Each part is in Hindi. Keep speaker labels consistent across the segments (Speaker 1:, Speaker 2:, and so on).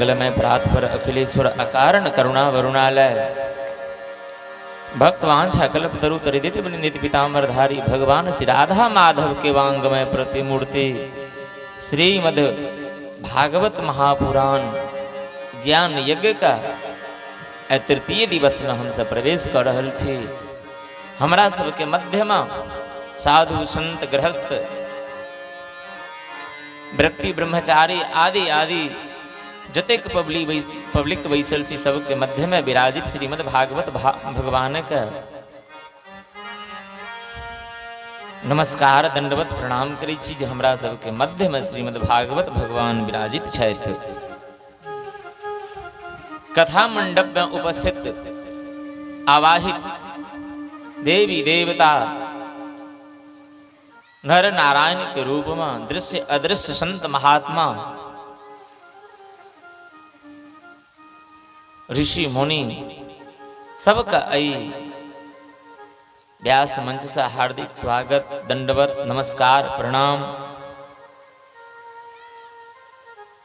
Speaker 1: मंगलमय प्रातपर अखिलेश्वर अकारण करुणा वरुणालय भक्तवान कल्प तरु तरिदित नित पीताम्बर धारी भगवान श्री राधा माधव के वांगमय प्रतिमूर्ति श्रीमद् भागवत महापुराण ज्ञान यज्ञ का तृतीय दिवस में हम सब प्रवेश कर रहल छी। हमरा सबके मध्य में साधु संत गृहस्थ व्यक्ति ब्रह्मचारी आदि आदि जतेक पब्लिक बैसल छी सबके मध्य में विराजित श्रीमद् भागवत भगवान का नमस्कार दंडवत प्रणाम करै छी जे हमरा सबके मध्य में श्रीमद् भागवत भगवान विराजित छथि। कथा मंडप में उपस्थित आवाहित देवी देवता नर नारायण के रूप में दृश्य अदृश्य संत महात्मा ऋषि मुनि सबका आई व्यास मंच से हार्दिक स्वागत दंडवत नमस्कार प्रणाम।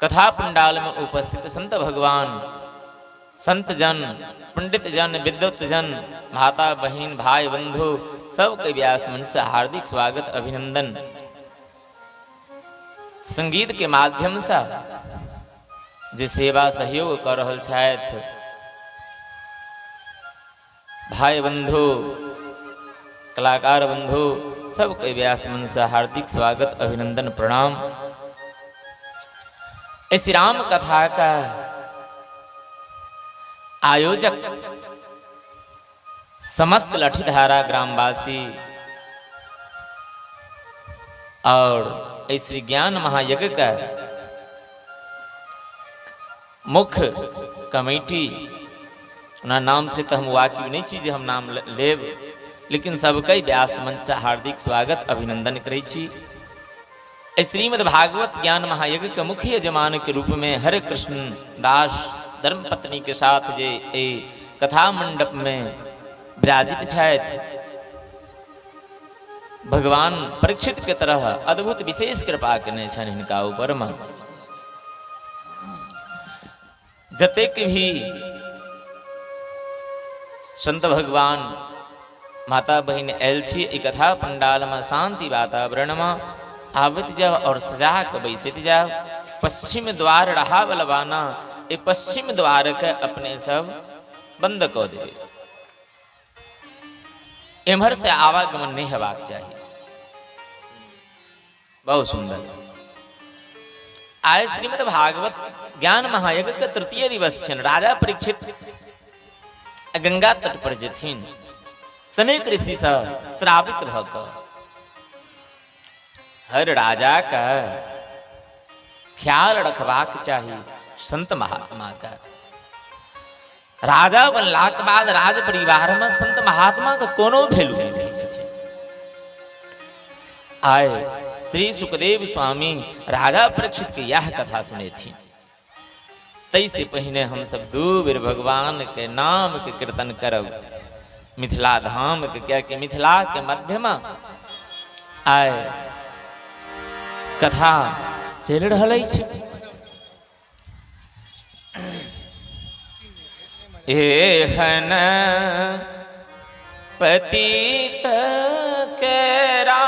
Speaker 1: कथा पंडाल में उपस्थित संत भगवान संत जन पंडित जन विद्वत जन माता बहन भाई बंधु सबके व्यास मंच से हार्दिक स्वागत अभिनंदन। संगीत के माध्यम से जे सेवा सहयोग कर रहल छथि भाई बंधु कलाकार बंधु सबके व्यास मंच से हार्दिक स्वागत अभिनंदन प्रणाम। इस राम कथा का आयोजक समस्त लठीधारा ग्रामवासी और इस श्री ज्ञान महायज्ञ का मुख्य कमेटी ना नाम से तो हम वाकिफ नहीं चीज हम नाम लेब लेकिन सबके व्यास मंच से हार्दिक स्वागत अभिनंदन करै छी। श्रीमद् भागवत ज्ञान महायज्ञ के मुख्य यजमान के रूप में हरे कृष्ण दास धर्मपत्नी के साथ जे ए कथा मंडप में विराजित छथि भगवान परीक्षित के तरह अद्भुत विशेष कृपा केने छनि हिनका ऊपर में। जतेक भी संत भगवान माता बहन आयल छी ई कथा पंडाल में शांति वातावरण में आबत जाओ और सजा के बैसत जाओ। पश्चिम द्वार रहा बलवाना ए पश्चिम द्वार के अपने सब बंद कर दे। एम्हर से आवागमन नहीं हेबाक चाहिए। बहुत सुंदर। आज श्रीमद् भागवत ज्ञान महायज्ञ के तृतीय दिवस छन। राजा परीक्षित गंगा तट पर जेथिन सनेक ऋषि से श्रावित भ क हर राजा का ख्याल रखबाक चाहिए संत महात्मा का। राजा बनला के बाद राज परिवार में संत महात्मा का कोनो वैल्यू नहीं रही छथिन। आए श्री सुखदेव स्वामी राजा परीक्षित के यह कथा सुने थी। तई से पहले हम सब दू बेर भगवान के नाम के कीर्तन करब मिथिला धाम के क्या कि मिथिला के मध्य में आए कथा चल रहल अछि। एहन पतित केरा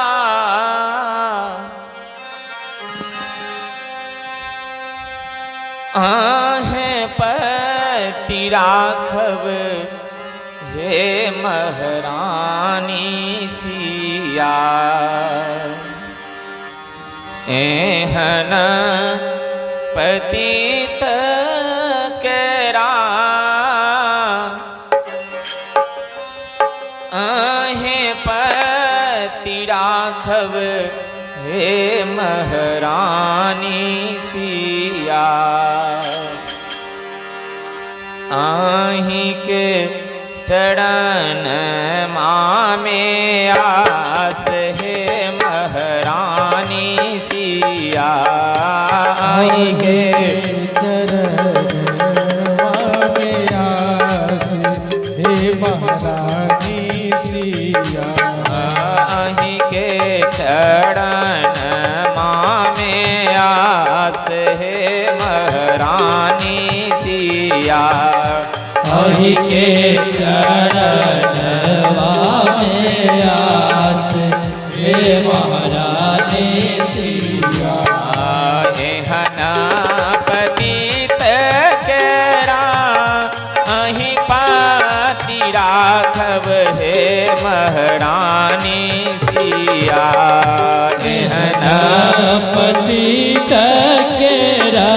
Speaker 1: आहे पति राखब हे महारानी सिया। एहन पतित केरा आहे पति राखब हे महारानी सिया। आही के चरण मामे आस हे महारानी सिया। आही के
Speaker 2: चरण मामे आस हे महारानी सिया।
Speaker 1: आही के चरण मामे आस हे महारानी सिया।
Speaker 2: अहि के चरणवा में आस हे महारानी सिया।
Speaker 1: एहना पतित केरा अहि पाति राघव हे महारानी सिया।
Speaker 2: एहना पतित केरा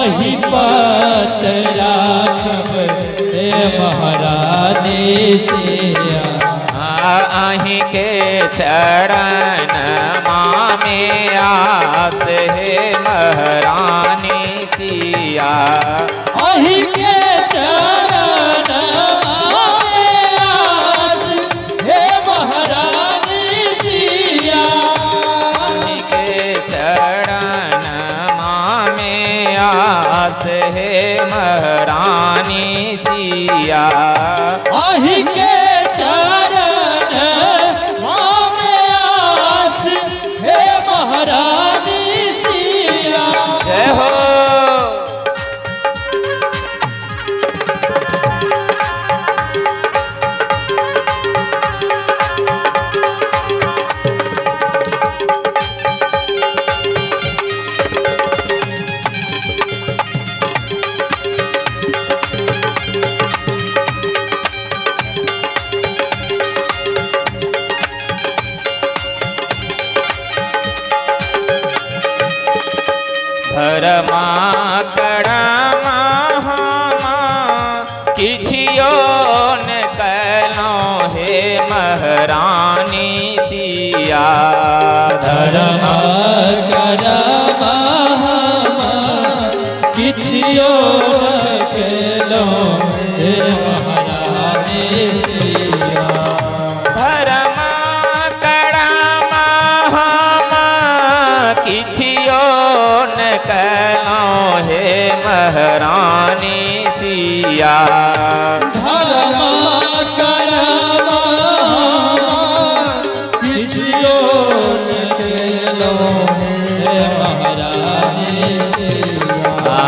Speaker 2: अहि पात राघव हे महारानी सिया।
Speaker 1: अहि के चरण में आस हे महारानी सिया।
Speaker 2: अहि के चरण में आस हे महारानी सिया।
Speaker 1: अहि के चरण में आस हे महारानी सिया।
Speaker 2: अहि के चरण में आस हे महारानी सिया।
Speaker 1: जय हो। धर्मा कड़मा किछियो न कलो हे महारानी सिया।
Speaker 2: धर्मा करमा किछियो केलो हे महारानी सिया।
Speaker 1: धर्मा कड़मा किछियो न कलो हे महारानी सिया।
Speaker 2: धर्मा करमा किछियो न केलो हे महारानी सिया।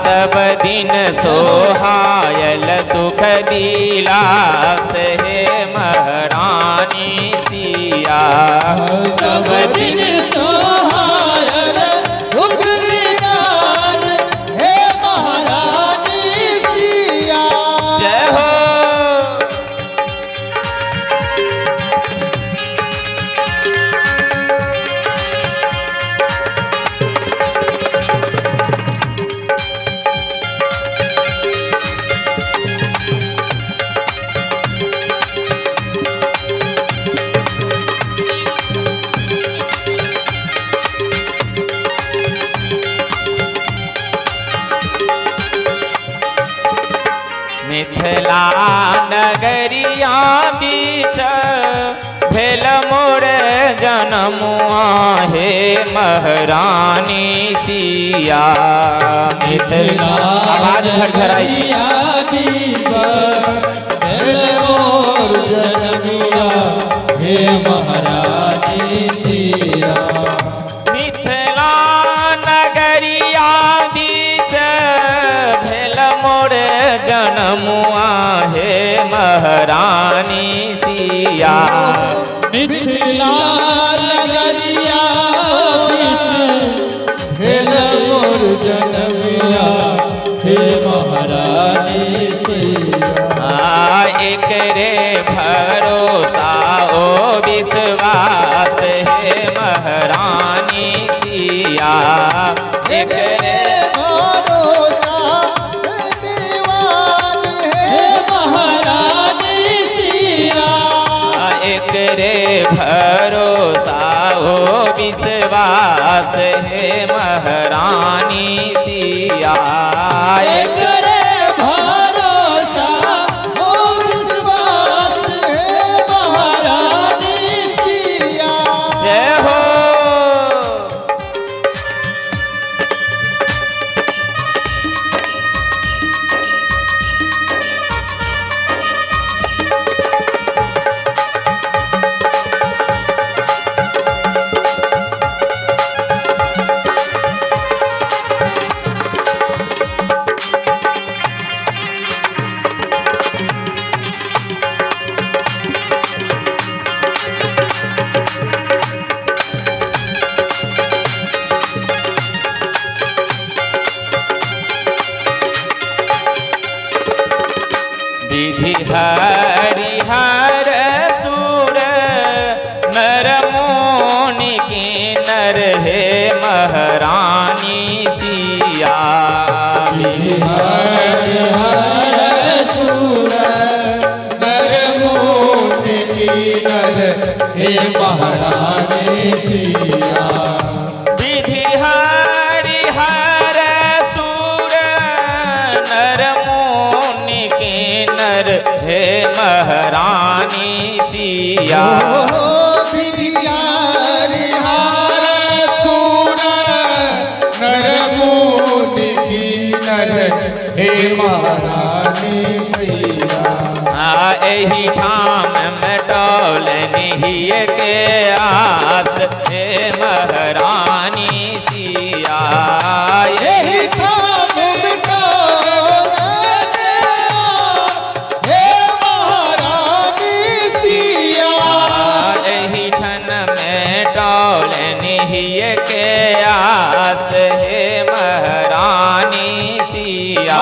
Speaker 1: सब दिन सोहायल सुख दिलास हे महारानी सिया।
Speaker 2: सब दिन सोहायल सुख निदान हे महारानी सिया।
Speaker 1: जय हो। मिथिला नगरिया बीच भेल मोर जनमुआ हे महारानी सिया। मिथिला आवाज झरझराई।
Speaker 2: हे महारानी सिया।
Speaker 1: मिथिला नगरिया बीच भेल मोर जनमुआ हे महारानी सिया।
Speaker 2: मिथिला नगरिया भेल मोर जनमिया हे महारानी सिया।
Speaker 1: एकरे भरोसा ओ विश्वास हे महारानी सिया। एकरे
Speaker 2: भरोसा दीवान हे महारानी सिया।
Speaker 1: एकरे भरोसा ओ विश्वास हे महारानी सिया।
Speaker 2: एकरे भरोसा ओ विश्वास हे महारानी सिया।
Speaker 1: जय हो। हरिहर सुर नर मुनि की नर हे महारानी सिया।
Speaker 2: हरिहर सुर नर मुनि की नर हे महारानी सिया।
Speaker 1: विधि हरिहर सुर नर मुनि की नर हे महारानी सिया।
Speaker 2: विधि हरिहर सुर नर मुनि की नर हे महारानी सिया।
Speaker 1: एही ठाम में डोल नहीं के आस हे महारानी सिया।
Speaker 2: यही ठाम में डोल के आस हे महारानी सिया।
Speaker 1: एही ठन में डोल नहीं के आस हे महारानी सिया।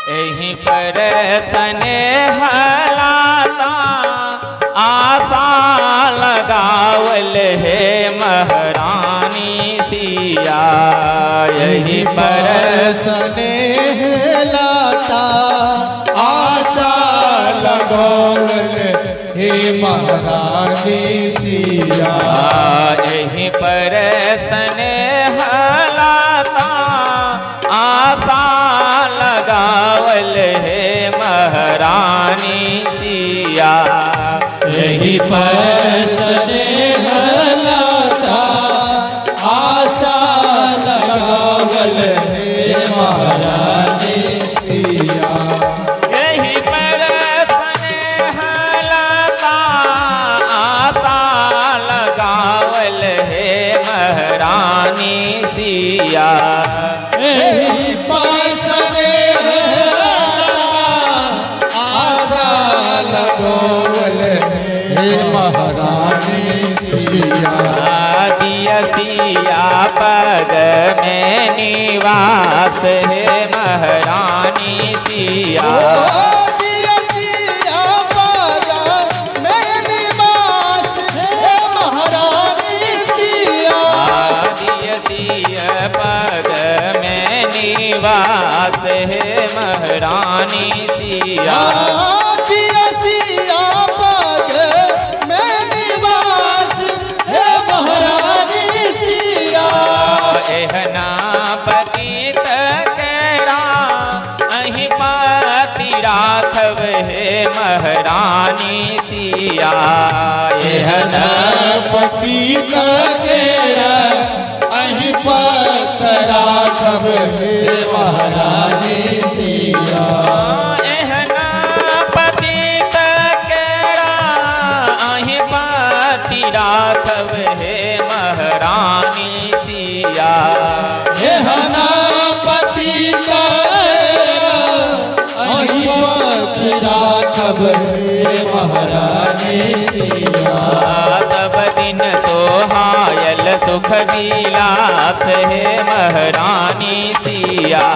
Speaker 1: यहीं पर स्नेहलाता आशा लगावल है महारानी सिया। यहीं पर
Speaker 2: स्नेह लाता आशा लगावल हे महारानी सिया।
Speaker 1: यहीं पर स्नेहलाता आशा लगावल है महारानी सिया।
Speaker 2: यही पर स्नेह लाता आशा लगावल हे महारानी सिया।
Speaker 1: यही पर स्नेहलता आशा लगावल है महारानी सिया।
Speaker 2: यही पर स्नेह लाता आशा लगावल हे महारानी सिया।
Speaker 1: दिया सिया पग में निवास है महारानी सिया।
Speaker 2: दिया सिया पग में निवास हे महारानी सिया।
Speaker 1: दिया सिया पग में निवास है महारानी सिया।
Speaker 2: दिया सिया पग में निवास हे महारानी सिया।
Speaker 1: एहना पतित केरा अहि पति राखव है महारानी सिया। एहना
Speaker 2: पतित केरा अहि पत राघव हे महारानी सिया।
Speaker 1: एहना पतित केरा अहि पति राखव है महारानी सिया।
Speaker 2: एहना पतित केरा अहि पत राघव हे महारानी सिया।
Speaker 1: सब दिन सोहायल सुख विलास है महारानी सिया।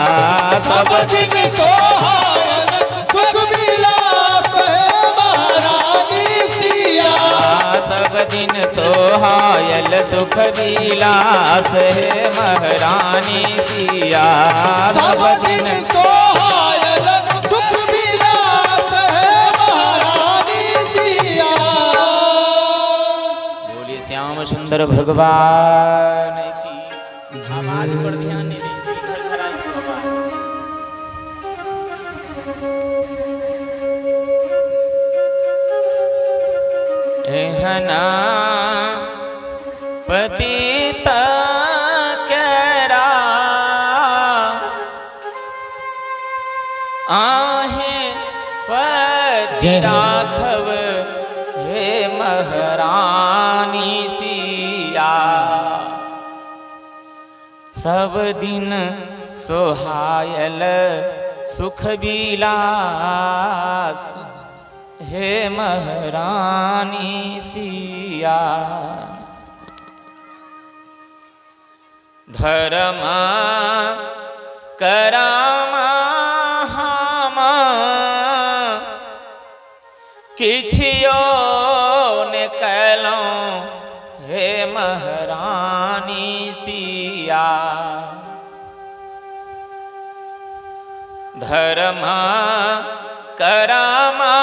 Speaker 2: सब दिन सोहायल सुख विलास है महारानी सिया।
Speaker 1: सब दिन सोहायल सुख विलास है महारानी सिया।
Speaker 2: सब दिन सोहायल सुख विलास है महारानी सिया।
Speaker 1: बोलिए श्याम सुंदर भगवान आवाज पर ध्यान नहीं दीजिए, झरझराई की आवाज। एहना पतिता केरा आहे राघव हे महारानी सिया, सब दिन सोहायल सुख विलास हे महारानी सिया। धर्म करामा किछियो ने कहलों हे महारानी सिया। धर्म करामा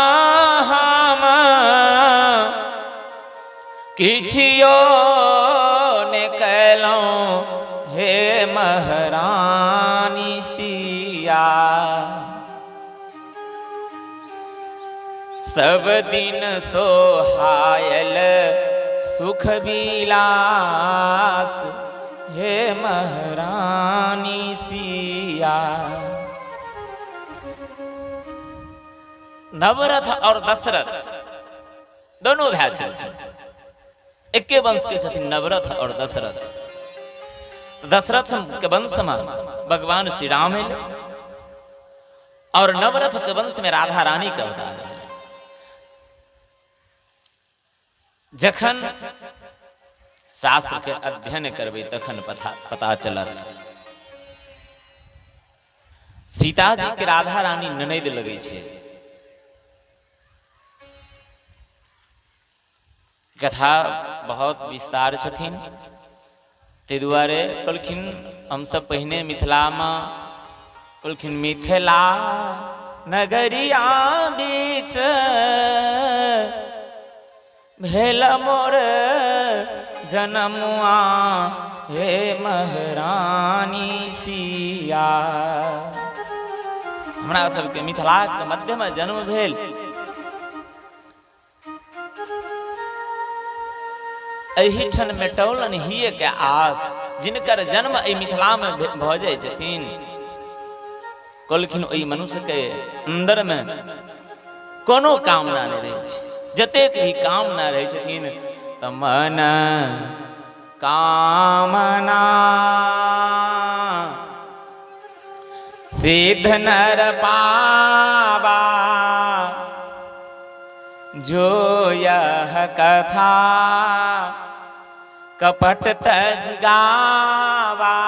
Speaker 1: किछियो ने कहलों हे महारानी सिया। सब दिन सोहायल सुख विलास हे महारानी सिया। नवरथ और दशरथ दोनों भाई छथिन, एके वंश के छथिन नवरथ और दशरथ। दशरथ के वंश में भगवान श्री राम है और नवरथ के वंश में राधा रानी का अवतार है। जखन शास्त्र के अध्ययन करबे तखन पता चलत सीता जी के राधा रानी ननद लगे छे। कथा बहुत विस्तार छथिन, ते दुआरे कहलखिन हम सब पहिने मिथिला में कहलखिन मिथिला नगरिया बीच भेल मोर जनमुआ हे महारानी सिया। हमरा सबके मिथिला के मध्य में जन्म भेल। एहिठन मेटौलन हिये के आस, जिनकर जन्म एहि मिथिला में भ जाय छथिन। कहलखिन ओहि मनुष्य के अंदर में कोनो कामना नहीं रहे छै, जतेक भी कामना रहे छथिन त मन कामना सिद्ध नर पावा। जो यह कथा कपट तज गावा।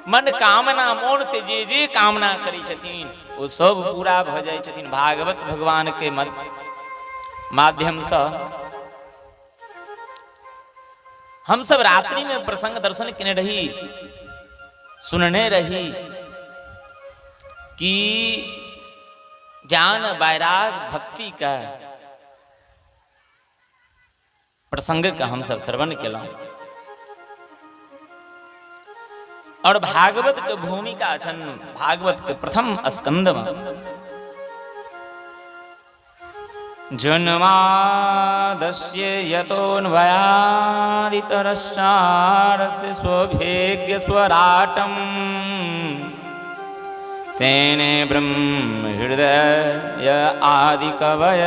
Speaker 1: मन कामना मोन से जे जे कामना करी छथिन वो सब पूरा भ जाय छथिन भागवत भगवान के माध्यम से। हम सब रात्रि में प्रसंग दर्शन किने रही, सुनने रही कि ज्ञान वैराग भक्ति का प्रसंग का हम सब श्रवण केलौं और भागवत के भूमिका छन। भागवत के प्रथम स्कंद में जन्मादस्य यतोऽन्वयादितरश्चार्थस्य स्वभेग्य स्वराटं तेने ब्रह्म हृदय आदि कवय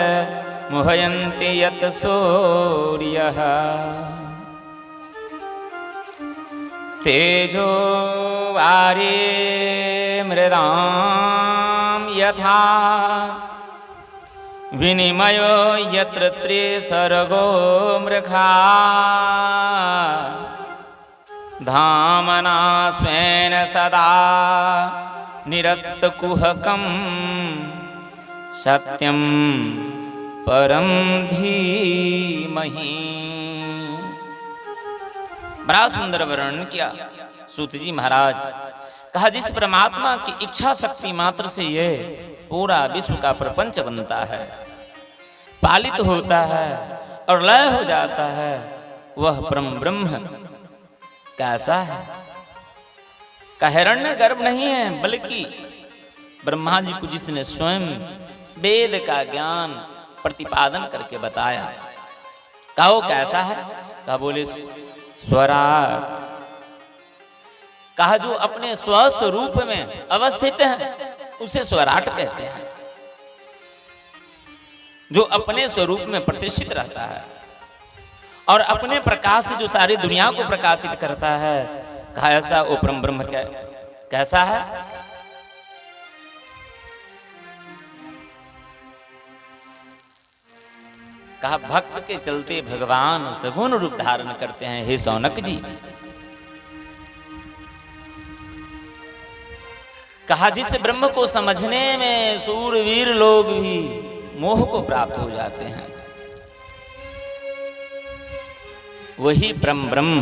Speaker 1: मुहयन्ति यत् सूर्यः तेजो वारे मृदां यथा विनिमयो यत्र त्रिसर्गो मृखा धामना स्वेन सदा निरस्तकुहकं सत्यं परम धीमहि। बड़ा सुंदर वर्णन किया सूत जी महाराज। कहा जिस परमात्मा की इच्छा शक्ति मात्र से ये पूरा विश्व का प्रपंच बनता है, पालित होता है और लय हो जाता है, वह परम ब्रह्म कैसा है? का हिरण्य गर्भ नहीं है, बल्कि ब्रह्मा जी को जिसने स्वयं वेद का ज्ञान प्रतिपादन करके बताया। कहा वो कैसा है? कहा बोले स्वराट। कहा जो अपने स्वस्थ रूप में अवस्थित है उसे स्वराट कहते हैं, जो अपने स्वरूप में प्रतिष्ठित रहता है और अपने प्रकाश से जो सारी दुनिया को प्रकाशित करता है। कहा ऐसा वो परम ब्रह्म कैसा है? कहा भक्त के चलते भगवान सगुण रूप धारण करते हैं। हे सौनक जी, कहा जिस ब्रह्म को समझने में सूरवीर लोग भी मोह को प्राप्त हो जाते हैं, वही परम ब्रह्म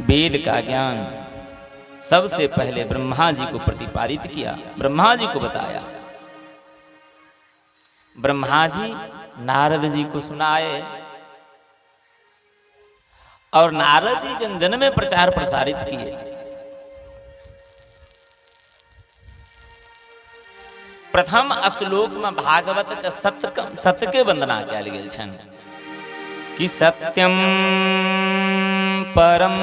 Speaker 1: वेद का ज्ञान सबसे पहले ब्रह्मा जी को प्रतिपादित किया, ब्रह्मा जी को बताया। ब्रह्मा जी नारद जी को सुनाए और नारद जी जन जन में प्रचार प्रसारित किए। प्रथम श्लोक में भागवत के सत्य के वंदना कयल गेल छनि कि सत्यम परम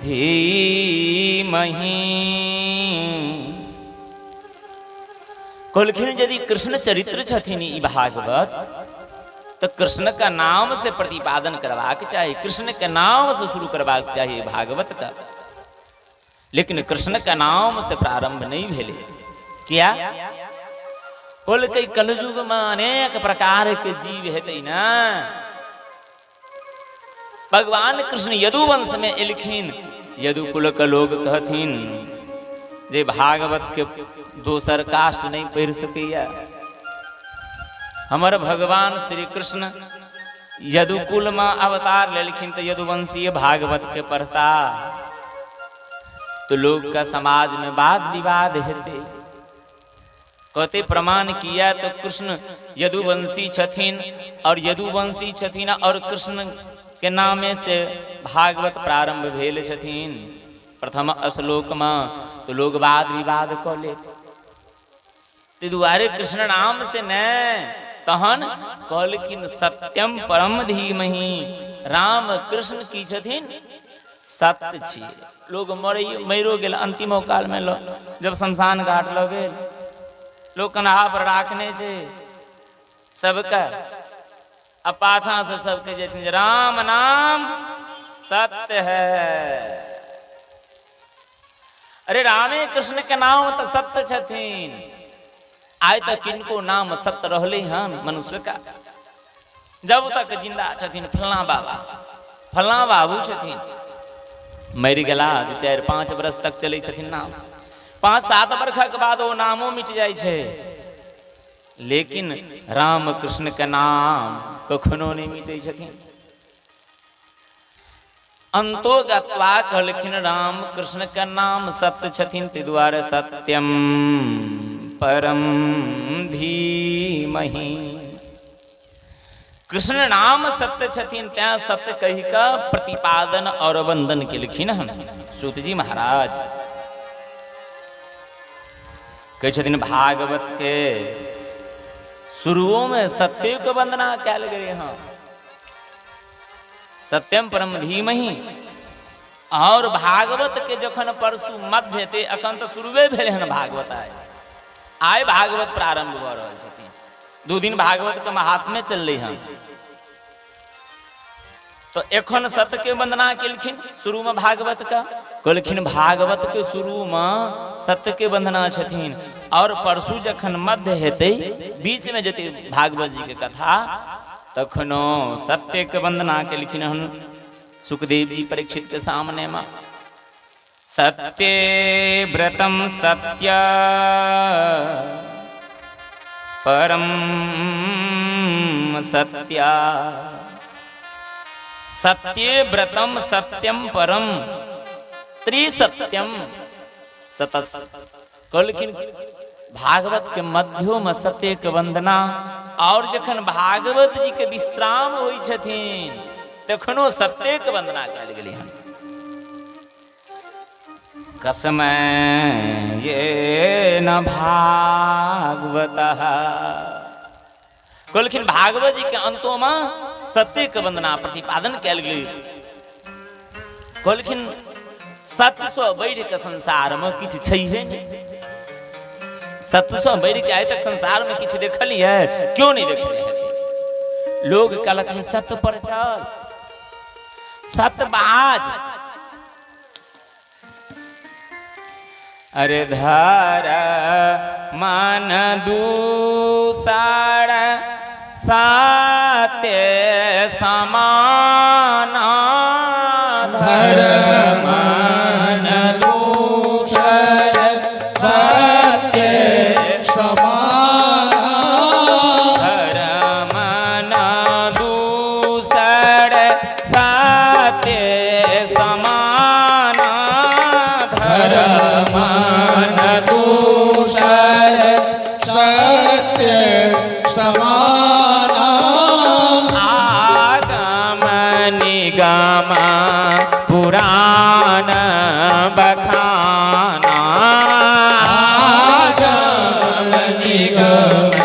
Speaker 1: धीमहि। कहलखिन यदि कृष्ण चरित्र छथिन ई भागवत तो कृष्ण का नाम से प्रतिपादन करवाक चाहिए, कृष्ण के नाम से शुरू करवाक चाहिए भागवत का। लेकिन कृष्ण का नाम से प्रारंभ नहीं भेले। क्या बोल कई कलयुग में अनेक प्रकार के जीव हेतै ना। भगवान कृष्ण यदुवंश में एलखिन, यदुकुल के लोग कहथिन जे भागवत के दोसर कास्ट नहीं पढ़ सकैया। हमर भगवान श्री कृष्ण यदुकुल में अवतार लेलखिन तो यदुवंशीय भागवत के पढ़ता तो लोग का समाज में वाद विवाद हेते। कहते प्रमाण किया तो कृष्ण यदुवंशी छथिन और यदुवंशी छथिन और कृष्ण के नामे से भागवत प्रारंभ भेल छथिन प्रथम श्लोक में, तो लोग वाद विवाद क ले। ते दुआरे कृष्ण नाम से न तहन कहलखिन सत्यम परम धीमहि। राम कृष्ण की छथिन सत्य छियै। लोग मरो गेल अंतिमो काल में जब शमशान घाट लग गेल, लोग कन्हा पर राखने छे सबका, अब पाछा से सबके जेथिन राम नाम सत्य है। अरे रामे कृष्ण के नाम तो सत्य छथिन। आज तक किनको नाम सत्य रहले हन मनुष्य का? जब तक जिंदा छथिन फलना बाबा फलना बाबू छथिन, मरि गेला 4-5 बरस तक चले छथिन नाम, 5-7 वर्ष के बाद वो नामो मिट जाय छे। लेकिन राम कृष्ण के नाम कखनो नहीं मिटे छथिन। अंतोगत्वा कहलखिन राम कृष्ण के नाम सत्य छथिन, ते दुआरे सत्यम परम धीमहि। कृष्ण नाम सत्य छथिन, त्या सत्य कही का प्रतिपादन और वंदन केलखिन हन सूत जी महाराज। कहे छथिन भागवत के शुरुओं में सत्य को वंदना कयल गेल हन, सत्यम परम धीमहि। और भागवत के जखन परसु मध्य थे अखन तो शुरुए भेल हन भागवत। आय भागवत प्रारंभ भ रहल छथिन, 2 दिन भागवत के महात्म्य चल रही हन। तो एखन सत्य के वंदना केलखिन शुरू में भागवत का, कहलखिन भागवत के शुरू में सत्य के वंदना छथिन। और परसु जखन मध्य हेतै, बीच में जते भागवत जी के कथा, तखनो सत्य के वंदना केलखिन हन सुखदेव जी परीक्षित के सामने में। सत्य व्रतम सत्य परम सत्या, सत्य व्रतम सत्यम परम त्रिसत्यम सतस। कहलखिन भागवत के मध्यो में सत्य के वंदना, और जखन भागवत जी के विश्राम होई छथिन तखनो सत्य के वंदना कल गेली हन। कसम ये न भागवत कहलखिन भागवत जी के अंतों में सत्य के वंदना प्रतिपादन कल गेली। कहलखिन सत्य सो बढ़ के संसार में किछ छैहे नहीं। सत्य सो बढ़ के आइ तक संसार में किछ देखलिए क्यों नहीं देखले है। लोग कहलक है सत्य पर चल, सत्यबाज। अरे धर मन दूसर सत्य समान,
Speaker 2: धर मन दूसर सत्य समान,
Speaker 1: धर मन दूसर सत्य समान,
Speaker 2: धर मन दूसर सत्य समान,
Speaker 1: आगम निगम पुराण बखाना,
Speaker 2: आगम निगम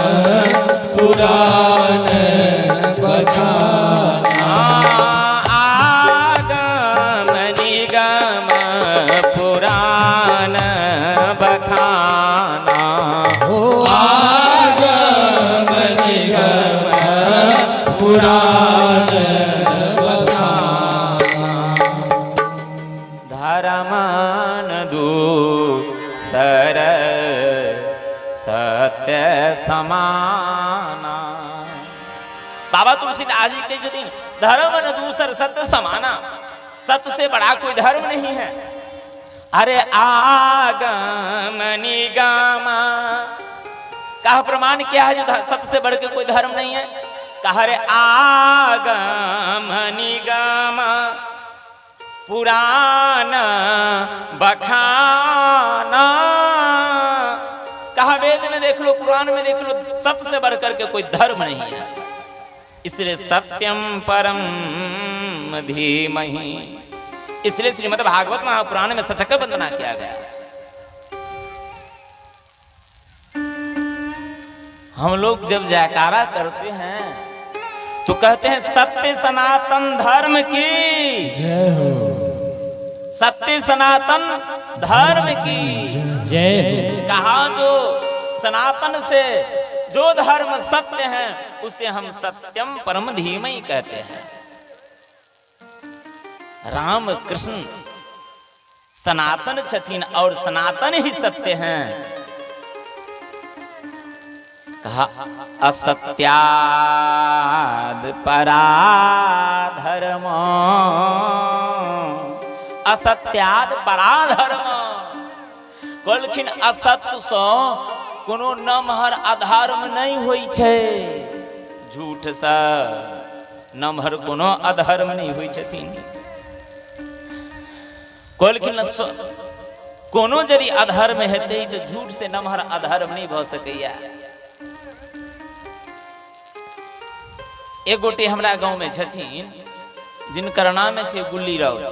Speaker 2: पुराण बखाना,
Speaker 1: आगम निगम पुराण बखाना,
Speaker 2: आगम निगम पुराण बखाना,
Speaker 1: धर्मान दूसर सत्य समाना। बाबा तुलसीदास जी कहते छथिन धर्म न दूसर सत्य समाना। सत्य से बड़ा कोई धर्म नहीं है। अरे आगम निगम का प्रमाण क्या है जो सत्य से बढ़ के कोई धर्म नहीं है। कहा रे आगम निगम पुराण बखाना। कहा वेद में देख लो, पुराण में देख लो, सत्य से बढ़कर के कोई धर्म नहीं है। इसलिए सत्यम परम धीमहि, इसलिए श्रीमद् भागवत महापुराण में सत्य का वंदना किया गया। हम लोग जब जयकारा करते हैं तो कहते हैं सत्य सनातन धर्म की
Speaker 2: जय हो,
Speaker 1: सत्य सनातन धर्म की
Speaker 2: जय हो।
Speaker 1: कहा जो सनातन से जो धर्म सत्य है उसे हम सत्यम परम धीमहि कहते हैं। राम कृष्ण सनातन छथिन और सनातन ही सत्य हैं। कहा असत्याद पराधर्म, असत्याद पराधर्म। कहलखिन असत्य सो कोनो नमहर अधर्म नहीं होई छे। झूठ सा नमहर कोनो अधर्म नहीं होई छथिन। कहलखिन कोनो यदि अधर्म हेतै तो झूठ से नमहर अधर्म नहीं भ सकैया। एक गोटे हमरा गांव में छथिन जिनकर नाम से गुल्ली राउत।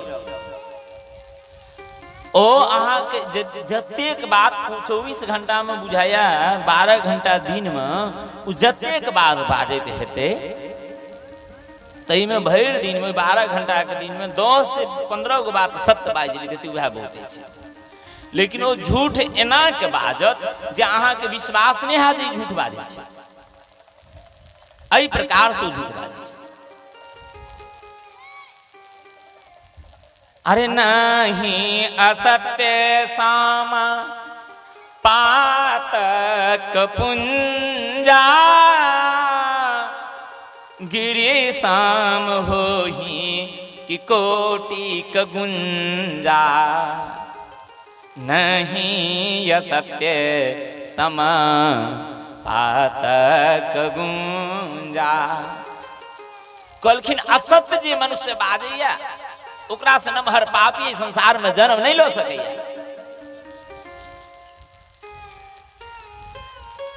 Speaker 1: ओ अहाँ के जतेक बात 24 घंटा में बुझाया 12 घंटा दिन में उ जतेक बात बाजैत हेतै तई में भरि दिन में 12 घंटा के दिन में 10 से 15 गो बात सत्य बाज लेते वह बहुते छै। लेकिन वो झूठ एना के बाजत जे अहाँ के विश्वास नहीं हैत ई झूठ बाजै छै। एहि प्रकार से झूठ बाजै छै। अरे नहीं असत्य सामा पातक पुंजा, गिरी शाम होही कि कोटि क गुंजा। नहीं असत्य सम पातक गुंजा। कहलखिन असत्य जे मनुष्य बाजैया ओकरा से नमहर पापी संसार में जन्म नहीं लो सकैया।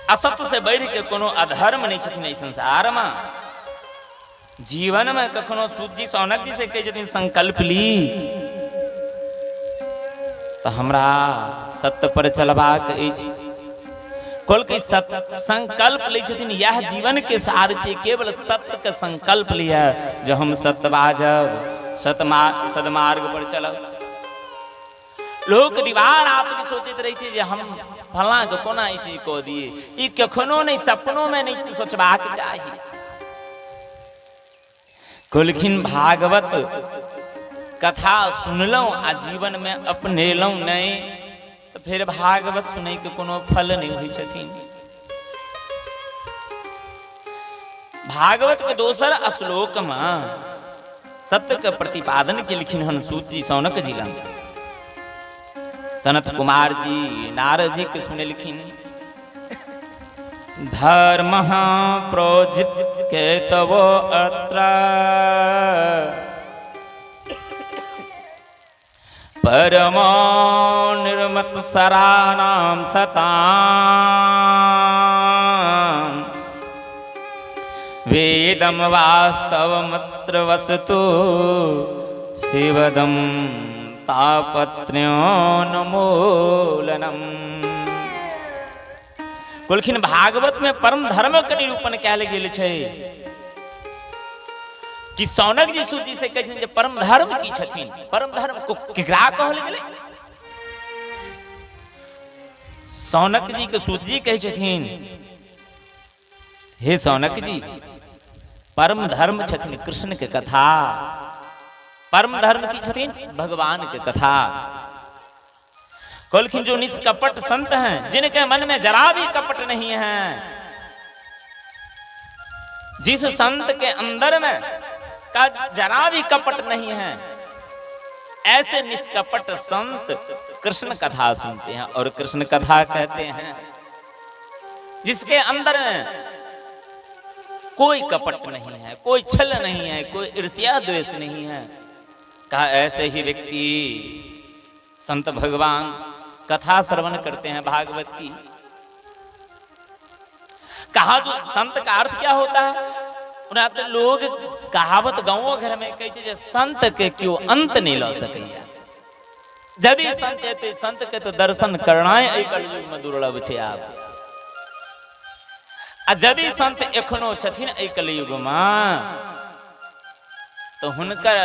Speaker 1: असत्य से बढ़ के कोनो अधर्म नहीं छथिन संसार में। जीवन में कखनो सूत जी सौनक जी से कई जदिन संकल्प ली तो हमरा सत्य पर चलबाक अछि। कुल के संकल्प ले छथिन, यह जीवन के सार छै। केवल सत्य के संकल्प लिया जो हम सत्य बाजब, सदमार्ग पर चलब। लोक दीवार आप सोचैत रहे छै जे हम फलां के कोना ई चीज कह दिए, ई कखनो नहीं, सपनों में नहीं सोचबाक चाहिए। कुलखिन भागवत कथा सुनलौं आ जीवन में अपनेलौं नहीं तो फिर भागवत सुनै के कोनो फल नहीं होइ छथिन। भागवत के दोसर श्लोक में सत्य के प्रतिपादन के लिखिन हन सूत जी सौनक जी लंग। सनत कुमार जी नारद जी के सुने लिखिन, धर्म प्रोजित के तव अत्र परमो निर्मत सरानाम सतां वेदम वास्तवमत्र वस्तु शिवदम तापत्र्योन्मूलनम। कुलखिन भागवत में परम धर्म के निरूपण कयल गेल छै कि सौनक जी सूत जी से कहै जे परम धर्म की छथिन। परम धर्म को केकरा कहल गेलै? सौनक जी के सूत जी कहै छथिन, हे सौनक जी, परम धर्म छथिन कृष्ण के कथा। परम धर्म की छथिन भगवान के कथा। कहलखिन जो निष्कपट संत हैं, जिनके मन में जरा भी कपट नहीं है, जिस संत के अंदर में का जरा भी कपट नहीं है, ऐसे निष्कपट संत कृष्ण कथा सुनते हैं। और कृष्ण कथा कहते हैं जिसके अंदर में कोई कपट नहीं है, कोई छल नहीं है, कोई ईर्ष्या द्वेष नहीं है। कहा ऐसे ही व्यक्ति संत भगवान कथा श्रवण करते हैं भागवत की। कहा जो संत का अर्थ क्या होता है? तो लोग कहावत गाँव घर में कहे संत के क्यों अंत नहीं ला सकैया। जब संत है तो संत के तो दर्शन करना कलयुग में दुर्लभ है। आप यदि संत एखनो छथिन कलयुग में तो हुनकर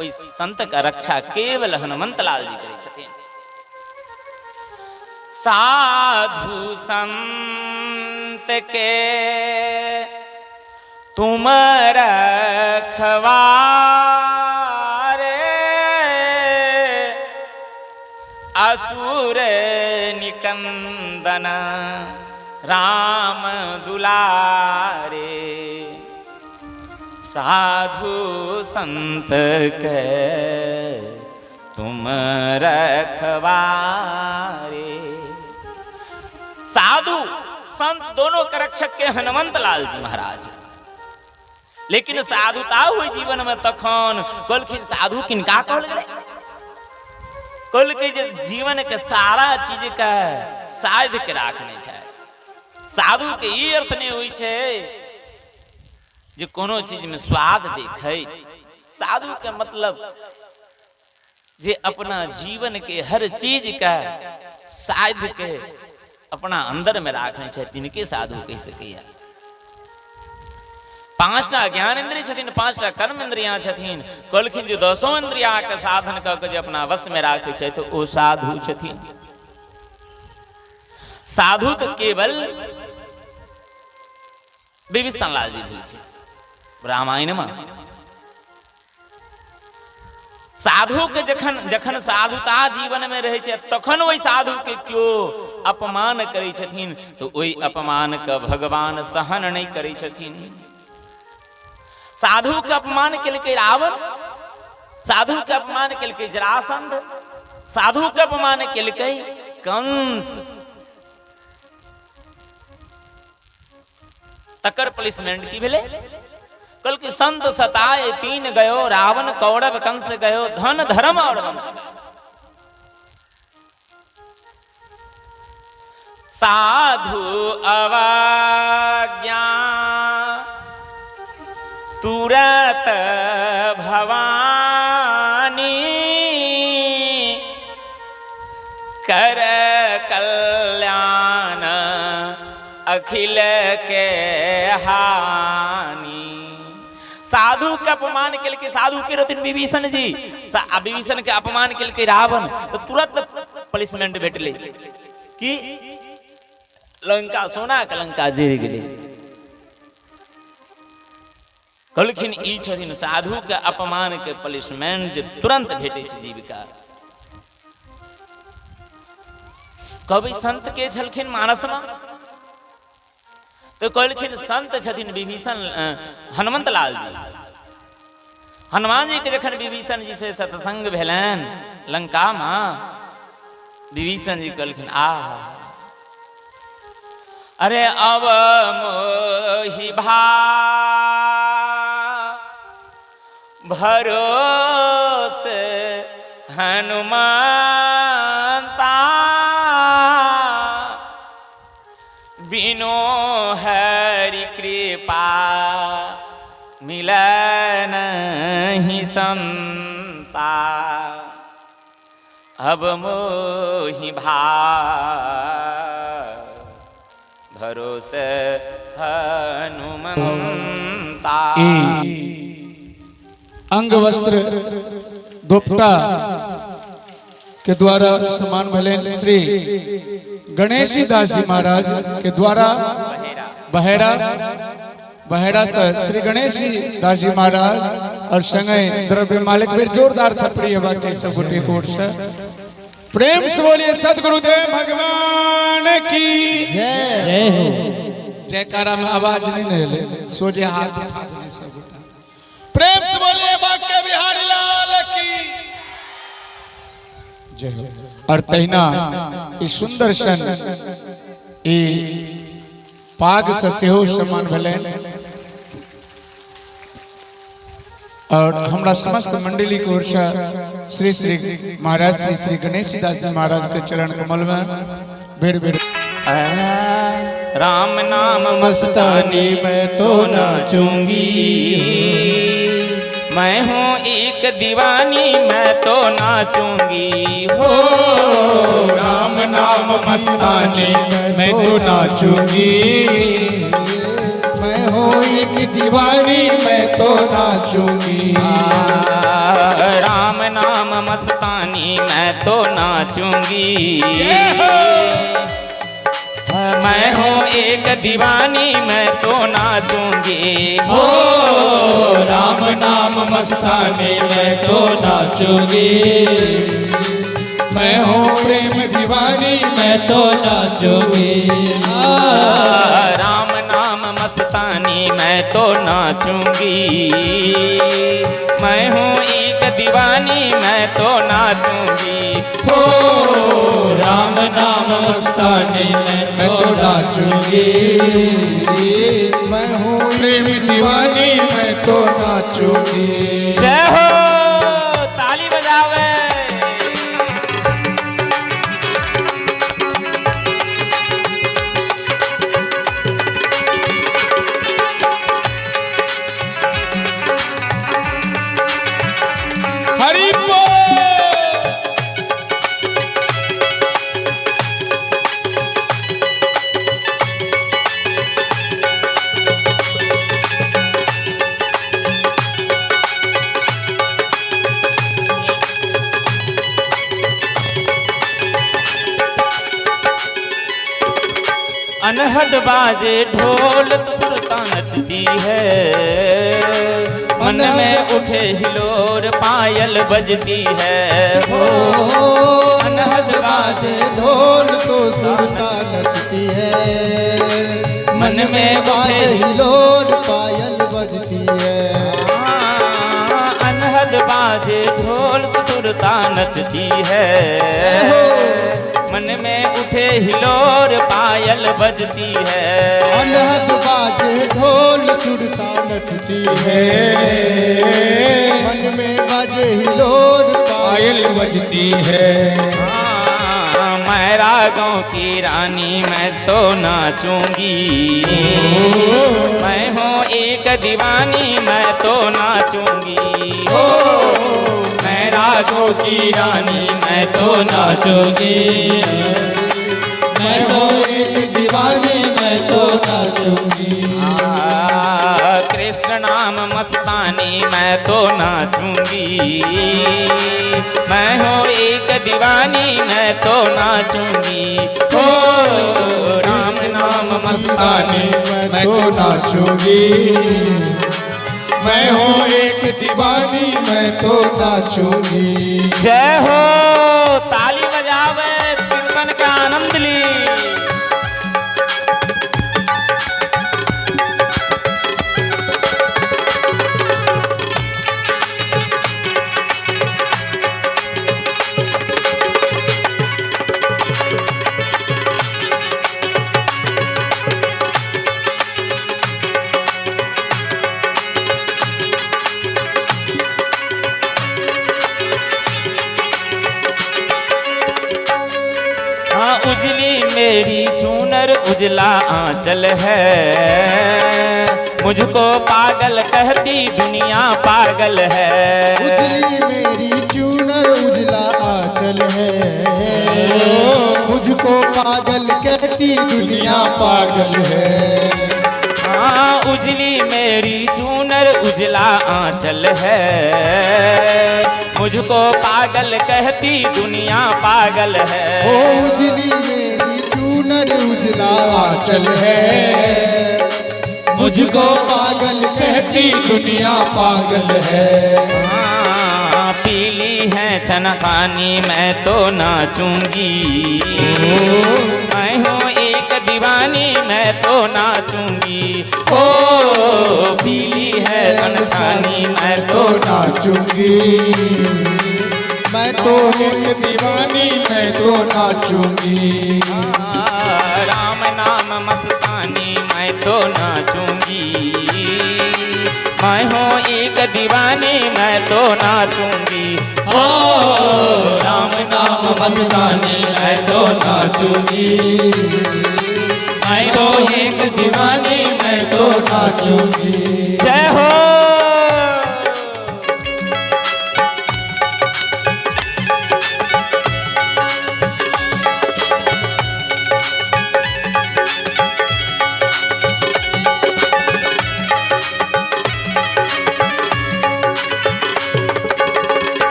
Speaker 1: ओइ संत का रक्षा केवल हनुमंत लाल जी करे छथिन। साधु संत के तुम रखवारे, असुर निकंदन राम दुलारे। साधु संत के तुम रखवारे। साधु संत दोनों के रक्षक के हनुमंत लाल जी महाराज। लेकिन साधुता हुई जीवन में तखन कहलखिन साधु किनका कहल गेलै? कहल के जे जीवन के सारा चीज का साध के राखने छै। साधु के ई अर्थ नहीं हुई छै जे कोनो चीज में स्वाद देखे। साधु के मतलब जे अपना जीवन के हर चीज का साध के अपना अंदर में राखने छै, तिनके साधु कह सकैया। पांचटा ज्ञान इंद्रिय छथिन, पांचटा कर्म इंद्रियां छथिन। कहलखिन जो 10 इंद्रिया के साधन क के जे अपना वश में राखे छै तो ओ साधु छथिन। साधु तो केवल विभीषण लाल जी भूलखिन रामायण में। साधु के जखन साधुता जीवन में रहे छै तखन वही साधु के क्यों अपमान करे छथिन, तो वही अपमान का भगवान सहन नहीं करे छथिन। साधु के अपमान केलकै रावण, साधु के अपमान केलकै जरासंध, साधु के अपमान केलकै कंस। तकर पनिशमेंट की भेलै? कल के संत सताए 3 गयो, रावण कौरव कंस गयो, धन धर्म और वंश गयो। साधु अवज्ञा तुरत भवानी कर कल्याण अखिल के हानि। साधु के अपमान के लिए साधु के रहते विभीषण जी, विभीषण के अपमान के लिए रावण तो तुरंत पनिशमेंट भेटले कि लंका सोना के लंका जरि गेले। कहलखिन ई छथिन साधु के अपमान के पनिशमेंट जे तुरंत भेटे छै जीविका। कवि संत के छलखिन मानस में तो कहलखिन संत छथिन विभीषण हनुमंत लाल जी। हनुमान जी के जखन विभीषण जी से सत्संग भेलन लंका में, विभीषण जी कहलखिन अरे अब मोहि भरोसे हनुमंता बिनो हरि कृपा मिलन ही संता। अब मोहि भरोसे हनुमंता।
Speaker 2: अंग वस्त्र दोपटा के द्वारा सम्मान भले श्री गणेशी दास जी महाराज के द्वारा बहेरा से श्री गणेशी दास जी महाराज और संगे द्रव्य मालिक फिर जोरदार थपड़ी बात सब गोटे कोट से प्रेम से बोलिए सदगुरुदेव भगवान की जय हो। जयकारा में आवाज नहीं ले सोजे हाथ उठा दे सब प्रेम से बोलिए बाके बिहारी लाल की जय हो। और तहिना ई सुंदर सन ई पाग से सेहो सम्मान भेलै और हमरा समस्त मंडली की ओर से श्री श्री महाराज श्री गणेश दास जी महाराज के चरण कमल में बेर बेर
Speaker 1: राम नाम मस्तानी मैं तो नाचूंगी, मैं हूँ एक दीवानी मैं तो नाचूंगी हो।
Speaker 2: राम नाम मस्तानी मैं तो नाचूंगी, मैं हूँ एक दीवानी मैं तो नाचूंगी।
Speaker 1: राम नाम मस्तानी मैं तो नाचूंगी, मैं हूँ एक दीवानी मैं तो नाचूंगी
Speaker 2: हो। राम नाम मस्तानी मैं तो नाचूंगी, मैं हूँ प्रेम दीवानी मैं तो नाचूंगी।
Speaker 1: राम नाम मस्तानी मैं तो नाचूंगी, मैं हूँ एक दीवानी मैं तो नाचूंगी
Speaker 2: हो। राम नाम मस्तानी मैं तो नाचूंगी, मैं हूँ प्रेम दीवानी मैं तो नाचूंगी।
Speaker 1: जय हो, ताली बजावे।
Speaker 2: हरि बोल।
Speaker 1: अनहद बाजे ढोल तुरता नचती है, मन में उठे हिलोर पायल बजती है हो।
Speaker 2: अनहद बाजे ढोल तो सुरता नचती है,
Speaker 1: मन में उठे
Speaker 2: हिलोर पायल बजती है।
Speaker 1: अनहद बाजे ढोल सुरता नचती है, मन में उठे हिलोर पायल बजती है।
Speaker 2: अनहद बाजे ढोल सुरता नचती है, मन में बाजे हिलोर पायल बजती है।
Speaker 1: मैं रागों की रानी मैं तो नाचूंगी, मैं हूँ एक दीवानी मैं नाचूंगी। हो मैं राजों की रानी मैं तो नाचूंगी।
Speaker 3: मैं हूँ एक दीवानी मैं तो नाचूंगी।
Speaker 1: कृष्ण नाम मस्तानी मैं तो नाचूंगी। मैं हूँ एक दीवानी मैं तो नाचूंगी। हो राम नाम मस्तानी
Speaker 3: मैं तो नाचूंगी। मैं हूँ एक दीवानी मैं तो नाचूंगी।
Speaker 1: जय हो, ताली बजावे, कीर्तन का आनंद ली। उजली मेरी चूनर उजला आंचल है, मुझको पागल कहती दुनिया पागल है।
Speaker 3: उजली मेरी चूनर उजला आंचल है, मुझको पागल कहती दुनिया पागल है।
Speaker 1: हाँ उजली मेरी चूनर उजला आंचल है, मुझको पागल कहती दुनिया पागल है।
Speaker 3: ओ उजली मेरी चूनर उजला आंचल है, मुझको पागल कहती दुनिया पागल है।
Speaker 1: हाँ पीली है छना छानी मैं तो नाचूंगी। मैं हूँ एक दीवानी मैं तो नाचूंगी। ओ पीली है छन छानी मैं तो
Speaker 3: नाचूंगी। मैं तो एक दीवानी मैं तो नाचूंगी।
Speaker 1: राम नाम मस्तानी मैं तो नाचूंगी। मैं हूँ एक दीवानी मैं तो नाचूंगी। ओ राम नाम मस्तानी मैं तो नाचूंगी। मैं तो एक दीवानी मैं तो नाचूंगी। जय हो।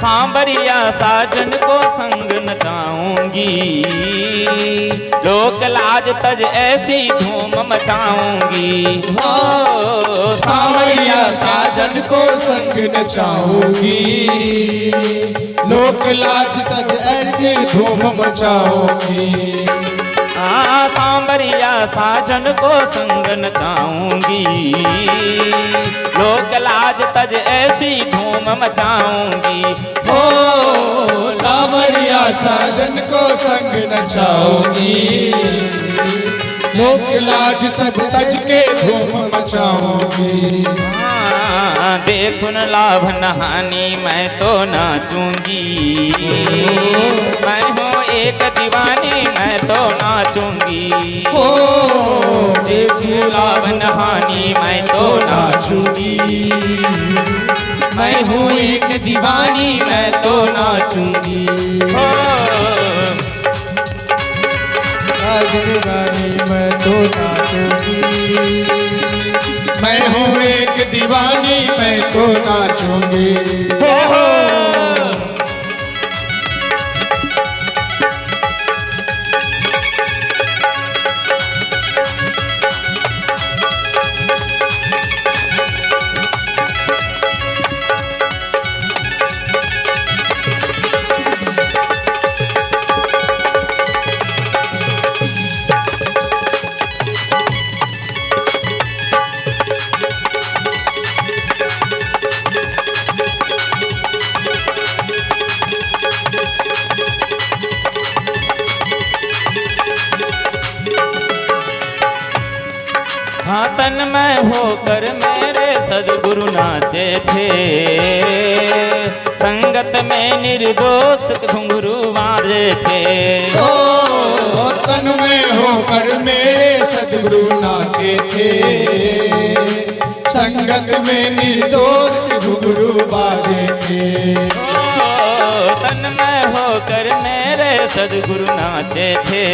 Speaker 1: सांवरिया साजन को संग नचाऊंगी। लोक लाज तज ऐसी धूम मचाऊंगी।
Speaker 3: सांवरिया साजन को संग नचाऊंगी। लोक लाज तक ऐसी धूम मचाऊंगी।
Speaker 1: सांवरिया साजन को संग नचाऊंगी। लोक लाज तज ऐसी धूम मचाऊंगी।
Speaker 3: हो सांवरिया साजन को संग नचाऊंगी। लोक लाज सब तज के धूम मचाऊंगी।
Speaker 1: देखुन लाभ नहानी मैं तो नाचूंगी। मैं हूँ एक दीवानी मैं तो नाचूंगी।
Speaker 3: ओ
Speaker 1: देखुन लाभ नहानी मैं तो नाचूंगी।
Speaker 3: मैं हूँ एक दीवानी मैं तो नाचूंगी। दीवानी मैं तो नाचूंगी। मैं हूँ एक दीवानी मैं तो नाचूंगी।
Speaker 1: होकर मेरे सदगुरु नाचे थे, संगत में निर्दोष घुंघरू बांधे थे।
Speaker 3: ओ तन में होकर मेरे सदगुरु नाचे थे, संगत में निर्दोष घुंघरू बाजे थे।
Speaker 1: तन में होकर मेरे सदगुरु नाचे थे,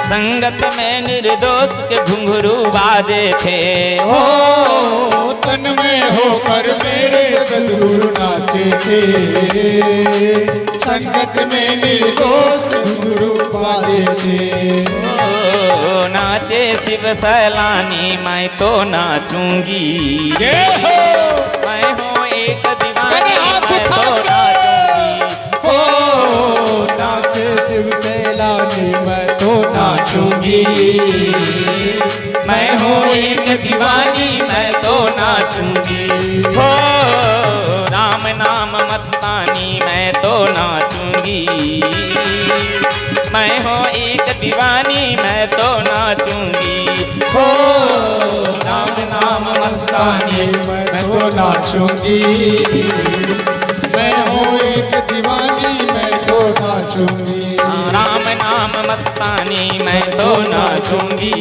Speaker 1: संगत में निर्दोष के घुंघरू बाजे थे।
Speaker 3: ओ तन में होकर मेरे सदगुरु नाचे थे, संगत में निर्दोष घुंघरू बाजे थे।
Speaker 1: नाचे शिव सैलानी मैं तो नाचूंगी, मैं हूँ एक दीवानी मैं तो नाचूंगी।
Speaker 3: ओ नाचे शिव सैलानी मैं तो नाचूंगी,
Speaker 1: मैं हूँ एक दीवानी मैं तो नाचूंगी। हो राम नाम मस्तानी मैं तो नाचूंगी, मैं हूँ एक दीवानी मैं तो नाचूंगी। हो
Speaker 3: राम नाम मस्तानी मैं तो नाचूंगी, मैं हूँ एक दीवानी मैं तो नाचूंगी।
Speaker 1: राम नाम मस्तानी मैं तो नाचूंगी,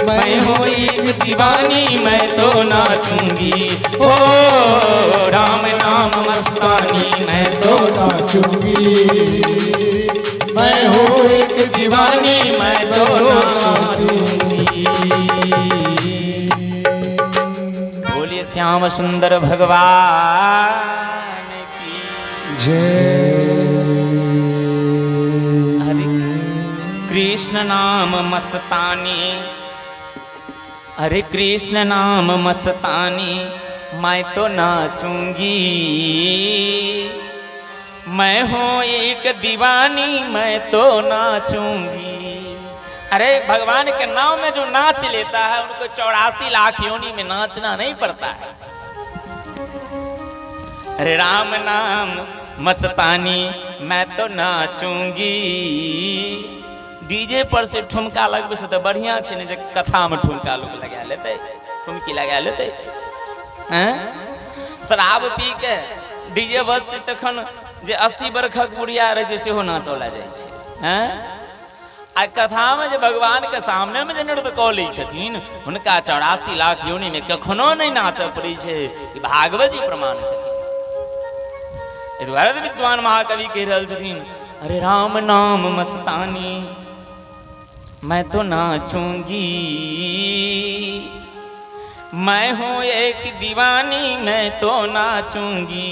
Speaker 1: मैं हूँ एक दीवानी मैं तो नाचूंगी। हो राम नाम मस्तानी मैं तो
Speaker 3: नाचूंगी, मैं हूँ एक दीवानी
Speaker 1: मैं तो नाचूंगी। बोलिए श्याम सुंदर भगवान की
Speaker 3: जय।
Speaker 1: हरे कृष्ण नाम मस्तानी, हरे कृष्ण नाम मस्तानी मैं तो नाचूंगी, मैं हूँ एक दीवानी मैं तो नाचूंगी। अरे भगवान के नाम में जो नाच लेता है उनको 84 लाख योनि में नाचना नहीं पड़ता है। अरे राम नाम मस्तानी मैं तो नाचूंगी। डीजे पर से ठुमका लगबे से तो बढ़िया छे ने जे कथा में ठुमका लोग लगा लेते, ठुमकी लगा लेते हैं। शराब पी के डीजे बजते तखन जे 80 बरखक बुढ़िया रहे से हो नाचला जाय छै हैं। आ कथा में जे भगवान के सामने में जे नृत्य कऽ लै छथिन हुनका 84 लाख योनि में कखनो नहीं नाचऽ पड़ै छै। ई भागवत जी प्रमाण छथिन। एहि दुआरे विद्वान महाकवि कहि रहल छथिन, अरे राम नाम मस्तानी मैं तो नाचूंगी, मैं हूँ एक दीवानी मैं तो नाचूंगी।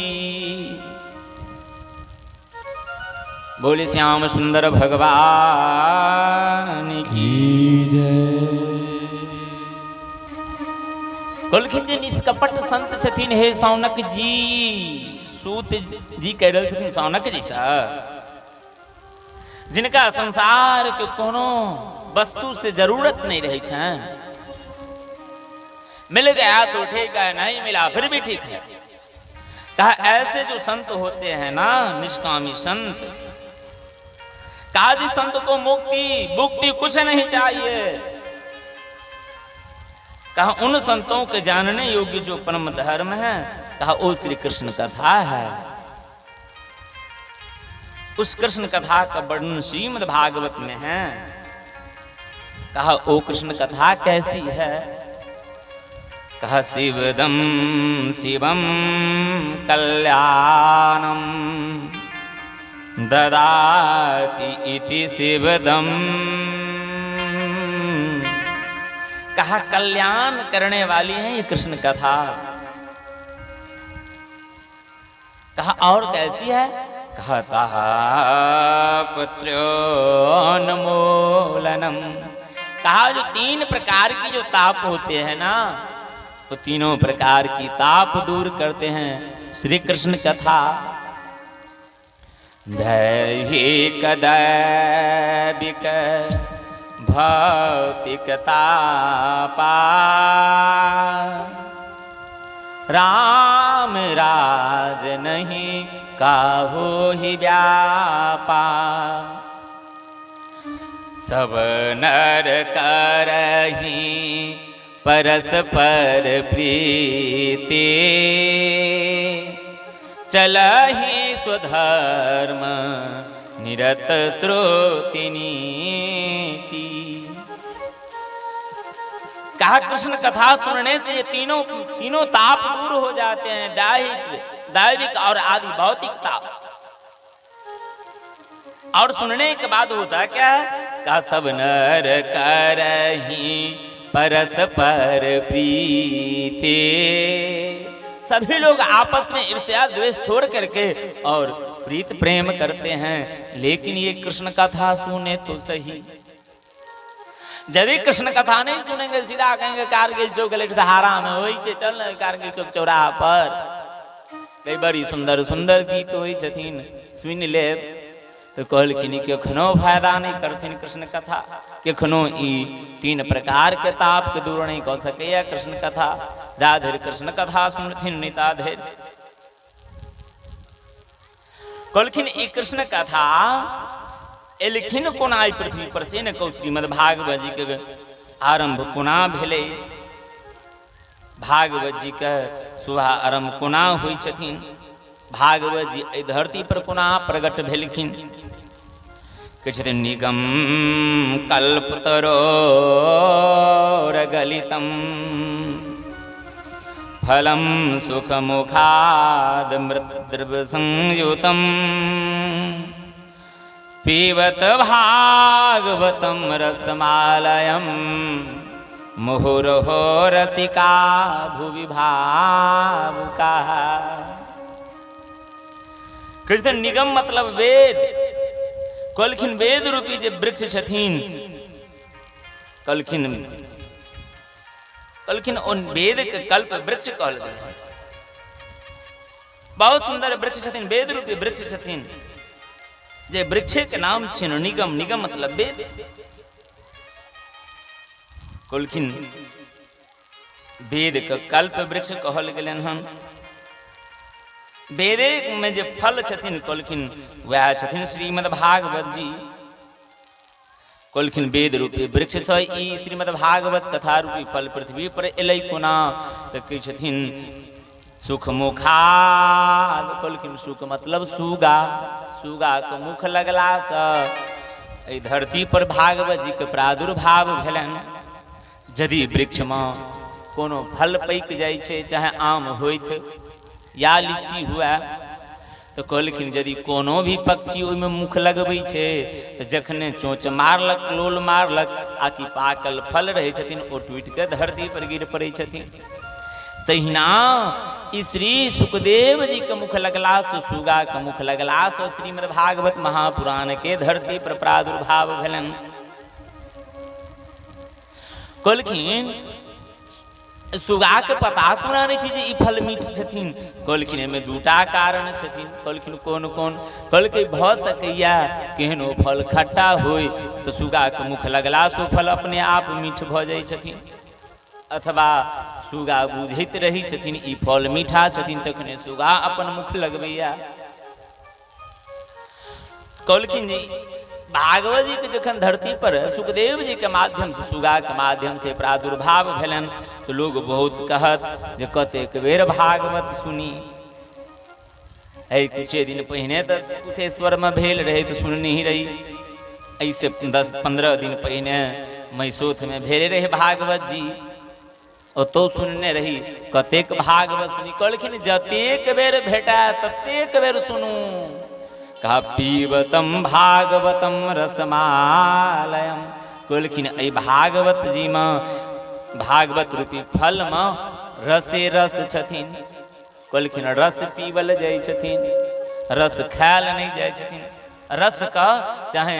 Speaker 1: बोले श्याम सुंदर भगवान की जय। कहलखिन जे निष्कपट संत छथिन हे सौनक जी। सूत जी कह रहल छथिन सौनक जी से, जिनका संसार के कोनो वस्तु से जरूरत नहीं रही छन, मिल गया तो ठीक है, नहीं मिला फिर भी ठीक है। कहा ऐसे जो संत होते हैं ना, निष्कामी संत, कहा जिस संत को मुक्ति कुछ नहीं चाहिए, कहा उन संतों के जानने योग्य जो परम धर्म है, कहा वो श्री कृष्ण कथा है। उस कृष्ण कथा का वर्णन श्रीमद् भागवत में है। कहा वो कृष्ण कथा कैसी है? कहा शिवदम शिवम कल्याणम ददाति इति शिवदम। कहा कल्याण करने वाली है ये कृष्ण कथा। कहा और कैसी है? कहा तापत्र्योन्मूलनम। कहा जो 3 प्रकार की जो ताप होते हैं ना, तो तीनों प्रकार की ताप दूर करते हैं श्री कृष्ण कथा। दैहिक दैविक भौतिक तापा, राम राज नहीं काहू ही व्यापा। सब नर करही परस्पर प्रीति, चलहि स्वधर्म निरत श्रोति नीति। कहा कृष्ण कथा सुनने से ये तीनों ताप दूर हो जाते हैं, दैविक और आदि भौतिक ताप। और सुनने के बाद होता क्या? का सब नर करही परस्पर प्रीति, सभी लोग आपस में ईर्ष्या द्वेष छोड़ करके और प्रीत प्रेम करते हैं। लेकिन ये कृष्ण कथा सुने तो सही, यदि कृष्ण कथा नहीं सुनेंगे सीधा कहेंगे कारगिल चौक धारा में वही चल रहे कारगिल चौक चौराहा पर कई बड़ी सुंदर सुंदर गीत हो छथिन सुन ले, तो कहलखिन कखनो फायदा नहीं करथिन कृष्ण कथा, कखनो ई तीन प्रकार के ताप के दूर नहीं कह सके कृष्ण कथा। जा धीर कृष्ण कथा सुनथिन निता धीर। कहलखिन ई कृष्ण कथा एलखिन कोना आई पृथ्वी पर से न कहू श्रीमद् भागवत जी के आरंभ कोना भेले। भागवत जी के सुबह आरंभ कोना हुई छथिन, भागवत जी एहि धरती पर कोना प्रगट भेलखिन। किछ दिन निगम कल्पतरो गलितम, फलम सुख मुखाद मृद्रव संयुतम, पीबत भागवतम रसमालयम, मुहुर्हो रसिका भुवि भावुका। कृष्ण निगम मतलब वेद। कहलखिन वेद रूपी जे वृक्ष छथिन, कहलखिन उन वेद के कल्प वृक्ष कहल गेल। बहुत सुंदर वृक्ष छथिन, वेद रूपी वृक्ष छथिन, जे वृक्षे के नाम छिन निगम। निगम मतलब वेद। कहलखिन वेद के कल्प वृक्ष कहल गेलन हन। वेदे में जे फल छथिन कहलखिन वह छथिन श्रीमद् भागवत जी। कहलखिन वेद रूपी वृक्ष से ई श्रीमद् भागवत कथा रूपी फल पृथ्वी पर एलै कोना, तो कही छथिन सुख मुखाद। कहलखिन सुख मतलब सुगा, सुगा के मुख लगला से धरती पर भागवत जी के प्रादुर्भाव भेलन। यदि वृक्ष में कोनो फल पैक जाय छै, चाहे आम होइत या लीची हुआ, तो कहलखिन यदि कोनो भी पक्षी ओहिमे मुख लगबै छै तऽ जखने चोंच मारलक, लोल मारलक, आकि पाकल फल रहै छथिन ओ टूटि के धरती पर गिर पड़ै छथिन। तहिना ई श्री सुखदेव जी के मुख लगला से, सुगा के मुख लगला से श्रीमद् भागवत महापुराण के धरती पर प्रादुर्भाव भेलन। कहलखिन सुगा के पता कोना नहीं छै जे ई फल मीठ छथिन। कहलखिन एहिमे दूटा कारण छथिन। कहलखिन कोन कोन? कहलकै भऽ सकैया केहन ओ फल खट्टा होय तऽ सुगा के मुख लगला से फल अपने आप मीठ भऽ जाइ छथिन, अथवा सुगा बुझैत रहै छथिन ई फल मीठा छथिन, तखने सुगा अपन मुख लगबैया। कहलखिन जी भागवत जी के जखन धरती पर सुखदेव जी के माध्यम से, सुगा के माध्यम से प्रादुर्भाव भेलन, तो लोग बहुत कहत जे कतेक बेर भागवत सुनी। कुछ दिन पहिने तो कुशेश्वर में भेल रहे तो सुननी ही रही। ऐसे 10-15 दिन पहिने मैसोथ में भेले रहे भागवत जी, तो सुनने रही। कतेक भागवत सुनी। कहलखिन जतेक बेर भेटा ततेक बेर सुनू। कहा पीबतम भागवतम रसमालयम। कहलखिन एहि भागवत जी में, भागवत रूपी फल में रसे रस छथिन। कहलखिन रस पीबल जाइ छथिन, रस खायल नहीं जाइ छथिन। रस का चाहे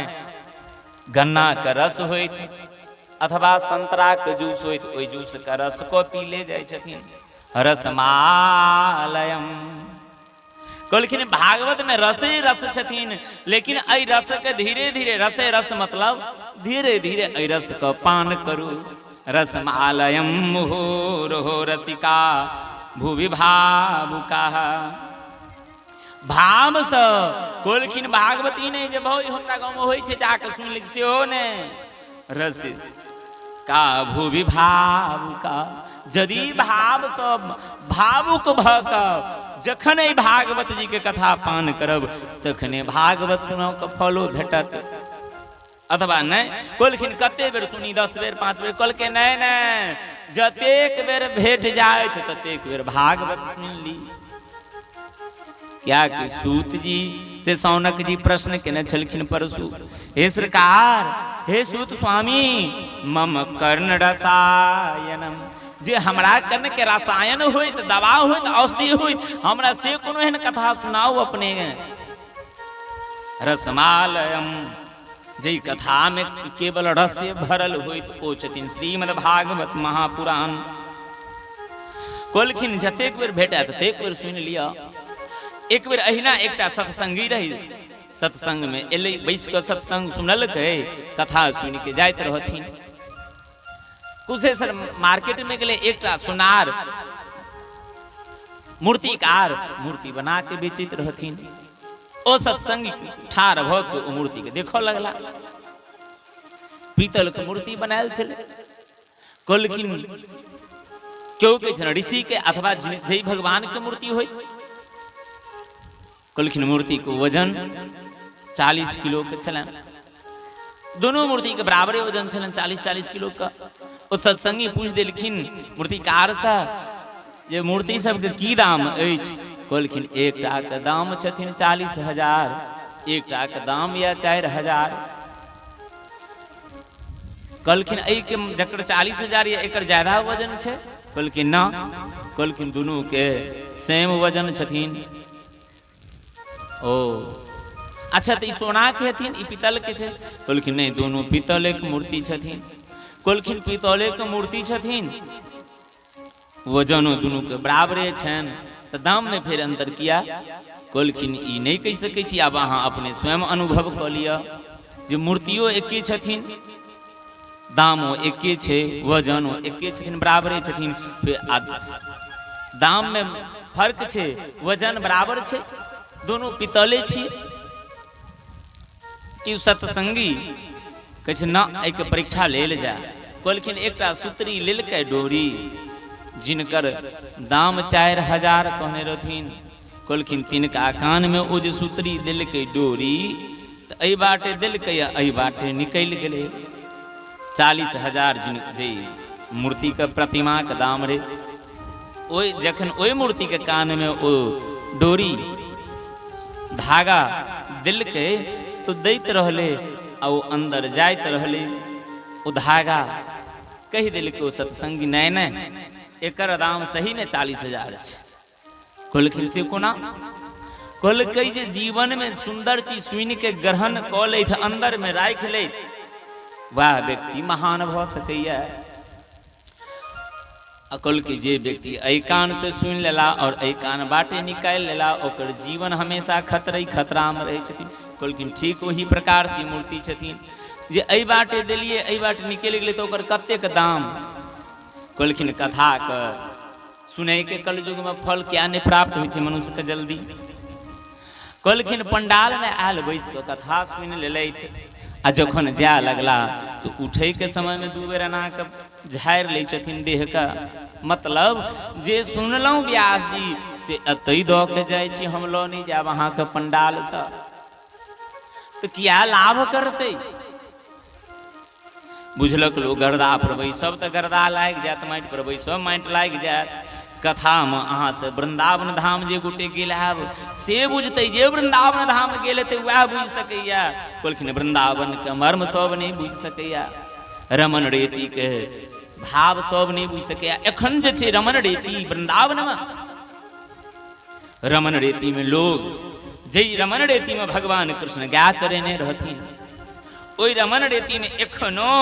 Speaker 1: गन्ना का रस होइत अथवा संतरा के जूस होइत, ओहि जूस का रस को पी ले जाइ छथिन। रसमालयम। कहलखिन भागवत में रसे रस छथिन, लेकिन एहि रस के धीरे धीरे, रसे रस मतलब धीरे धीरे एहि रस का पान करू। रसमालयम मुहुर्हो रसिका भुवि भावुका। भाव से कोलखिन भागवती नहीं जे भाई हमरा गांव में होई छे जाके सुन ली से हो ने रस का भूवि भाव का यदि भाव सब भावुक भक जखन ई भागवत जी के कथा पान करब तखने भागवत सुनो के फलो भेटत अथवा नहीं कोलखिन कते बेर सुनी 10 बेर 5 बेर कल के नहीं नहीं जतेक बेर भेट जाए ततेक बेर भागवत सुन ली क्या कि सूत जी से सौनक जी प्रश्न केने छलखिन परसु हे सरकार हे सूत स्वामी मम कर्ण रसायनम जे हमरा कर्ण के रसायन होई त दवा होई त औषधि होई हमरा से कोनो एहन कथा सुनाओ अपने रसमालयम जे कथा में केवल रस से भरल होई त ओ छथिन श्रीमद् भागवत महापुराण कोलखिन जतेक बेर भेटा ततेक बेर सुनि लिया एक बेर अहिना एकटा सत्संगी रही सत्संग में एले बैस के सत्संग सुनल के कथा सुन के जाइत रहथिन कुशेश्वर मार्केट में गेले एकटा सुनार मूर्तिकार मूर्ति बना के बेचित रहथिन ओ सत्संगी ठार भ के ओ मूर्ति के देखो लगला पीतल के मूर्ति बनायल छल कोलखिन क्यों के छन ऋषि के अथवा जय भगवान के मूर्ति होई कोलखिन मूर्ति को वजन 40 किलो के छलन दोनों मूर्ति के बराबर वजन छलन 40-40 किलो का ओ सत्संगी पूछ देलखिन मूर्तिकार सा जे मूर्ति सब के की दाम अछि कोलखिन एकटा के दाम छथिन 40,000 एकटा के दाम या 4,000 कोलखिन एई के जकर 40,000 या एकर ज्यादा वजन छै कोलखिन ना कोलखिन दोनों के सेम वजन छथिन ओ अच्छा तो सोना के हथिन ई पीतल के छे कोलखिन नहीं दोनों पीतल के मूर्ति छथिन कोलखिन पीतल के मूर्ति छथिन वजनो दोनों के बराबरे छन तो दाम में फिर अंतर किया कोलखिन ई नहीं कह सकै छी आब अहाँ अपने स्वयं अनुभव क लिया जे मूर्तियों एके छथिन दामो एके छे वजनो एके छथिन बराबरे छथिन फिर दाम में फर्क छे वजन बराबर छे दोनों पितले छी कि सत्संगी कछ ना एक परीक्षा लेल जा कोलखिन एकटा सूत्री लेल के डोरी जिनकर दाम 4,000 कहने रहथिन कोलखिन तिनका कान में ओ जे सूत्री दिल के डोरी त एई बाटे दिल के या एई बाटे निकल गेले 40,000 जिन जे मूर्ति के प्रतिमा के दाम रे ओई जखन ओई मूर्ति के कान में ओ डोरी धागा दिल के तो दैत रहले आ वो अंदर जाइत रहले वो धागा कह दिल के सत्संगी नहीं नहीं एकर दाम सही में 40,000 छै कोलखिन से कोना कोलकै जे जीवन में सुंदर चीज सुन के ग्रहण क लैत अंदर में राख लैत वह व्यक्ति महान भ सकैया अकल के जे व्यक्ति एहि कान से सुन लेला और एहि कान बाटे निकाल लेला ओकर जीवन हमेशा खतरा में रहे छथिन कोलखिन ठीक वही प्रकार से मूर्ति छथिन जे एहि बाटे देलिए एहि बाटे निकल गेले तो ओकर कतेक दाम कोलखिन कथा के सुनै के कलयुग में फल क्या नहीं प्राप्त होइ छै मनुष्य के जल्दी कोलखिन पंडाल में आयल बैस के कथा सुन लेलैथ आ जखन जाय लगला तो उठे के समय में 2 बेर एना के झाड़ ले छथिन देह का मतलब जे सुनलहुँ व्यास जी से अतई द के जाय छी हम लो नहीं जाब अहाँ के पंडाल से तो क्या लाभ करते बुझलक लोग गर्दा पर बैसब तो गर्दा लाग जात माटि पर बैसब माटि लाग जात कथा में अहाँ से वृंदावन धाम जे गोटे गेल हैब से बुझते जे वृंदावन धाम गेल ते वह बुझ सकैया कोलखिन वृंदावन के मर्म सब नहीं बुझ सकैया रमन रेती के भाव सब नहीं बुझ सकैया एखन जे छै रमन रेती वृंदावन में रमन रेती में लोग जय रमन रेती में भगवान कृष्ण गाय चरेने रहथिन ओई रमन रेती में एखनो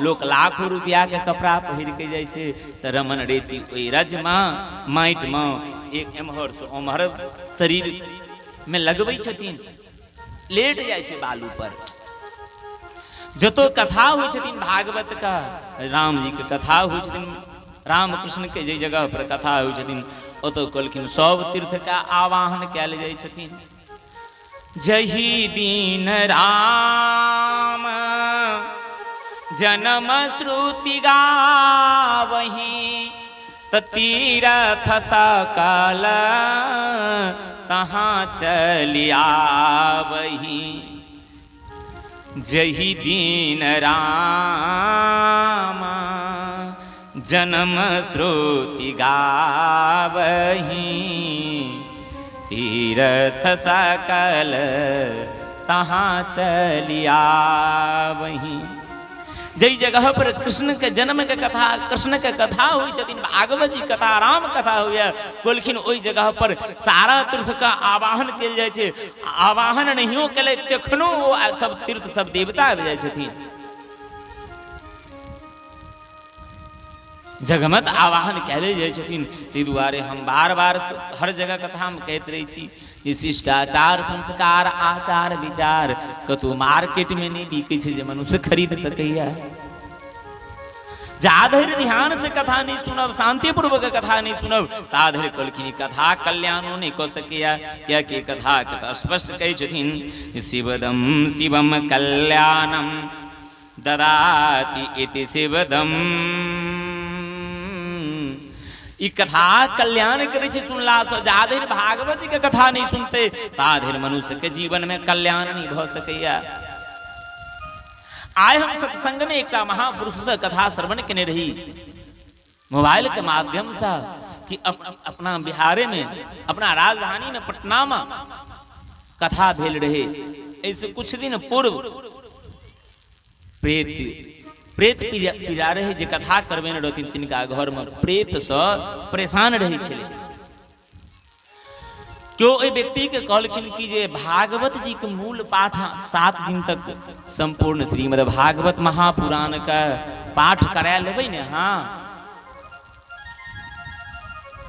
Speaker 1: लोग लाखों रुपया के कपड़ा पहिर के जाय छै त रमन रेती ओई रज में माटि में एक एम्हर से ओम्हर शरीर में लगबै छथिन लेट जाय छै बालू पर जतो कथा होइ छथिन भागवत का राम जी के कथा होइ छथिन रामकृष्ण के जे जगह पर कथा होइ छथिन ओतो कहलखिन सब तीर्थ का आवाहन कयल जाइ छथिन। जही दीन राम जन्म श्रुति गावही तीरथ सकल तहाँ चलिया वही। जही दीन राम जन्म श्रुति गावही तीरथ सकल तहाँ चलिया वही। जई जगह पर कृष्ण के जन्म के कथा कृष्ण के कथा हुई छथिन भागवत जी कथा राम कथा हुई बोलखिन ओई जगह पर सारा तीर्थ का आवाहन कयल जाइ छै। आवाहन नहियो केले तखनो सब तीर्थ सब देवता आबि जाइ छथिन। जगमत आवाहन कयल जाइ छथिन। ताहि दुआरे हम बार बार हर जगह कथा में कहते रही छी जे शिष्टाचार संस्कार आचार विचार कतौ मार्केट में नहीं बिकै छै जे मनुष्य खरीद सकैया। जाधरि ध्यान से कथा नहीं सुनब शांति पूर्वक कथा नहीं सुनब ताधरि कहलखिन कथा कल्याणो नहीं कऽ सकैया। कियाकि कथा के स्पष्ट कहै छथिन शिवदम शिवम कल्याणम ददाति इति शिवदम। ई कथा कल्याण करे छै सुनला से जाधरि भागवत जी के कथा नहीं सुनते ताधरि मनुष्य के जीवन में कल्याण नहीं भ सकैया। आय हम सत्संग में एक महापुरुष से कथा श्रवण केने रही मोबाइल के माध्यम से कि अपना बिहारे में अपना राजधानी में पटना में कथा भेल रहे। ऐसे कुछ दिन पूर्व प्रेत पीड़ा रहे जे कथा करबेने रहथिन तिनका घर में प्रेत से परेशान रहे छले। क्यों ओई व्यक्ति के कहलखिन कि जे भागवत जी के मूल पाठ 7 दिन तक संपूर्ण श्रीमद् भागवत महापुराण का पाठ करा लेबै ने। हाँ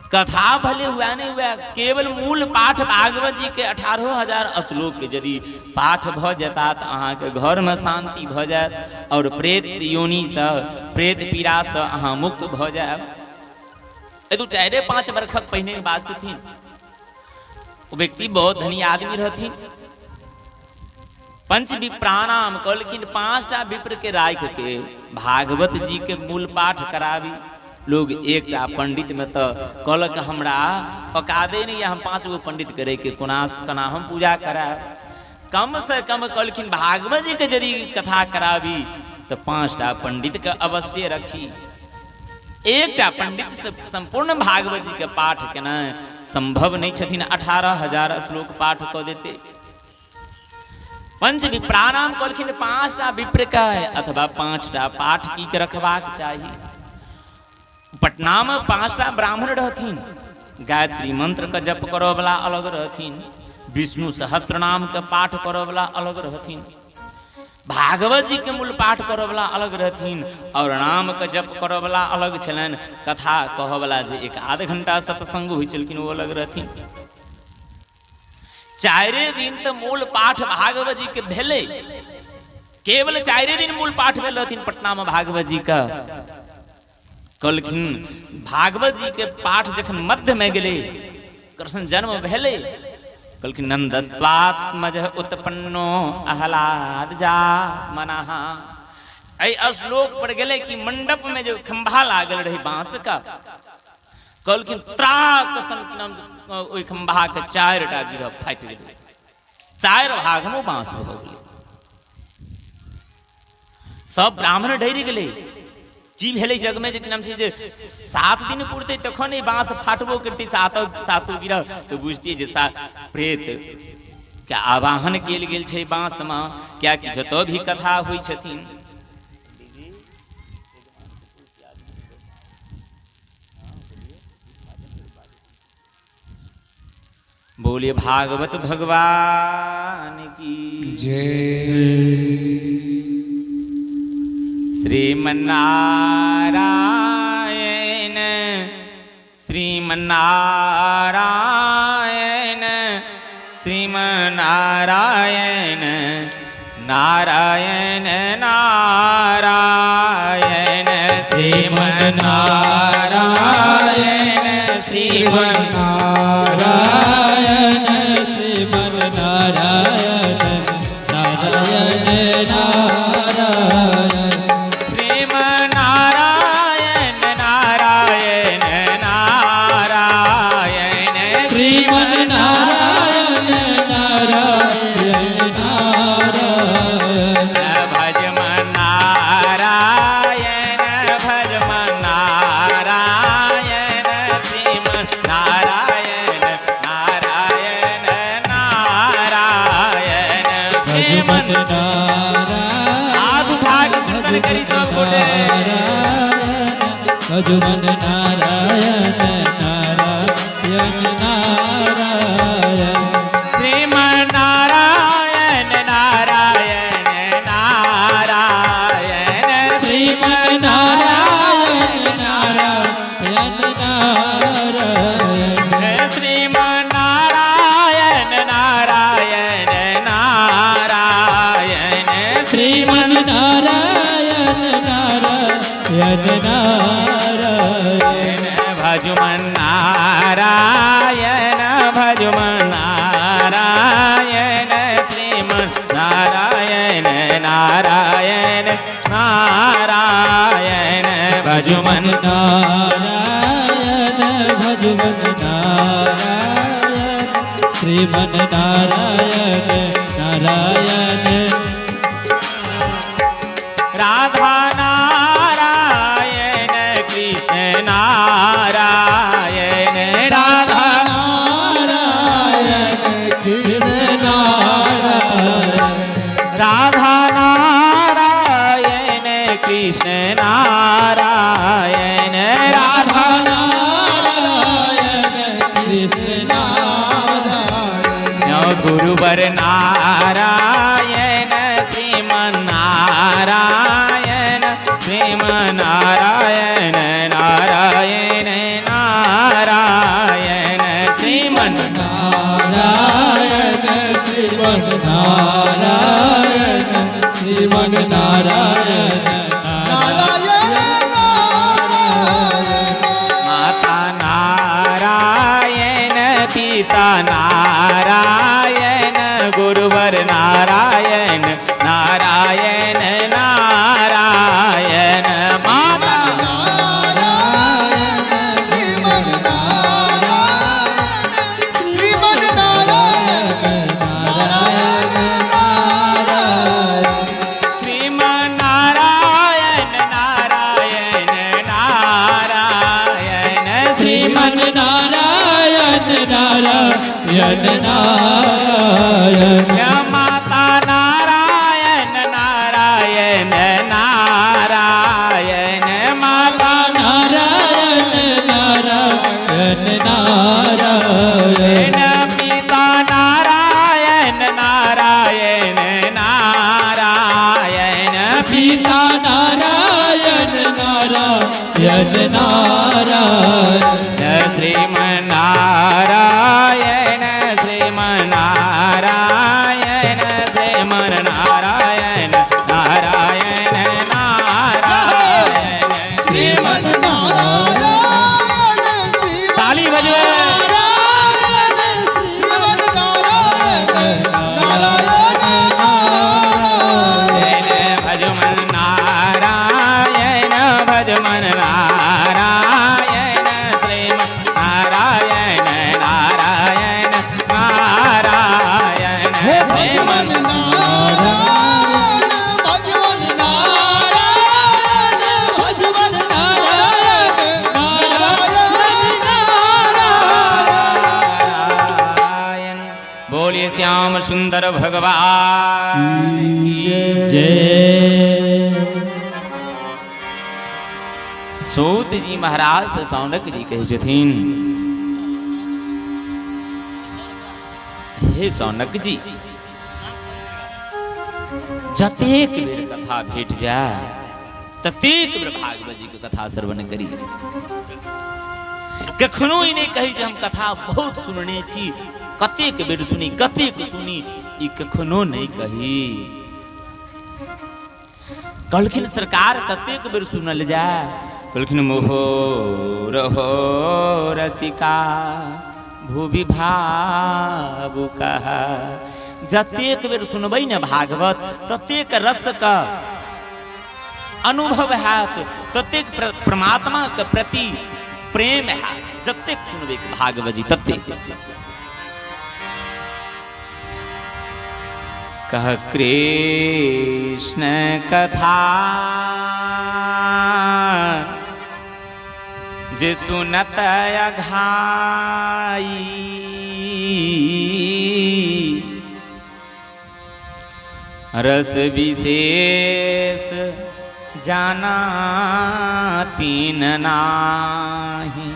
Speaker 1: कथा भले हुआ नहीं हुआ केवल मूल पाठ भागवत जी के 18,000 श्लोक के यदि पाठ भ जाता तो अहाँ के घर में शांति भ जाए और प्रेत योनि से प्रेत पीड़ा से अहाँ मुक्त भ जाए। दू 4-5 वर्षक पहिने बात छथिन। वो व्यक्ति बहुत धनी आदमी रहथिन। पंच विप्राणाम कहलखिन 5टा विप्र के राख के भागवत जी के मूल पाठ कराबी। लोग एकटा पंडित में तो कहलक हमरा पका दे नहीं हम 5 गो पंडित करे के कोना हम पूजा करा। कम से कम कहलखिन भागवत जी के यदि कथा कराबी तो 5टा पंडित के अवश्य रखी। एकटा पंडित से संपूर्ण भागवत जी के पाठ केना संभव नहीं छथिन। 18,000 श्लोक पाठ कऽ देते। पंच विप्राणाम कहलखिन 5टा विप्र का अथवा 5टा पाठ की के रखबाक चाहिए। पटना में 5टा ब्राह्मण रहथिन। गायत्री मंत्र का जप करो वाला अलग रहथिन। विष्णु सहस्त्र नाम के पाठ करो वाला अलग रहथिन। भागवत जी के मूल पाठ करो वाला अलग रहथिन और नाम के जप करो वाला अलग छलन। कथा कह वाला जे 1-8 घंटा सत्संग हुई छलखिन वो अलग रहथिन। 4 दिन तो मूल पाठ भागवत जी के भेले। केवल 4 दिन मूल पाठ भेल रहथिन पटना में भागवत जी का। कहलखिन भागवत जी के पाठ जखन मध्य में गेले कृष्ण जन्म भेले कहलखिन नंदस्वात्मज उत्पन्नो आह्लाद जा मनाहा। ऐ श्लोक पर गेले कि मंडप में जो खंभा लागल रही बांस का कहलखिन त्राक सन ओई खंभा के 4टा गिरह फाटि गेलै। 4 भाग में बांस भ गेलै। सब ब्राह्मण डरि गेलै की भेलै जग में जे नाम छै जे 7 दिन पुरते तखन ई बांस फाटबो करतै। 7 गिरह तो बुझतियै जे प्रेत के आवाहन कयल गेल छै बांस में। क्या कि जतौ भी कथा होइ छथिन बोलिए भागवत भगवान की
Speaker 2: जय।
Speaker 1: श्रीमन्नारायण श्रीमन्नारायण श्रीमन्नारायण नारायण नारायण श्रीमन्नारायण
Speaker 4: भजमन नारायण नारायण नारायण
Speaker 1: श्रीमन नारायण नारायण नारायण
Speaker 4: श्रीमन नारायण नारायण नारायण
Speaker 1: श्रीमन नारायण नारायण नारायण
Speaker 4: श्रीमन नारायण नारायण नारायण
Speaker 1: भजमन नारायण भजमन नारायण श्रीमन नारायण नारायण नारायण भजमन
Speaker 4: नारायण भजमन नारायण श्रीमन नारायण नारायण
Speaker 1: राधा नारायण कृष्ण नारायण राधा
Speaker 4: नारायण कृष्ण नारायण
Speaker 1: राधा नारायण कृष्ण नारायण राधा
Speaker 4: नारायण कृष्ण नारायण
Speaker 1: गुरुवर नारायण श्रीमन नारायण श्रीमन नारायण नारायण नारायण श्रीमन
Speaker 4: नारायण श्रीमन नारायण श्रीमन नारायण
Speaker 1: माता नारायण पिता नारायण गुरुवर नारायण नारायण नारायण माता श्रीमन नारायण नारायण नारायण
Speaker 4: श्रीमन नारायण नारायण नारायण
Speaker 1: माता नारायण नारायण नारायण माता
Speaker 4: नारायण नारायण नारायण
Speaker 1: पिता नारायण नारायण नारायण
Speaker 4: सीता नारायण नारायण नारायण
Speaker 1: श्रीमन नारायण श्रीमन नारायण श्रीमन नारायण नारायण नारायण
Speaker 4: श्रीमन नारायण
Speaker 1: ताली बजो
Speaker 4: श्रीमन नारायण
Speaker 1: भजमन नारायण भजमन नारायण श्रीमन नारायण नारायण नारायण श्रीमन नारायण। बोलिए श्याम सुंदर भगवान की
Speaker 4: जय।
Speaker 1: सूत जी महाराज से सौनक जी कहे छथिन, हे सौनक जी, जतेक बेर कथा भेट जाए ततेक बेर भागवत जी के कथा श्रवण करी। कखनो ही नहीं कही जे हम कथा बहुत सुनने छी, कतेक बेर सुनी कतेक सुनी, ई कखनो नहीं कही। कहलखिन सरकार कतेक बेर सुनल जाए? कहलखिन मोहोर हो रसिका भूवि भावुका, जतेक बेर सुनबै न भागवत ततेक रस का अनुभव हैत, ततेक परमात्मा के प्रति प्रेम है। जतेक सुनबै भागवत जी ततेक। कह कृष्ण कथा जे सुनत अघाई, रस विशेष जाना तीन नाही।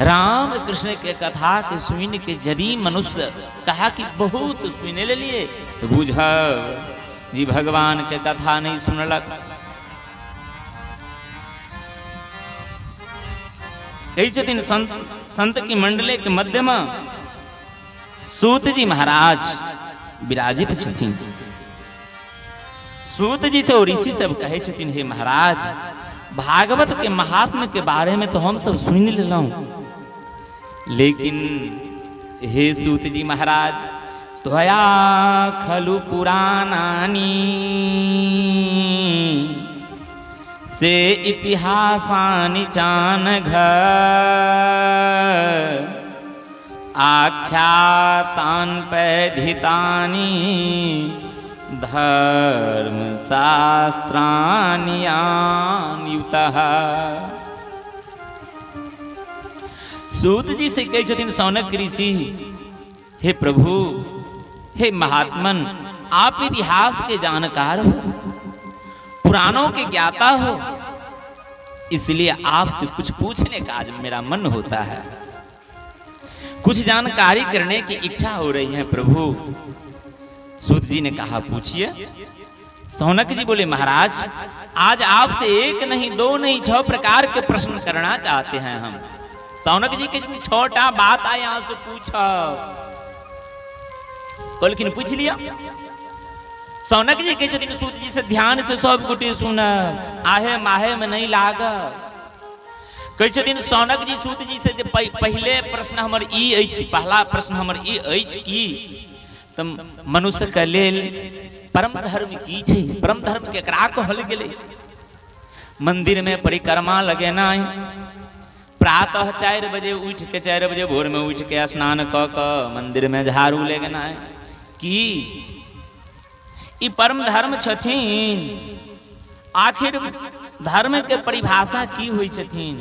Speaker 1: राम कृष्ण के कथा के सुन के यदि मनुष्य कहा कि बहुत सुन ले लिए तो बुझब जी भगवान के कथा नहीं सुनलक। कई छथिन संत की मंडले के मध्य में सूत जी महाराज विराजित छथिन। सूत जी से और ऋषि सब कहे छथिन हे महाराज भागवत के महात्म्य के बारे में तो हम सब सुन लेलौं, लेकिन हे सूत जी महाराज त्वया खलु पुराणानि से इतिहासानि चानघ आख्यातान पैधितानि धर्म शास्त्राणि युतः। सूत जी से कहे छथिन सौनक ऋषि हे प्रभु हे महात्मन आप इतिहास के जानकार हो, पुराणों के ज्ञाता हो, इसलिए आपसे कुछ पूछने का आज मेरा मन होता है, कुछ जानकारी करने की इच्छा हो रही है प्रभु। सूत जी ने कहा पूछिए। सौनक जी बोले महाराज आज आपसे एक नहीं दो नहीं 6 प्रकार के प्रश्न करना चाहते हैं हम। सौनक जी के छोटा बात आए यहां से पूछो, लेकिन पूछ लिया। सौनक जी के छथिन सूत जी से ध्यान से सब गुटी सुन आहे माहे में नहीं लाग। कहे छथिन सौनक जी सूत जी से पहले प्रश्न हमर ई अछि, पहला प्रश्न हमर ई अछि कि तम मनुष्य के लेल परम धर्म की छै, परम धर्म केकरा कहल गेलै। मंदिर में परिक्रमा लगेना, प्रातः 4 बजे उठ के 4 बजे भोर में उठ के स्नान क के मंदिर में झाड़ू लगेना है कि ई परम धर्म छथिन। आखिर धर्म के परिभाषा की हुई छथिन।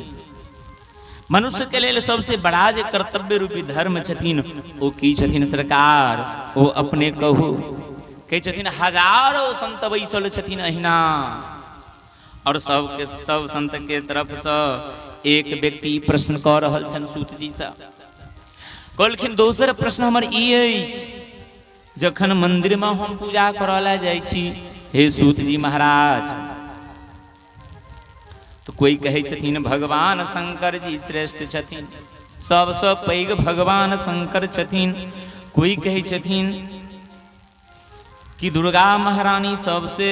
Speaker 1: मनुष्य के लिए सबसे बड़ा जे कर्तव्य रूपी धर्म छथिन वो की छथिन सरकार, वो अपने कहू। कहे छथिन हजारों संत बैसल छथिन अहिना और सब संत के तरफ से एक व्यक्ति प्रश्न कर रहल छन सूत जी से। कहलखिन दोसर प्रश्न हमर ई अछि जखन मंदिर में हम पूजा करला जाइ छी हे सूत जी महाराज, तो कोई कहे छथिन भगवान शंकर जी श्रेष्ठ छथिन, सबसे पैघ भगवान शंकर छथिन। कोई कहे छथिन कि दुर्गा महारानी सबसे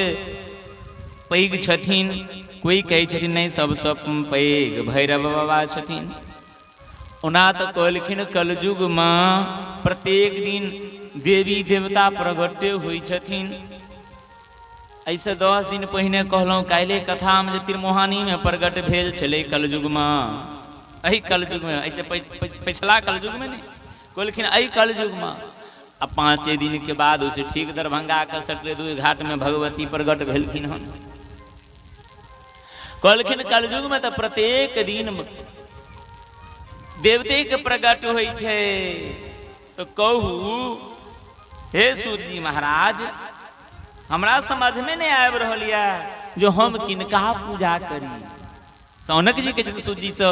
Speaker 1: पैघ छथिन, कोई कहे छथिन नहीं सबसे पैघ भैरव बाबा छथिन। ओना तो कहलखिन कलयुग में प्रत्येक दिन देवी देवता प्रगटे हुई छथिन। ऐसे 10 दिन पहिने कहलौं काल्हि कथा में जे त्रिमोहानी में प्रगट भेल छलै कलयुग में, एहि कलयुग में, ऐसे पिछला कलयुग में नहीं, कहलखिन एहि कलयुग में। अब 5 दिन के बाद उसे ठीक दरभंगा के सटले 2 घाट में भगवती प्रगट भेलखिन हन। कहलखिन कलयुग में तो प्रत्येक दिन देवते के प्रगट होइ छै। तो कहू हे सूत जी महाराज हमरा समझ में नहीं आबि रहल है जो हम किनका पूजा करी। सौनक जी के सूत जी से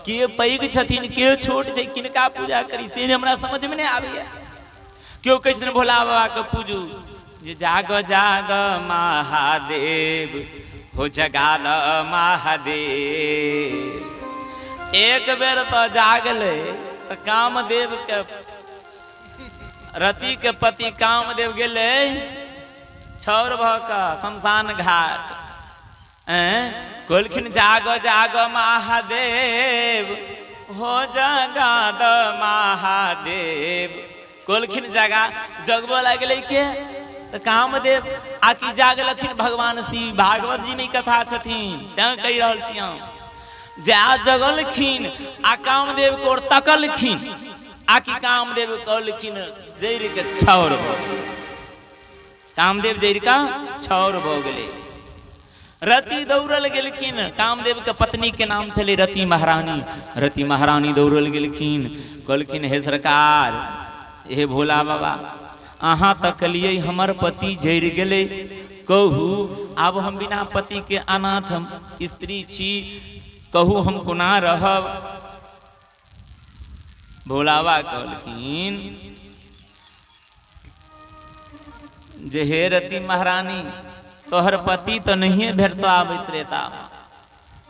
Speaker 1: के पैघ छथिन के छोट छै किनका पूजा करी से हमरा समझ में नहीं आबैया। क्यों कहे छथिन भोला बाबा के पूजू जे जाग जाग महादेव हो जगाल महादेव। एक बेर तो जागले तो कामदेव के रति के पति कामदेव गेले छौर भका शमशान घाट। कहलखिन जाग जाग महादेव हो जगाद महादेव। कहलखिन जगा जगबो लगले के तो कामदेव आकि जागलखिन भगवान शिव। भागवत जी में कथा छथिन तैं कहि रहल छी हम। जा जगलखिन आ कामदेव को तकलखिन आकि कामदेव कहलखिन जैर के छौर भ। कामदेव जैर का छौर भ गेले। रति दौड़ल गेलखिन, कामदेव के पत्नी के नाम चले रति महारानी। रति महारानी दौड़ल गेलखिन, कहलखिन हे सरकार हे भोला बाबा अहाँ तकलिए हमर पति जैर गेले कहू अब हम बिना पति के अनाथ हम स्त्री छी, कहू हम कोना रहब। भोलावा कहलखिन जे हे रति महारानी तोहर पति तो नहीं भेटतो आब त्रेता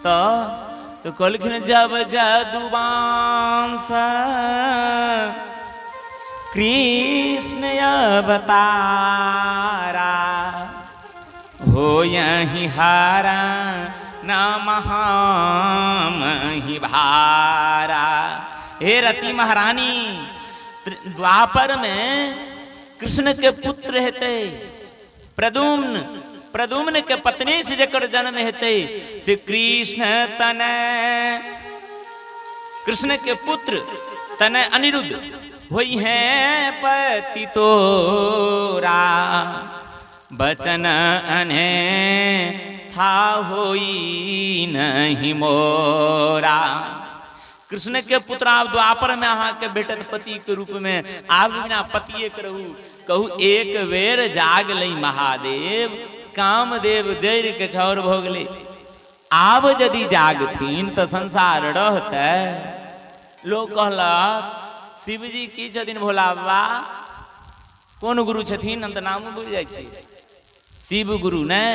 Speaker 1: तो कहलखिन जब जदुवंश कृष्ण अवतारा हो यही हारा नाम ही भारा। हे रति महारानी द्वापर में कृष्ण के पुत्र हेते प्रद्युम्न, प्रद्युम्न के पत्नी से जकर जन्म हेते से कृष्ण तने, कृष्ण के पुत्र तने अनिरुद्ध होई है पति तोरा, बचन अने था होई नहीं मोरा। कृष्ण के पुत्र आप द्वापर में अहाँ के भेटत पति के रूप में, आप बिना पतिए करहु कहू एक बेर जाग लई महादेव, कामदेव जैर के छौर भोगले। आब यदि जागथिन तो संसार रहते। लोग कहलक शिव जी की छथिन भोला बाबा, कौन गुरु छथिन हम तो नाम भूल जाइ छी। शिव गुरु ने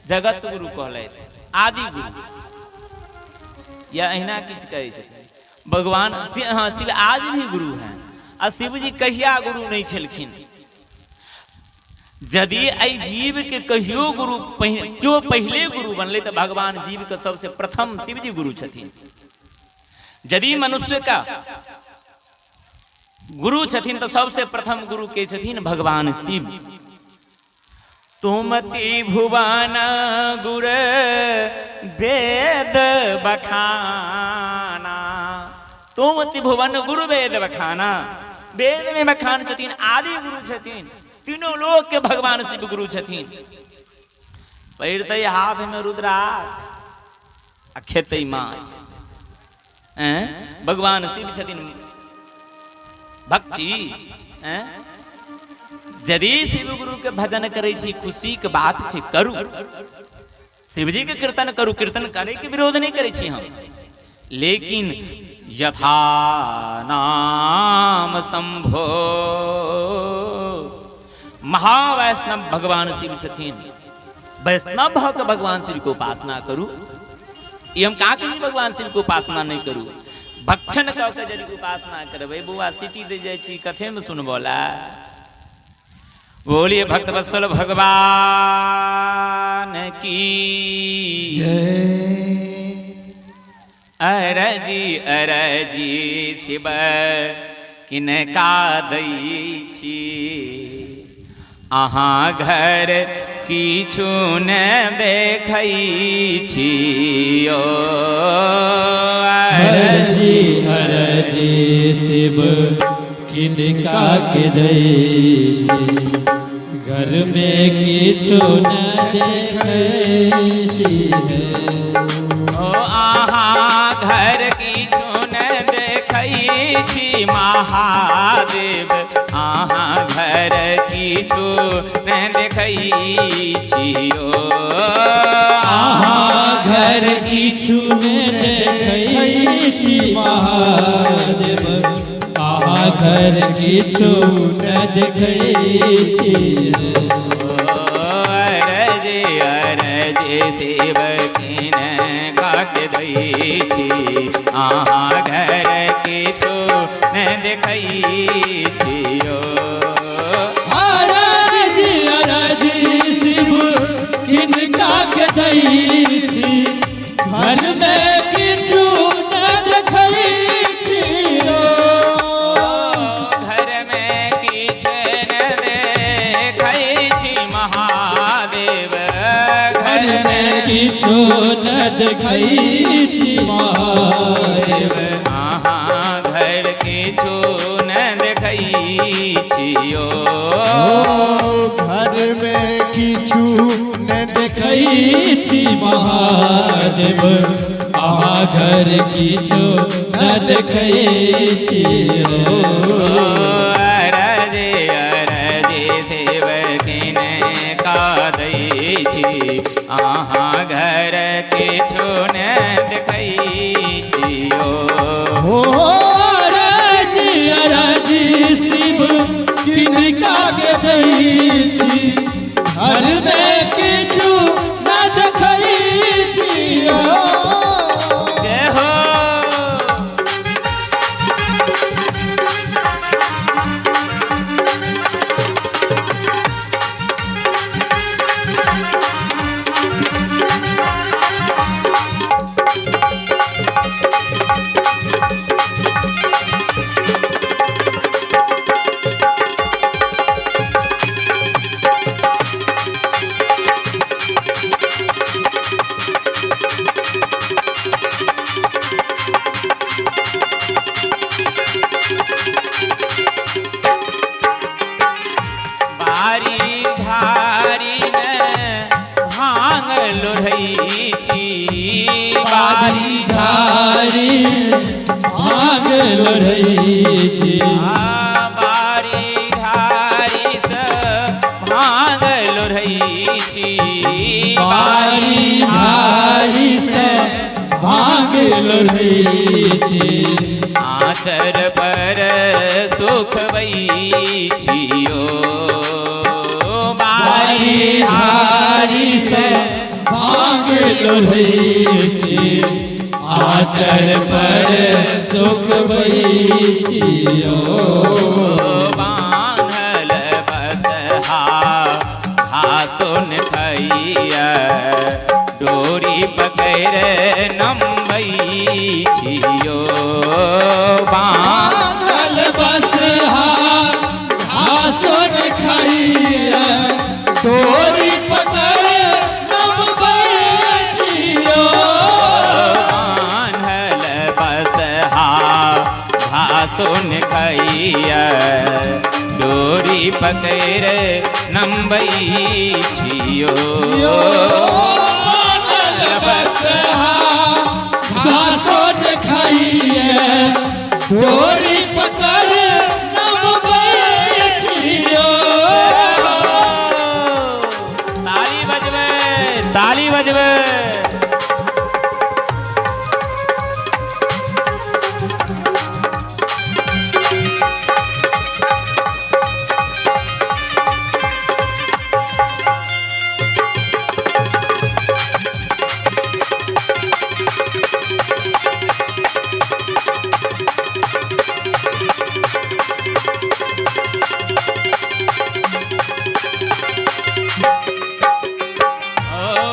Speaker 1: जगत गुरु कहलथि, आदि गुरु या अहिना किछ कहै छथिन। भगवान हाँ शिव आज भी गुरु हैं, आ शिव जी कहिया गुरु नहीं छलखिन। यदि आई जीव के कहियो गुरु जो पहले गुरु बनले तो भगवान जीव के सबसे प्रथम शिव जी गुरु छथिन। यदि मनुष्य का गुरु छथिन तो सबसे प्रथम गुरु के छथिन भगवान शिव। तुमति भुवन गुर वेद बखाना, तुमति भुवन गुरु वेद बखाना, वेद में बखान छथिन, आदि गुरु छथिन, तीनों लोक के भगवान शिव गुरु छथिन। पहिरते हाथ में रुद्राक्ष आ खेते माछ, भगवान शिव छथिन भक्ति। यदि शिव गुरु के भजन करे छी खुशी के बात छी करू, शिव जी के कीर्तन करू, कीर्तन करे के विरोध नहीं करे छी हम, लेकिन यथा नाम संभो महावैष्णव भगवान शिव छथिन। वैष्णव भाव के भगवान शिव को उपासना करू। ये हम कहा कहीं भगवान शिव को उपासना नहीं करू, भक्षण कह के यदि उपासना करबे बुआ सिटी दे जाय छी कथे में सुन बोला। बोलिए भक्त वत्सल भगवान की
Speaker 2: जय।
Speaker 1: अरजी शिव किनका दै छी, अहाँ घर किछु न देखै छी ओ।
Speaker 4: हरजी शिव किनका के दै छी, घर में किछु न देखै छी
Speaker 1: ओ। अहाँ घर किछु न देखै छी महादेव, अहाँ घर किछु न देखै छी ओ।
Speaker 4: अहाँ घर किछु न देखै छी महादेव, अहाँ घर किछु न देखै छी
Speaker 1: अरजे शिव किनका के दै छी, अहाँ घर किछु न देखै छी ओ।
Speaker 4: अरजी शिव किनका के दै छी, घर में किछु न देखै छी ओ।
Speaker 1: घर में किछु न देखै छी महादेव,
Speaker 4: घर में किछु न देखै छी महादेव,
Speaker 1: अहाँ घर किछु न देखै छी ओ।
Speaker 3: घर में किछु न
Speaker 4: देखै छी महादेव, अहाँ घर किछु न देखै छी ओ।
Speaker 1: अरजे शिव किनका दै अहाँ घर के छोने देखै छियो
Speaker 4: हो राजी राजी शिव किनका के दै छी घर में किछु न देखै छियो
Speaker 1: जय हो बारी धारी में भांग लोढ़ै छी
Speaker 4: बारी झारी भाग लड़ै छी
Speaker 1: बारी धारी से भांग लोढ़ै छी
Speaker 4: बारी झारी से भाग लड़ै छी
Speaker 1: आचर पर सुख बै छियो
Speaker 4: बारी झारी से भाग लड़ै छी आचर पर सुख बै छियो
Speaker 1: बान्हल बसहा घासुन खैया डोरी पकड़ नमबै छियो
Speaker 4: बांधल बसहा घासुन खैया डोरी पकड़ नमबै छियो
Speaker 1: बान्हल बसहा घासुन खैया डोरी पकड़ नमबै छियो
Speaker 4: बांधल बसहा घासुन खैया डोरी पकड़ नमबै छियो
Speaker 1: ताली बजबै ताली बजबै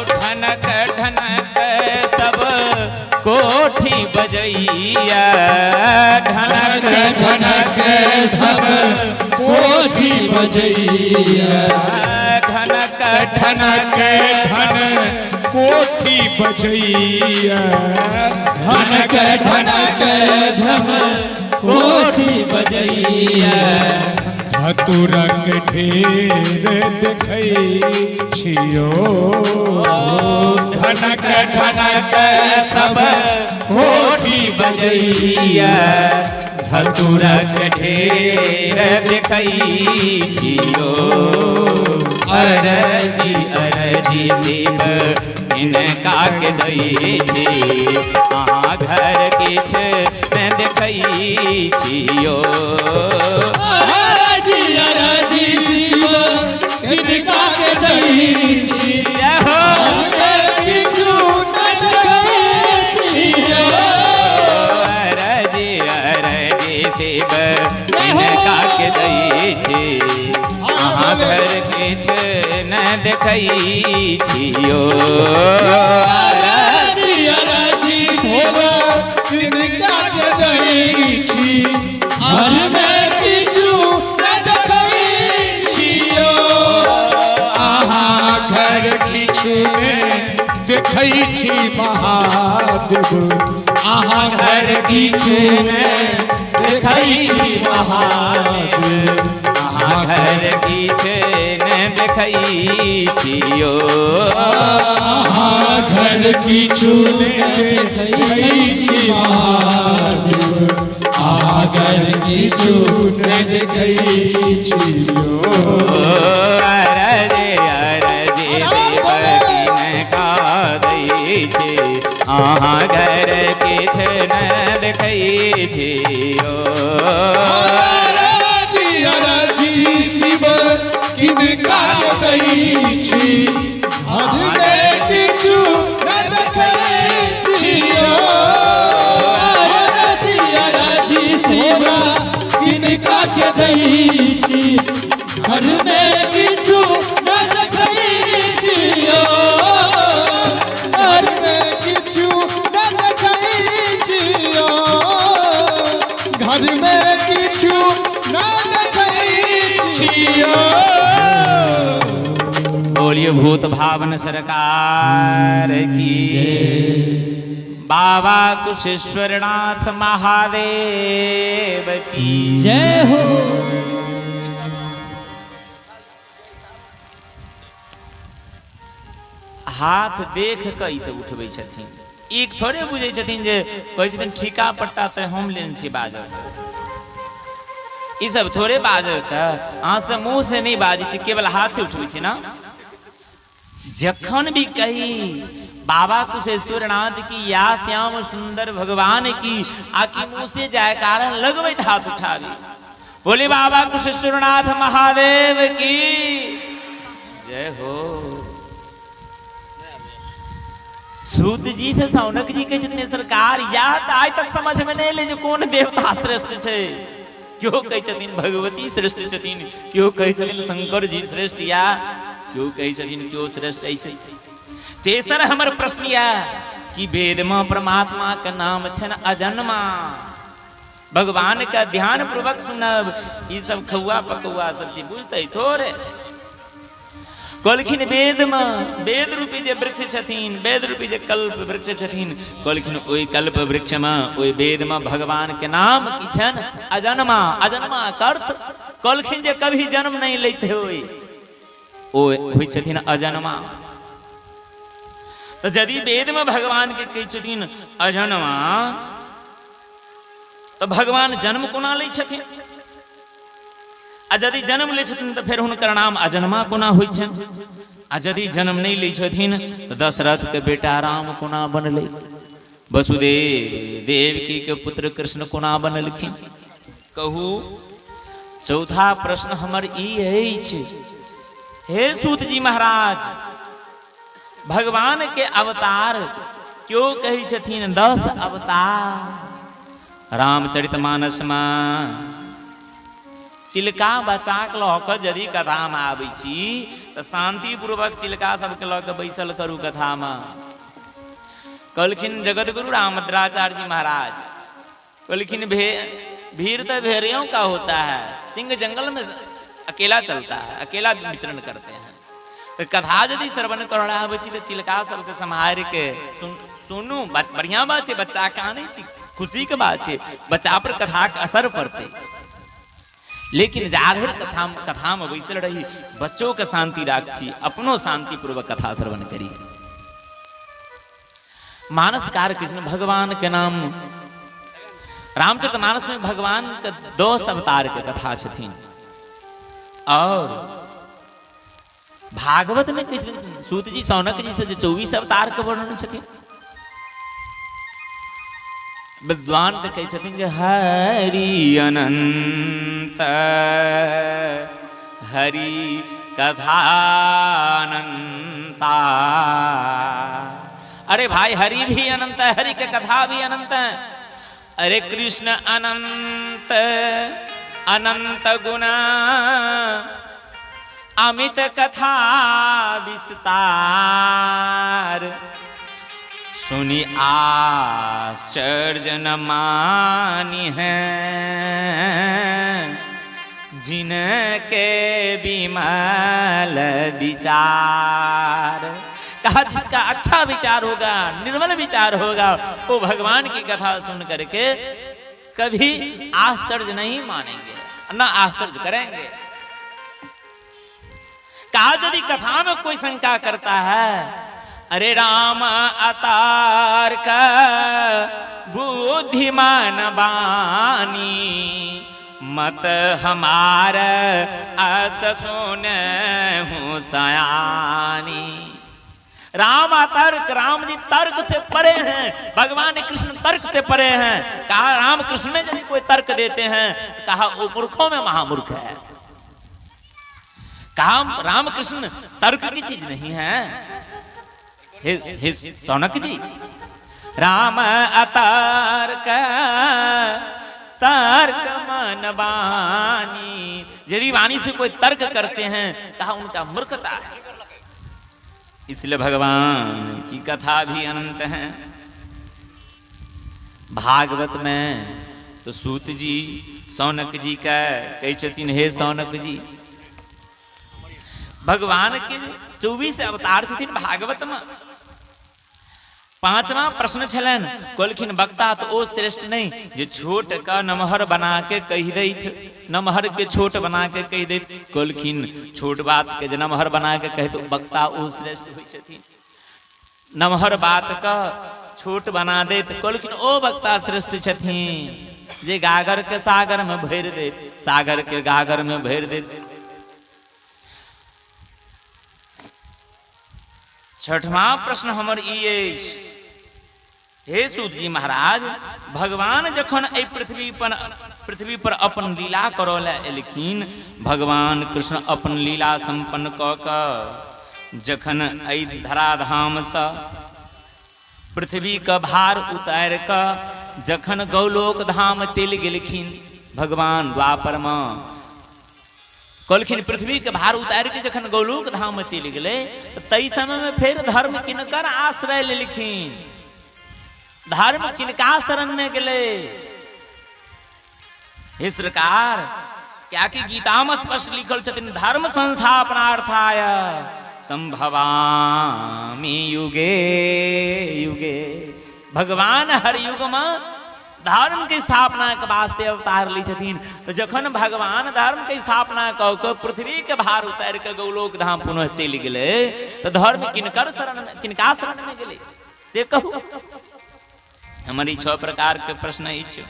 Speaker 1: ढनक ढनक सब कोठी बजैया ढनक
Speaker 4: ढनक सब कोठी बजैया
Speaker 1: ढनक
Speaker 3: ढनक धन कोठी बजैया
Speaker 4: ढनक ढनक धम कोठी बजैया
Speaker 3: धतुरक ढेर देखै छियो
Speaker 1: ढनक ढनक सब कोठी बजैया धतुरक ढेर देखै छियो अरजी अरजी शिव इनका के दै छी अहाँ घर किछ न देखै छियो
Speaker 4: अरजी अरजी शिव किनका के दै छी किछु न देखै छियो
Speaker 1: अरजी अरजी शिव इनका के दै छी अहाँ घर किछ न देखै छियो
Speaker 4: अरजी अरजी शिव किनका के दै छी घर में किछु न देखै छियो
Speaker 3: अहाँ घर किछु देखै छी महादेव
Speaker 1: अहाँ घर किछु देखै छी महादेव अहाँ घर किछु न देखै छियो
Speaker 4: अहाँ घर किछु देखै छी महादेव अहाँ घर किछु देखै छियो
Speaker 1: अरजे अरजे शिव अहाँ घर किछ न देखै छियो
Speaker 3: राजी शिव किनका दै छी घर में किछु न देखै छियो
Speaker 4: राजी शिव किनका के दै छी घर में किछु न देखै छियो
Speaker 3: घर में किछु न देखै छियो घर में किछु न देखै छियो
Speaker 1: बोलिए भूत भावन सरकार की बाबा कुशेश्वरनाथ महादेव की
Speaker 4: जय हो।
Speaker 1: हाथ देख के ई सब उठबै छथिन एक थोड़े बुझै छथिन जे कहै छथिन ठीका पट्टा तऽ हम लेन छी बाजब ई सब थोड़े बाजब अहाँ से मुंह से नहीं बाजै छी केवल हाथ उठबै छी ना जखन भी कही बाबा कुशेश्वरनाथ की या श्याम सुंदर भगवान की आकी मुंह से जाए कारण लगबै हाथ उठाबी बोले बाबा कुशेश्वरनाथ महादेव की जय हो। सूत जी से सौनक जी के जितने सरकार या आज तक समझ में नहीं ले जो कौन देवता श्रेष्ठ है क्यों कही छथिन भगवती श्रेष्ठ छथिन क्यों कही छथिन शंकर जी श्रेष्ठ या क्यों कही छथिन क्यों श्रेष्ठ ऐसे तेसर हमर प्रश्न या कि वेद में परमात्मा का नाम छन अजन्मा भगवान का ध्यान पूर्वक सुनब ये सब खौआ पकौआ सब चीज बुझते थोड़े कहलखिन वेद में वेद रूपी जे वृक्ष छथिन वेद रूपी जे कल्प वृक्ष छथिन कहलखिन ओई कल्प वृक्ष में ओई वेद में भगवान के नाम की छन अजन्मा अजन्मा का अर्थ कहलखिन जे कभी जन्म नहीं लेते होई ओ होई छथिन अजन्मा तो यदि वेद में भगवान के कही छथिन अजन्मा तो भगवान जन्म कोना लै छथिन आ यदि जन्म लै छथिन तो फिर हुनकर नाम अजन्मा कोना होइ छन आ यदि जन्म नहीं लै छथिन तो दशरथ के बेटा राम कोना बनले वसुदेव देवकी के पुत्र कृष्ण कोना बनलखिन कहू। चौथा प्रश्न हमर ई अछि हे सूत जी महाराज भगवान के अवतार क्यों कही छथिन 10 अवतार रामचरितमानस में चिलका बचा के लऽ यदि कथा में आबै छी तो शांति पूर्वक चिलका सबके लऽ के बैसल करू कथा में कहलखिन जगतगुरु रामभद्राचार्य जी महाराज कहलखिन भीड़ तो भेड़ियों का होता है सिंह जंगल में अकेला चलता है अकेला विचरण करते हैं तो कथा यदि श्रवण करना आबै छी तो चिलका सबके सम्हार के सुनू बढ़िया बात है बच्चा के आने छी खुशी के बात है बच्चा पर कथा के असर पड़ते लेकिन जाधर कथा में बैसल रही बच्चों के शांति राखी अपनो शांति पूर्वक कथा श्रवण करी। मानसकार कृष्ण भगवान के नाम रामचरितमानस में भगवान के 10 अवतार के कथा छथिन और भागवत में सूत जी सौनक जी से 24 अवतार के वर्णन छथिन विद्वान तो कहे छथिन जे हरि अनंत हरि कथानंता अरे भाई हरि भी अनंत है हरि के कथा भी अनंत है अरे कृष्ण अनंत अनंत गुना अमित कथा विस्तार सुनी आश्चर्य न मानी है जिनके विमल विचार कहा जिसका अच्छा विचार होगा निर्मल विचार होगा वो भगवान की कथा सुन करके कभी आश्चर्य नहीं मानेंगे ना आश्चर्य करेंगे। कहा यदि कथा में कोई शंका करता है अरे राम अतार का बुद्धिमान बानी मत हमार अस सुन हूँ सयानी राम तर्क, राम जी तर्क से परे हैं, भगवान कृष्ण तर्क से परे हैं। कहा राम कृष्ण में यदि कोई तर्क देते हैं, कहा वो मूर्खों में महामूर्ख है। कहा राम कृष्ण तर्क की चीज नहीं है। सौनक जी, राम अतर्क तर्क मन बानी, यदि वाणी से कोई तर्क करते हैं, कहा उनका मूर्खता है। इसलिए भगवान की कथा भी अनंत है। भागवत में तो सूत जी सौनक जी का कही छथिन, हे सौनक जी, भगवान के 24 अवतार छथिन भागवत में। 5वां प्रश्न छलन, कहलखिन वक्ता तो ओ श्रेष्ठ नहीं जे छोट का नमहर बना के कह दैत, नमहर के छोट बना के कह दैत। कहलखिन छोट बात के जे नमहर बना के कह तो वक्ता ओ श्रेष्ठ होइ छथिन, नमहर बात का छोट बना देत। कहलखिन ओ वक्ता श्रेष्ठ छथिन जे गागर के सागर में भर देत, सागर के गागर में भर देत। 6वां प्रश्न हमर ई अछि, हे सूत जी महाराज, भगवान जखन एहि पृथ्वी पर अपन लीला करौला एलखिन, भगवान कृष्ण अपन लीला संपन्न कऽ कऽ जखन एहि धराधाम से पृथ्वी का भार उतार कऽ जखन गौलोक धाम चलि गेलखिन, भगवान द्वापर में कहलखिन पृथ्वी के भार उतार के जखन गौलोक धाम में चलि गेले, तई समय में फिर धर्म किनकर आश्रय लेलखिन, धर्म किनका शरण में गेले। हे सरकार, क्या कि गीता में स्पष्ट लिखल छथिन, धर्म संस्थापनार्थाय संभवामि युगे युगे। भगवान हर युग में धर्म के स्थापना के वास्ते अवतार ली छथिन। तो जखन भगवान धर्म के स्थापना कऽ के पृथ्वी के भार उतार के गौलोक धाम पुनः चलि गेले, तो धर्म किनकर शरण में, किनका शरण में गेले से कहू। हमारी 6 प्रकार के प्रश्न अछि।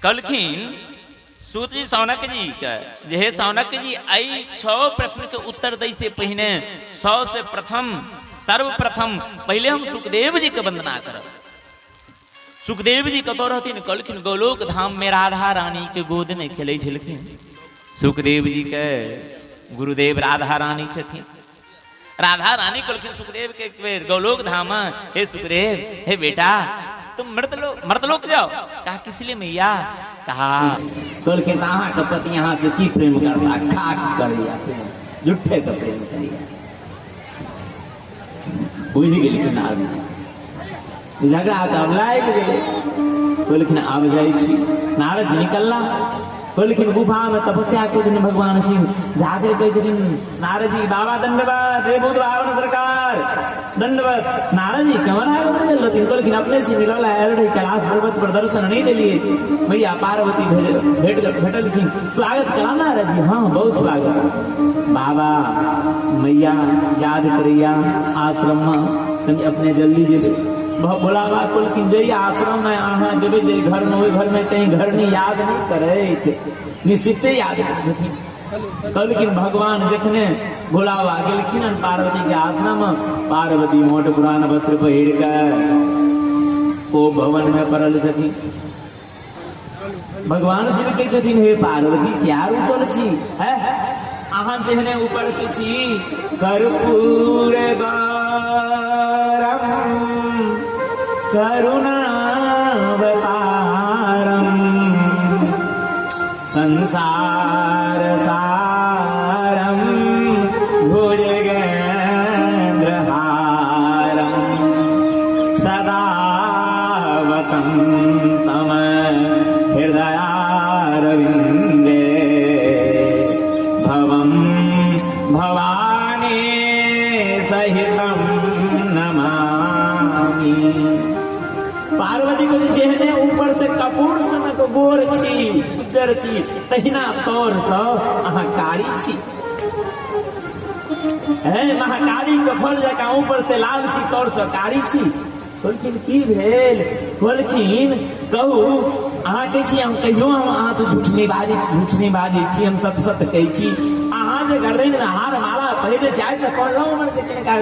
Speaker 1: कलखिन सूत जी सौनक जी के, हे सौनक जी, आई 6 प्रश्न के उत्तर दै से पहले 100 से प्रथम सर्वप्रथम पहले हम सुखदेव जी के वंदना करब। सुखदेव जी कतौ रहथिन? कहलखिन गौलोक धाम में राधा रानी के गोद में खेलै छलखिन। सुखदेव जी के गुरुदेव राधा रानी छथिन। राधा रानी कहलखिन सुखदेव के एक बेर गौलोक धाम, हे सुखदेव, हे बेटा तुम मर्तलोक जाओ। कहा किस लिए मैया? कहा कहलखिन अहाँ का पति यहाँ से की प्रेम करता, खाक करिया, झूठे का प्रेम करिया। बुझ गेली कि नारद जी झगड़ा तब लागि गेलै। कहलखिन आब जाइ छी। नारद जी निकलला। कहलखिन गुफा में तपस्या करिन भगवान शिव। जाकर कहै छथिन नारद जी, बाबा दंडवत, हे बुद्ध भावन सरकार दंडवत। नारद जी केमन आगमन भेल रहथिन? कहलखिन अपने से मिलल आयल रही, कैलाश पर्वत पर दर्शन नहीं देलिए, मैया पार्वती भेटलखिन, स्वागत करा नारद जी। हाँ बहुत स्वागत। बाबा मैया याद करैया आश्रम में अपने जल्दी जेबे। भोला बाबा कहलखिन जई आश्रम में अहाँ जेबे, जे घर में, ओहि घर में कहीं घर नहीं याद नहीं करैत, निश्चिते याद करथिन। कहलखिन भगवान जखने भोला बाबा गेलखिन पार्वती के आश्रम, पार्वती मोट पुरान वस्त्र पहिर कर ओ भवन में पड़ल छथिन। भगवान शिव कहै छथिन, हे पार्वती क्या रूपल छी? है अहाँ जेहने ऊपर से छी, कर्पूर गौरम करुणावतारम संसार सारम भुजगेन्द्रहारम सदा वसंतम हृदयारविंदे भवम भवानी सहितम नमामि। पार्वती को जेहने ऊपर से कपूर सनक गोर छी, उज्जर छी, तहिना तौर सँ अहाँ कारी छी। हे महाकारी के फल जकाँ ऊपर से लाल छी, तौर सँ कारी छी। कहलखिन की भेल? कहलखिन कहू अहाँ कहै छी हम कहियो हम अहाँ तो झूठ नहीं बाजै छी हम सत कहै छी अहाँ जे गर्दन में हार माला पहिरे छी आज तक कहलहुँ हमर जे किनका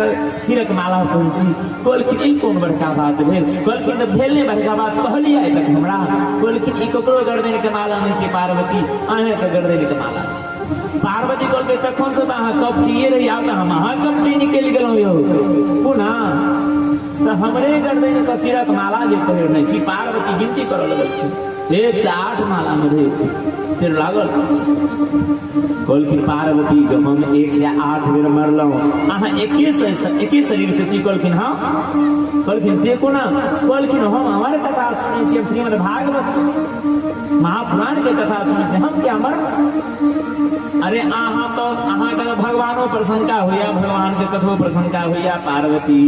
Speaker 1: सिरक माला पहिरै छी कहलखिन ई कोन बड़का बात भेल कहलखिन तऽ भेल नहि बड़का बात कहलियै आइ तक हमरा कहलखिन ई ककरो गर्दन के माला नहीं छै पार्वती अहें के गर्दन के माला छै पार्वती कहलकै तखन से अहाँ कपटिए रही आब तऽ हम अहाँ कपटी निकलि गेलहुँ यौ पुनः तो हमरे गर्दन के सिरक माला जे पहिरने छी पार्वती गिनती करऽ लगलखिन 1 से 8 माला में रहे सिर लागल कहलखिन पार्वती जब हम 1 से 8 बेर मरलहुँ अहाँ एके शरीर से छी कहलखिन हाँ कहलखिन से कोना कहलखिन हम हमारे कथा सुनै छी श्रीमद् भागवत महापुराण के कथा सुनै छी हम क्या मर अरे अहाँ तो अहाँ के भगवानों पर शंका होइया भगवान के कथो पर शंका होइया पार्वती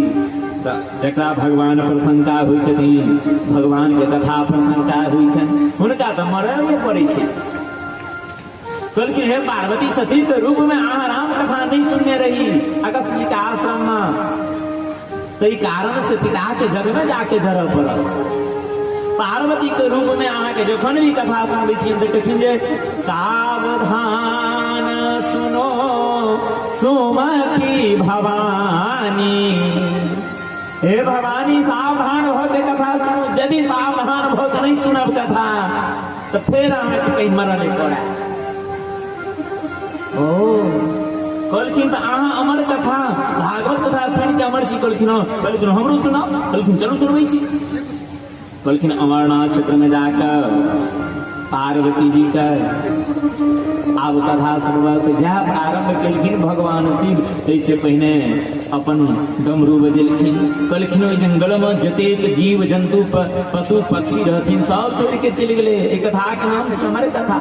Speaker 1: जकरा भगवान पर शंका होइ छथिन भगवान के कथा पर शंका होइ छनि हुनका तऽ मरय पड़ै छै कहलखिन हे पार्वती सती के रूप में अहाँ राम कथा नहीं सुनने रही अगस्त्य जी के आश्रम में तई कारण से पिता के जग में जाके जरऽ पड़ल पार्वती के रूप में अहाँ के जखन भी कथा सुनबै छी तऽ कहै जे सावधान सुनो सुमति भवानी हे भवानी सावधान होके कथा सुनो यदि सावधान होके नहीं सुनब कथा तो फिर अहाँ कहीं मरल पड़े ओ कहलखिन तऽ अहाँ अमर कथा भागवत कथा सुनि के अमर छी कहलखिन हमरो सुनाओ कहलखिन चलू सुनबै छी कहलखिन अमरनाथ क्षेत्र में जाकर पार्वती जी का आब कथा सुनबाक जहाँ प्रारंभ केलखिन भगवान शिव ताहिसे पहिने अपन डमरू बजेलखिन कहलखिन ओहि जंगल में जतेक जीव जंतु पशु पक्षी रहथिन सब छोड़ के चलि गेले एक कथा के नाम छै अमर कथा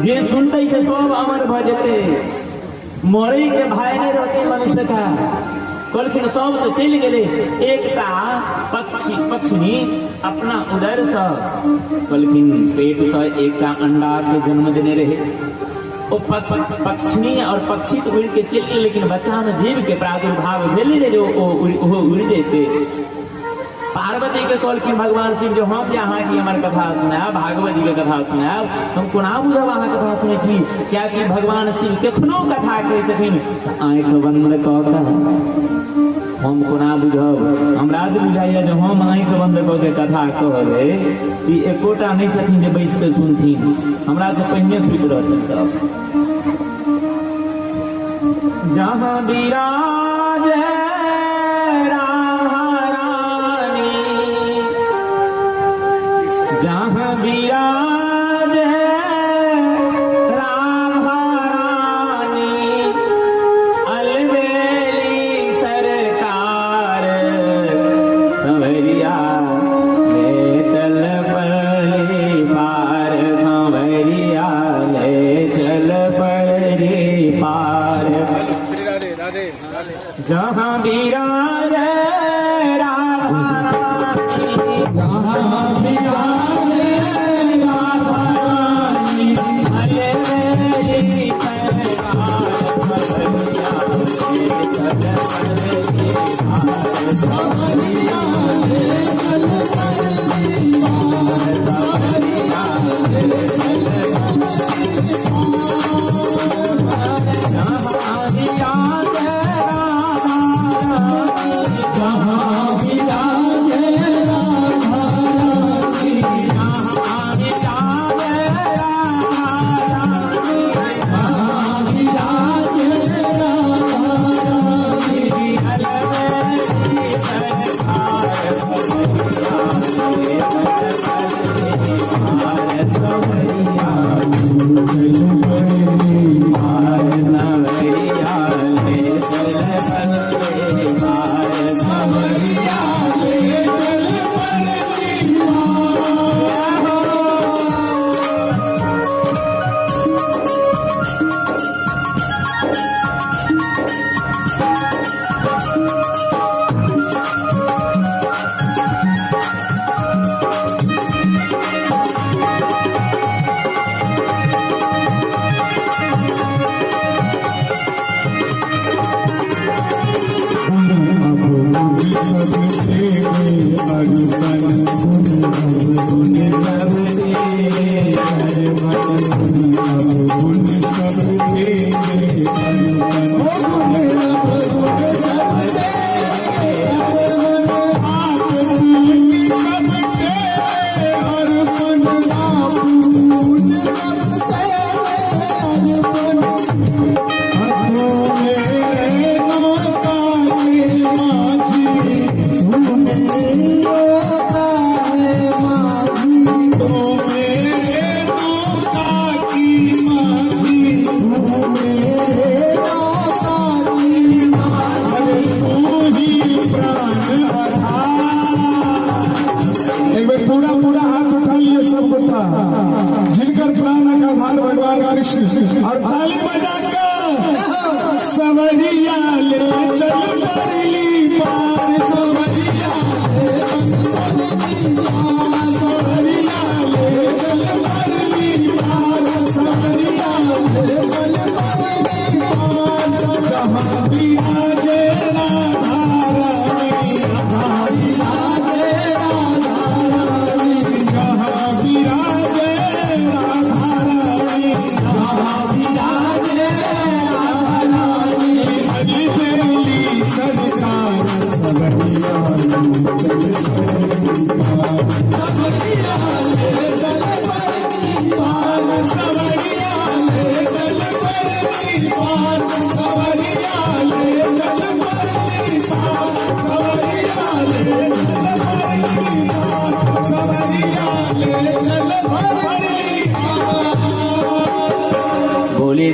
Speaker 1: जे सुनते से सब अमर भ जेते मरे के भय नहीं रहते मनुष्य का कहलखिन सब तो चलि गेले एकटा पक्षिनी अपना उदर से कहलखिन पेट से एकटा अंडा के जन्म देने रहे ओ पक्षिनी और पक्षी तो उड़ के चलि गेले लेकिन बच्चा में जीव के प्रादुर्भाव भेले रे जो ओ उड़ जेते पार्वती के कहलखिन भगवान शिव जो हम अहाँ की हमर कथा सुनायब भागवत जी के कथा सुनायब हम कोना बुझब अहाँ कथा सुनै छी कियाकि भगवान शिव केखनो कथा कहै छथिन आँखि बंद कऽ के हम कोना बुझब हमरा जे बुझाइया जो हम आँखि बंद कऽ के कथा कहबै ई एकोटा नहीं छथिन जे बैस के सुनथिन हमरा से पहिने सुति रहथिन सब जहाँ विराज जहाँ विराज राधा रानी अलबेली सरकार संवरिया ले चल पड़ी पार संवरिया ले चल पड़ी पार जहाँ विराज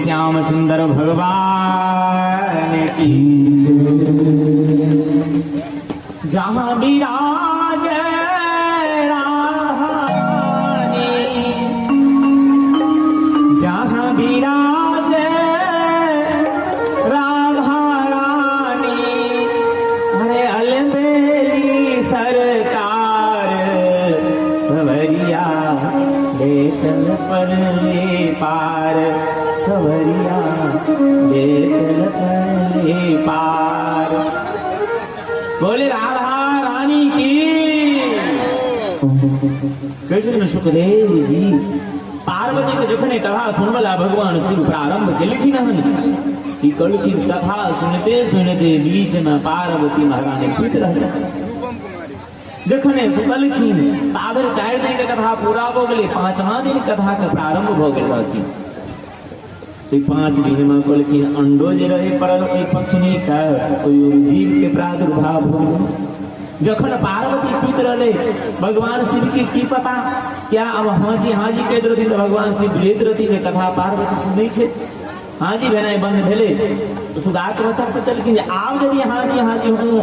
Speaker 1: श्याम सुंदर भगवान की जहाँ विराज रानी, जहाँ विराज राधा रानी, अरे अलबेली सरकार सवरिया ले चल पर पार, सवरिया ले चल पर पार। बोले राधा रानी की। कृष्ण सुखदेव जी पार्वती के जखने कथा सुनवला भगवान शिव प्रारंभ के लिखी कि कल की कथा सुनते सुनते बीच में पार्वती महारानी सुत रह जखने सुतलखिन ताधर 4 दिन के कथा पूरा हो गए, 5वां दिन कथा के प्रारंभ हो गए रहती। 5 दिन में कहलखिन अंडो जे रहे पड़ल ओहि पक्षनी का कोई जीव के प्रादुर्भाव हो। जखन पार्वती सुत रहे भगवान शिव की पता क्या अब हाँ जी कहते रहती तो भगवान शिव लेत रहती के कथा पार्वती सुनै छै। हाँ जी भेनाइ बंद भेले तो सुगा के बच्चा सोचलखिन जे आब यदि हाँ जी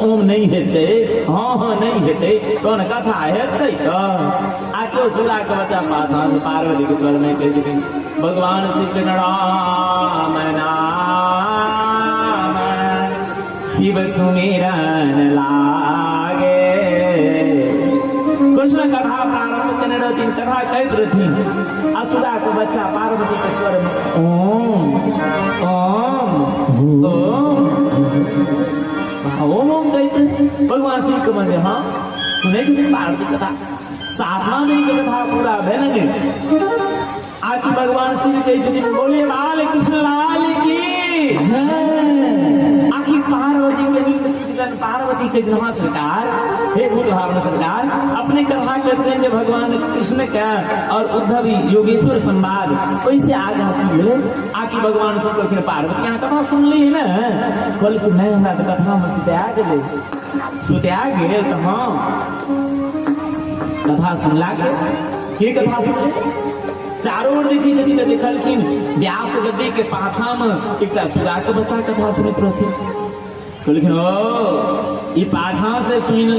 Speaker 1: ओम नहीं हेतै, हाँ नहीं हेतै तहन कथा हेतै त आ केओ सुगा के बच्चा पाछा से पार्वती के स्वर में कहै छथिन भगवान शिव के राम नाम शिव सुमिरन लागे। कृष्ण कथा प्रारंभ करने रहथिन, कथा कहैत रहथिन आ सुगा के बच्चा पार्वती के स्वर में ओम ओम ओम ओम कहते भगवान शिव के मंदिर। हाँ सुनै छथिन पार्वती कथा। 7वां दिन के कथा पूरा भेल ने आखिर भगवान शिव कहै छथिन बोले बाल कृष्ण लाल की। आखिर पार्वती पार्वती के हाँ सरकार हे भूलभावन सरकार अपने कथा कहते हैं जो भगवान कृष्ण का और उद्धव योगेश्वर संवाद कैसे आगे की बोले आखिर भगवान सब कहते पार्वती यहाँ कथा सुन ली है ना। बोल कि नहीं हमरा तो कथा में सुत्या गेल तो हाँ कथा सुनला के कथा सुन चारों ओर देखी छथि तो देखलखिन व्यास गद्दी के पाछा में एकटा सुगा के बच्चा कथा सुनैत रहथिन। कहलखिन ओ ई पाछा से सुन,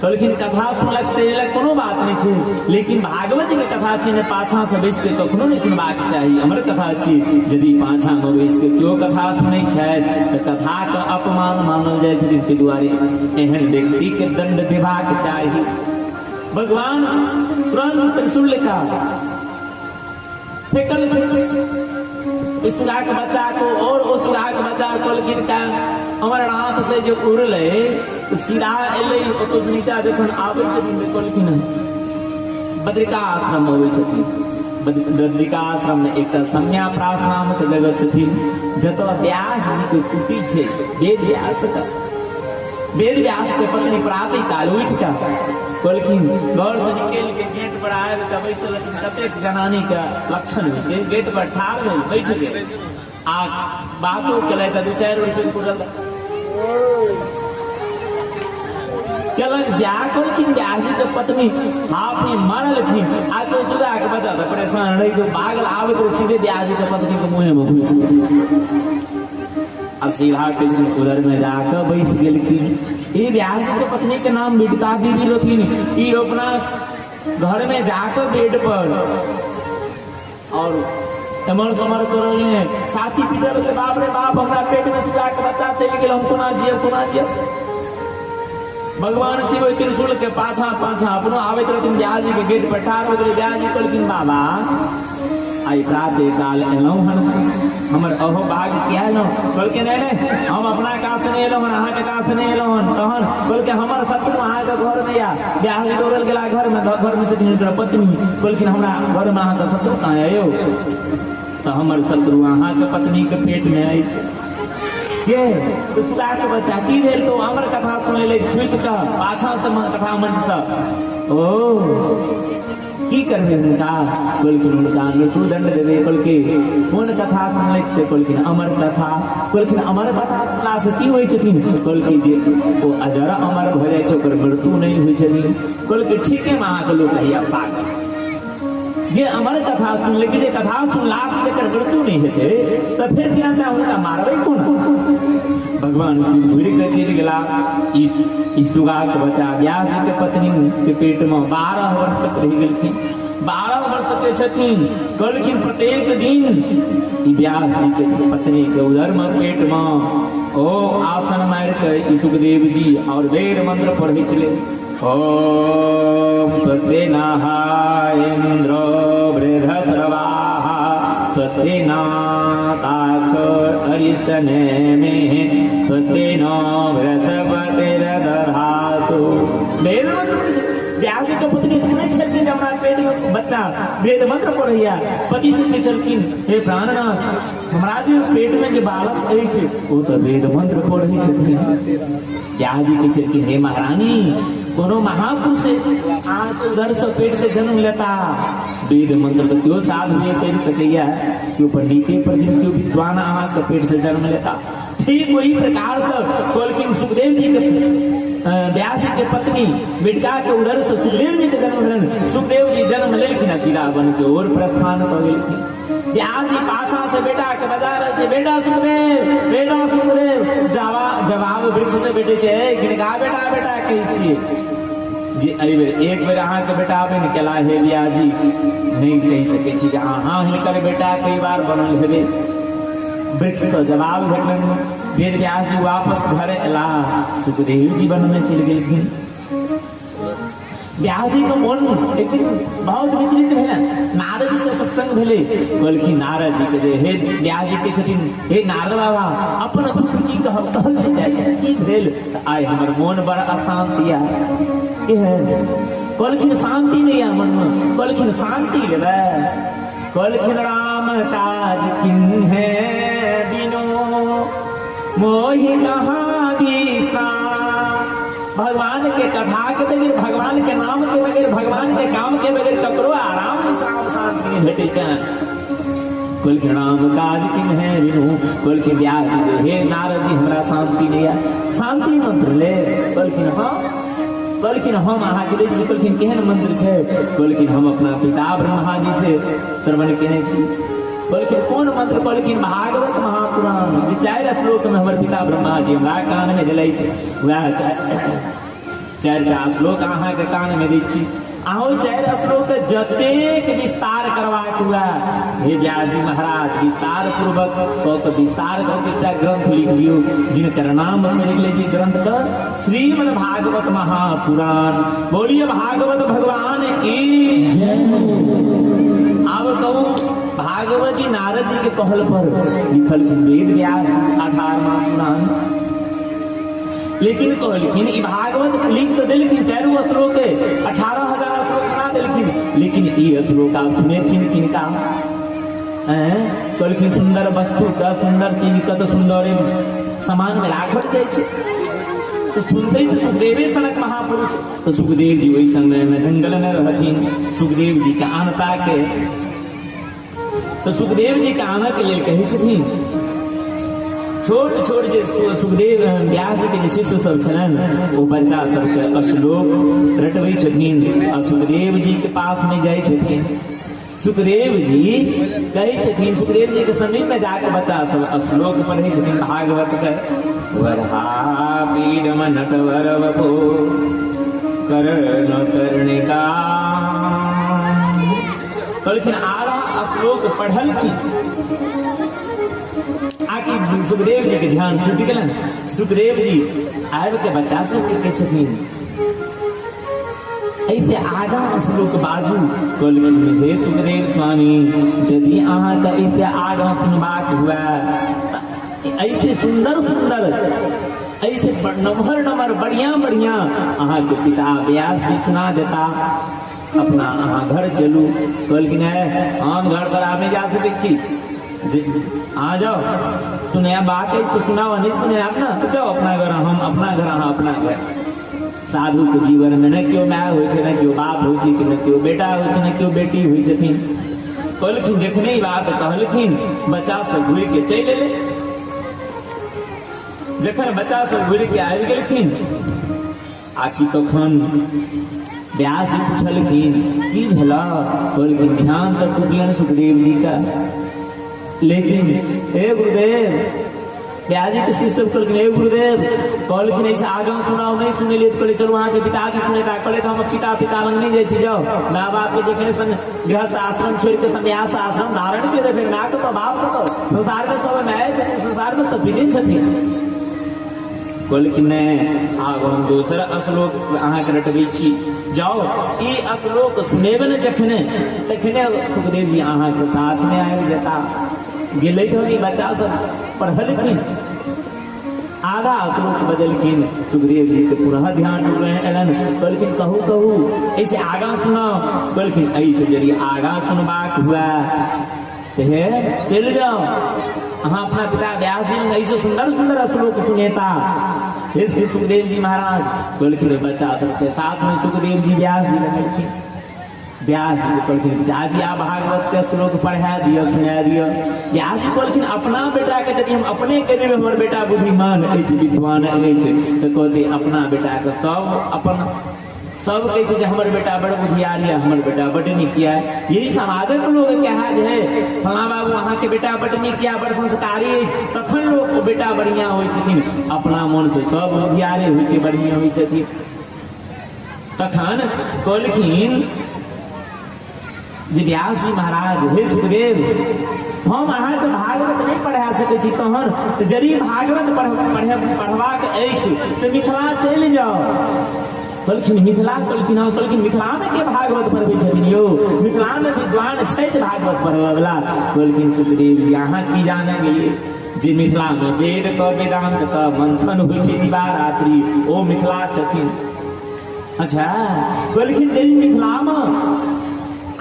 Speaker 1: कहलखिन कथा सुनलक तेला कोनो बात नहीं छै लेकिन भागवत के कथा छै ने पाछा से बैस के कखनो नहीं सुनबाक चाही। हमर कथा छी यदि पाछा में बैस के केओ कथा सुनै छै त कथा के अपमान मानल जाइ छै, ताहि दुआरे एहन व्यक्ति के दंड देबाक चाही। भगवान तुरंत त्रिशूल लेका फेंकल इस सुगा के बच्चा को और उस सुगा के बच्चा को गिर का अमरनाथ से जो उड़ले तो सीधा एले तो नीचा जखन आबै छथिन कहलखिन बद्रिका आश्रम अबै छथिन। बद्रिका आश्रम में एकटा संज्ञाप्रास नाम के जगह छथिन जतऽ व्यास जी के कुटी छै। वेद व्यास के पत्नी प्रातः काल उठि के कहलखिन घर से निकल के गेट पर आयल त बैसल कतेक जनानी के लक्षण होइ छै। गेट पर ठाड़ भेल बैठ गेल आ बातो केलक 2-4 वर्ष पूरल केलक जा कहलखिन व्यास के पत्नी हाफी मारलखिन आ तो सुगा के बच्चा तो परेशान रही तो भागल आबैत रहे सीधे व्यास के पत्नी के मुँह में घुस आ सीधा कृष्ण उधर में जाकर बैस गेलखिन। ये व्यास के पत्नी के नाम बिटका देवी रहथिन। ई अपना घर में जाकर बेड पर और एमर समर करल छाती पीटल के बाप रे बाप हमरा पेट में सुगा के बच्चा चल गेल हम कोना जियब। भगवान शिव त्रिशूल के पाछा अपनो आबैत रहथिन व्यास जी के गेट पर ठाड़ हो गेल। व्यास जी कहलखिन बाबा आई प्रातः काल एलहुँ हन हमर अहो भाग क्या एलहुँ। कहलकै नहीं हम अपना काज से नहीं एलहुँ अहाँ के काज से नहीं एलहुँ हन। तहन कहलकै हमर शत्रु अहाँ के घर में या व्यास जी दौड़ल गेला घर में छथिन हुनकर पत्नी। कहलखिन हमरा घर में अहाँ के शत्रु कहाँ आयो तो हमर शत्रु अहाँ के पत्नी के पेट में अछि के तो सुगा के बच्चा की भेल तो हमर कथा सुनै ले छुटि के पाछा से कथा मंच से ओ की करबे हुनका कहलखिन हुनका मृत्युदंड देवे। कहलकै कोन कथा सुनले से कहलखिन अमर कथा। कहलखिन अमर कथा सुनला से की होइ छथिन। कहलकै जे ओ अजर अमर भऽ जाइ छै ओकर मृत्यु नहीं होइ छथिन। कहलकै ठीके में अहाँ के लोक कहिया पागल जे अमर कथा सुन लेकिन जे कथा सुनला से कर मृत्यु नहीं हेते तो फिर क्या चाहूँ का मारवे कोन भगवान शिव घुरी के चल गेला इस सुगा के बच्चा व्यास जी के पत्नी के पेट में 12 वर्ष तक रह गेलखिन 12 वर्ष के छथिन कहलखिन प्रत्येक दिन व्यास जी के पत्नी के उदर में पेट में ओ आसन मार के सुखदेव जी और वेद मंत्र पढ़े चले ओम स्वस्ति नः इंद्रो बृहस्रवाः स्वस्ति न ताक्षो अरिष्टनेमिः स्वस्ति नो बृहस्पतिर्दधातु वेद मंत्र व्यास के पत्नी सुने छलखिन जब हमारा पेट में बच्चा वेद मंत्र पढ़ैया पति से पूछे छलखिन हे प्राणनाथ हमारा जो पेट में जो बालक अछि वो तो वेद मंत्र पढ़ै छथिन व्यास जी के छलखिन हे महारानी कोनो महापुरुष आके उधर से पेट से जन्म लेता वेद मंत्र तो क्यों साधु हुए कर सकैया क्यों पंडिते पर क्यों विद्वान आके पेट से जन्म लेता ठीक वही प्रकार से कहलखिन सुखदेव जी के व्यास जी के पत्नी बिटका के उधर से सुखदेव जी के जन्म लेन सुखदेव जी जन्म लेकिन सीधा बन के और प्रस्थान कर गेलखिन व्यास जी पाछा से बेटा के बजा रहे छे बेटा सुखदेव जवाब वृक्ष से बेटे छे किनका बेटा बेटा कहै छियै जे एक बेर अहाँ के बेटा आबे न केला हे व्यास जी नहीं कह सके छी जे अहाँ हिनकर बेटा कई बार बनल हेबे वृक्ष से जवाब भेटलन वेद व्यास जी वापस घर अला सुखदेव जी वन में चल गेलखिन व्यास जी का मन एक दिन बहुत विचलित भेल नारद जी से सत्संग भेले कहलखिन नारद जी के जे हे व्यास जी के छथिन हे नारद बाबा अपन दुख की कहल की भेल आइ हमर मन बड़ा अशांत या कहलखिन शांति नहीं है मन में कहलखिन शांति लेबै कहलखिन राम काज किन्हे बिनो मोहि कहाँ दिशा भगवान के कथा के बगैर भगवान के नाम के बगैर भगवान के काम के बगैर ककरो आराम विश्राम शांति नहीं भेटे छै कहलखिन राम काज किन्हे बिनु कहलखिन व्यास जी हे नारद जी हमरा शांति नहीं है शांति मंत्र ले कहलखिन हाँ कहलखिन हम अहाँ के दै छी कहलखिन केहन मंत्र छै कहलखिन हम अपना पिता ब्रह्मा जी से श्रवण केने छी कहलखिन कोन मंत्र कहलखिन भागवत महापुराण 4 श्लोक में हमर पिता ब्रह्मा जी हमरा कान में देलथि वएह 4 श्लोक अहाँ के कान में दै छी अहूँ 4 श्लोक जतेक विस्तार करबाक हुआ हे व्यास जी महाराज विस्तार पूर्वक कऽ विस्तार करके एकटा ग्रंथ लिख दियौ जिनकर नाम लिख लीजिए ग्रंथ का श्रीमद् भागवत महापुराण बोलिए भागवत भगवान की अब कहूँ भागवत जी नारद जी के कहल पर लिखल वेद व्यास 18वां पुराण लेकिन कहलखिन ई भागवत लिख तो देलखिन 4 श्लोक 18,000 श्लोक ना देलखिन लेकिन ई श्लोक आप सुनेथिन किनका कहलखिन सुंदर वस्तु का सुंदर चीज का तो सुंदर सामान में राखल जाइ छै तो सुनते तो सुखदेव सनक महापुरुष तो सुखदेव जी वही समय में जंगल में रहथिन सुखदेव जी के आनता के तो सुखदेव जी के आनऽ के लेल कहै छथिन छोट छोट जे सुखदेव व्यास जी के शिष्य सब छलन वो बच्चा सबके श्लोक रटबै छथिन और सुखदेव जी के पास में जाइ छथिन सुखदेव जी कहै छथिन सुखदेव जी के समीप में जाकर बच्चा सब श्लोक पढ़ै छथिन भागवत के वरहा पीडम नटवर वपो कर्ण कर्णिका कहलखिन आधा श्लोक पढ़लखिन आकि सुखदेव जी के ध्यान टूट गेलन सुखदेव जी आब के बच्चा सब के छथिन ऐसे आधा श्लोक बाजू कहलखिन हे सुखदेव स्वामी यदि अहाँ का ऐसे आधा सुनबाक हुआ ऐसे सुंदर सुंदर ऐसे नमहर नमहर बढ़िया बढ़िया अहाँ के पिता व्यास जी सुना देता अपना अहाँ घर चलू कहलखिन हम घर पर आप नहीं जा सकै छी आ जाओ सुने बात है तो सुनाओ नहीं सुने आप ना तो जाओ अपना घर हम अपना घर अहाँ अपना घर साधु के जीवन में न क्यों माय होइ छै न क्यों बाप होइ छै न क्यों बेटा होइ छै न क्यों बेटी होइ छथिन कहलखिन जखने ई बात कहलखिन बच्चा सब घुरि के चलि एलै जखन बच्चा सब घुरि के आबि गेलखिन आकि तखन व्यास जी पूछलखिन की भला, बोलखिन ध्यान तो टूटलन सुखदेव जी का, लेकिन हे गुरुदेव व्यास जी के शिष्य कहलखिन हे गुरुदेव, कहलखिन ऐसे आगे सुनाओ, नहीं सुने लिए तो कहले चलो वहाँ के पिताजी सुने था, कहले तो हम पिता लंग नहीं जाए जाओ, माँ बाप के देखने गृहस्थ आश्रम छोड़ के संन्यास आश्रम धारण के देखे ना तो बाप को संसार में सब नए छथिन, संसार में सब विदित छथिन। कहलखिन आब हम दोसर श्लोक अहाँके रटबै छी, जाओ ई श्लोक सुनेबे न जखने तखने सुखदेव जी अहाँके साथ में आबि जेता। गेलै तो ई बच्चा सब पढ़लखिन, आधा श्लोक बजलखिन, सुखदेव जी के पुनः ध्यान एलन, कहलखिन कहू ऐसे आगा सुनाओ, कहलखिन ऐसे यदि आगा सुनबाक हुआ तो चल जाओ, अहाँ अपना पिता व्यास जी ने ऐसे सुंदर सुंदर श्लोक सुनेता। फिर श्री सुखदेव जी महाराज कहलखिन बच्चा सबके साथ में सुखदेव जी व्यास जी लगलखिन, व्यास जी कहलखिन पिताजी आप भागवत के श्लोक पढ़ा दियो सुना दियो। व्यास जी कहलखिन अपना बेटा के यदि हम अपने कहे हमर बेटा बुद्धिमान अछि विद्वान अछि तो कहते अपना बेटा के सब अपन सब कहे हमर बेटा बड़ बुद्धियार है, हमर बेटा बड़ नीक है, यही समाजक लोग कहा है फला बाबू अहाँ के बेटा बड़ नीक है, बड़ संस्कारी, तखन लोग बेटा बढ़िया होइ छथिन, अपना मन से सब बुद्धियारे होइ छै, बढ़िया होइ छथिन। तखन कहलखिन जे व्यास जी महाराज हे सुखदेव हम अहाँके भागवत नहीं पढ़ा सकै छी, तहन यदि भागवत पढ़बाक अछि तऽ मिथिला चलि जाओ। कहलखिन मिथिला, कहलखिन मिथिला में के भागवत पढ़बै छथिन यौ, मिथिला में विद्वान छथि भागवत पढ़बै वाला। कहलखिन सुखदेव जी अहाँ की जाने गेलियै जे मिथिला में वेद क वेदांत क मंथन होइ छै दिवारात्रि, ओ मिथिला छथिन। अच्छा कहलखिन जे मिथिला में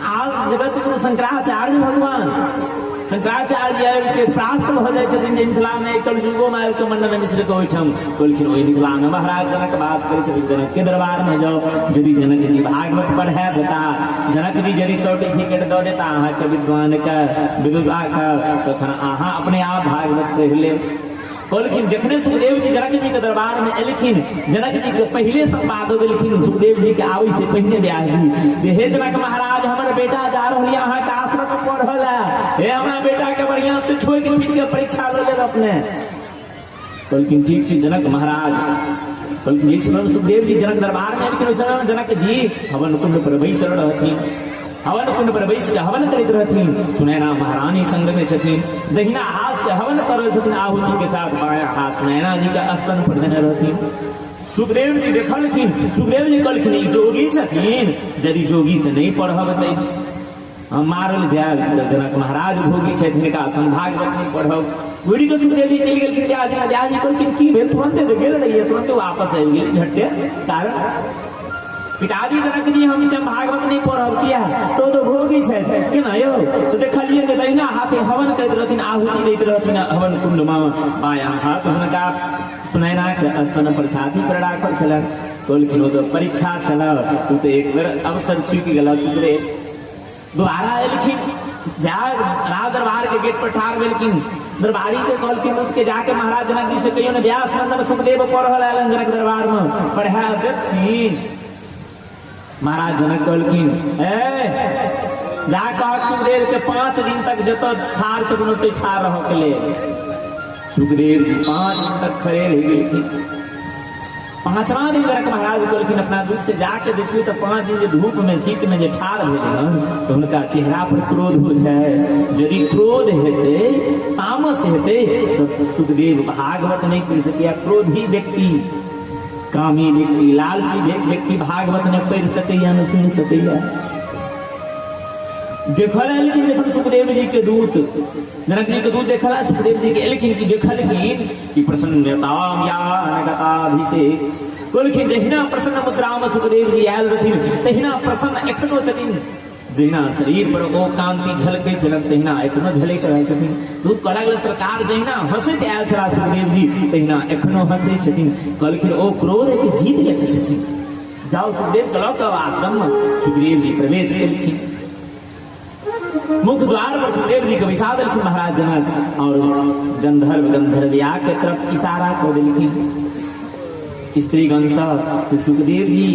Speaker 1: आज जगत गुरु शंकराचार्य भगवान शंकराचार्य के प्रास्त भ जाय छथिन मिथिला में कलयुगो में आबिके मंडन मिश्र के ओहिठाम। कहलखिन ओहि मिथिला में महाराज जनक वास करैत छथिन, जनक के दरबार में जाओ, यदि जनक जी भागवत पढ़ा देता, जनक जी यदि सर्टिफिकेट दऽ देता अहाँके विद्वान के विद्वा के, तखन अहाँ अपने आप भागवत पढ़ि लेब। कहलखिन जखने सुखदेव जी जनक जी के दरबार में एलखिन, जनक जी के पहले संवाद देलखिन सुखदेव जी के आबै से पहिने व्यास जी जे हे जनक महाराज हमर बेटा जा रहल है अहाँके आश्रम में पढ़ल है, हे हमरा बेटा के बढ़िया से ठोकि पीट के परीक्षा लऽ लेब अपने। कहलखिन ठीक छै जनक महाराज। कहलखिन जी सुनल सुखदेव जी जनक दरबार में एलखिन, जनक जी हवन कुंड पर बैसल रहथिन, हवन कुंड पर बैस के हवन करैत रहथिन, सुनैना महारानी संग में छथिन, दहिना हाथ से हवन करल छथिन आहुति के साथ, बायां हाथ सुनैना जी के स्तन पर देने रहथिन। सुखदेव जी देखलखिन, सुखदेव जी कहलखिन ई जोगी छथिन, यदि जोगी से नहीं पढ़ब तऽ हम मारल जायब, जनक महाराज भोगी छथिन हिनका भागवत नहीं पढ़ब। उड़ी के सुखदेव जी चलि गेलखिन व्यास जी, व्यास जी कहलखिन की भेल, तुरंते गेल रहिए तुरंते वापस आबि गेल झट्टे, कारण पिताजी जनक जी हम से भागवत नहीं पढ़ब किया तो भोगी छै केना यौ। तो देखलिए जे दहिना हाथे हवन करैत रहथिन, आहुति दैत रहथिन हवन कुंड में, बायां हाथ हुनका सुनैना के स्तन पर छाती पर राखल छलनि। कहलखिन ओ तो परीक्षा छल, तू तो एक बेर अवसर छुटि गेल। सुखदेव दोबारा एलखिन, जा राज दरबार के गेट पर ठाड़ भेलखिन, दरबारी के कहलखिन उठ के जाके महाराज जनक जी से कहियो ने व्यास नंदन सुखदेव पढ़ल आलन जनक दरबार में, पढ़ा देथिन। महाराज जनक कहलखिन जा कह सुखदेव के 5 दिन तक जतऽ ठाड़ छथिन ओतै ठाड़ रह के लेल। सुखदेव जी 5 दिन तक खड़े रह गेलखिन। 5वां दिन जनक महाराज कहलखिन अपना दूत से जाके देखियो तो 5 दिन जे धूप में शीत में जे ठाड़ भेलै हन तो हुनका चेहरा पर क्रोध हो छै, यदि क्रोध हेतै तामस हेतै तो सुखदेव भागवत नहीं पढ़ि सकै। क्रोधी व्यक्ति, कामी व्यक्ति, लालची व्यक्ति भागवत ने पढ़ि सकैया न सुनि सकैया। देखल लेकिन जखन सुखदेव जी के दूत, जनक जी के दूत देखला सुखदेव जी के एलखिन कि देखलखिन कि प्रसन्नताम या अनगताभिषेक। कहलखिन जहिना प्रसन्न मुद्रा में सुखदेव जी आयल रहथिन तहिना प्रसन्न एखनो छथिन, जहिना शरीर पर ओ कांति झलकै छलनि तहिना एखनो झलैत रहै छथिन। दूत कहला गेल सरकार जहिना हंसैत आयल छला सुखदेव जी तहिना एखनो हंसै छथिन। कहलखिन ओ क्रोध के जीत लेने छथिन, जाओ सुखदेव के लऽ कऽ आश्रम में। सुखदेव जी प्रवेश केलखिन, मुख्य द्वार पर सुखदेव जी के बैसा देलखिन महाराज जनक, और गंधर्व गंधर्विया के तरफ इशारा कर देलखिन। स्त्रीगण सब सुखदेव जी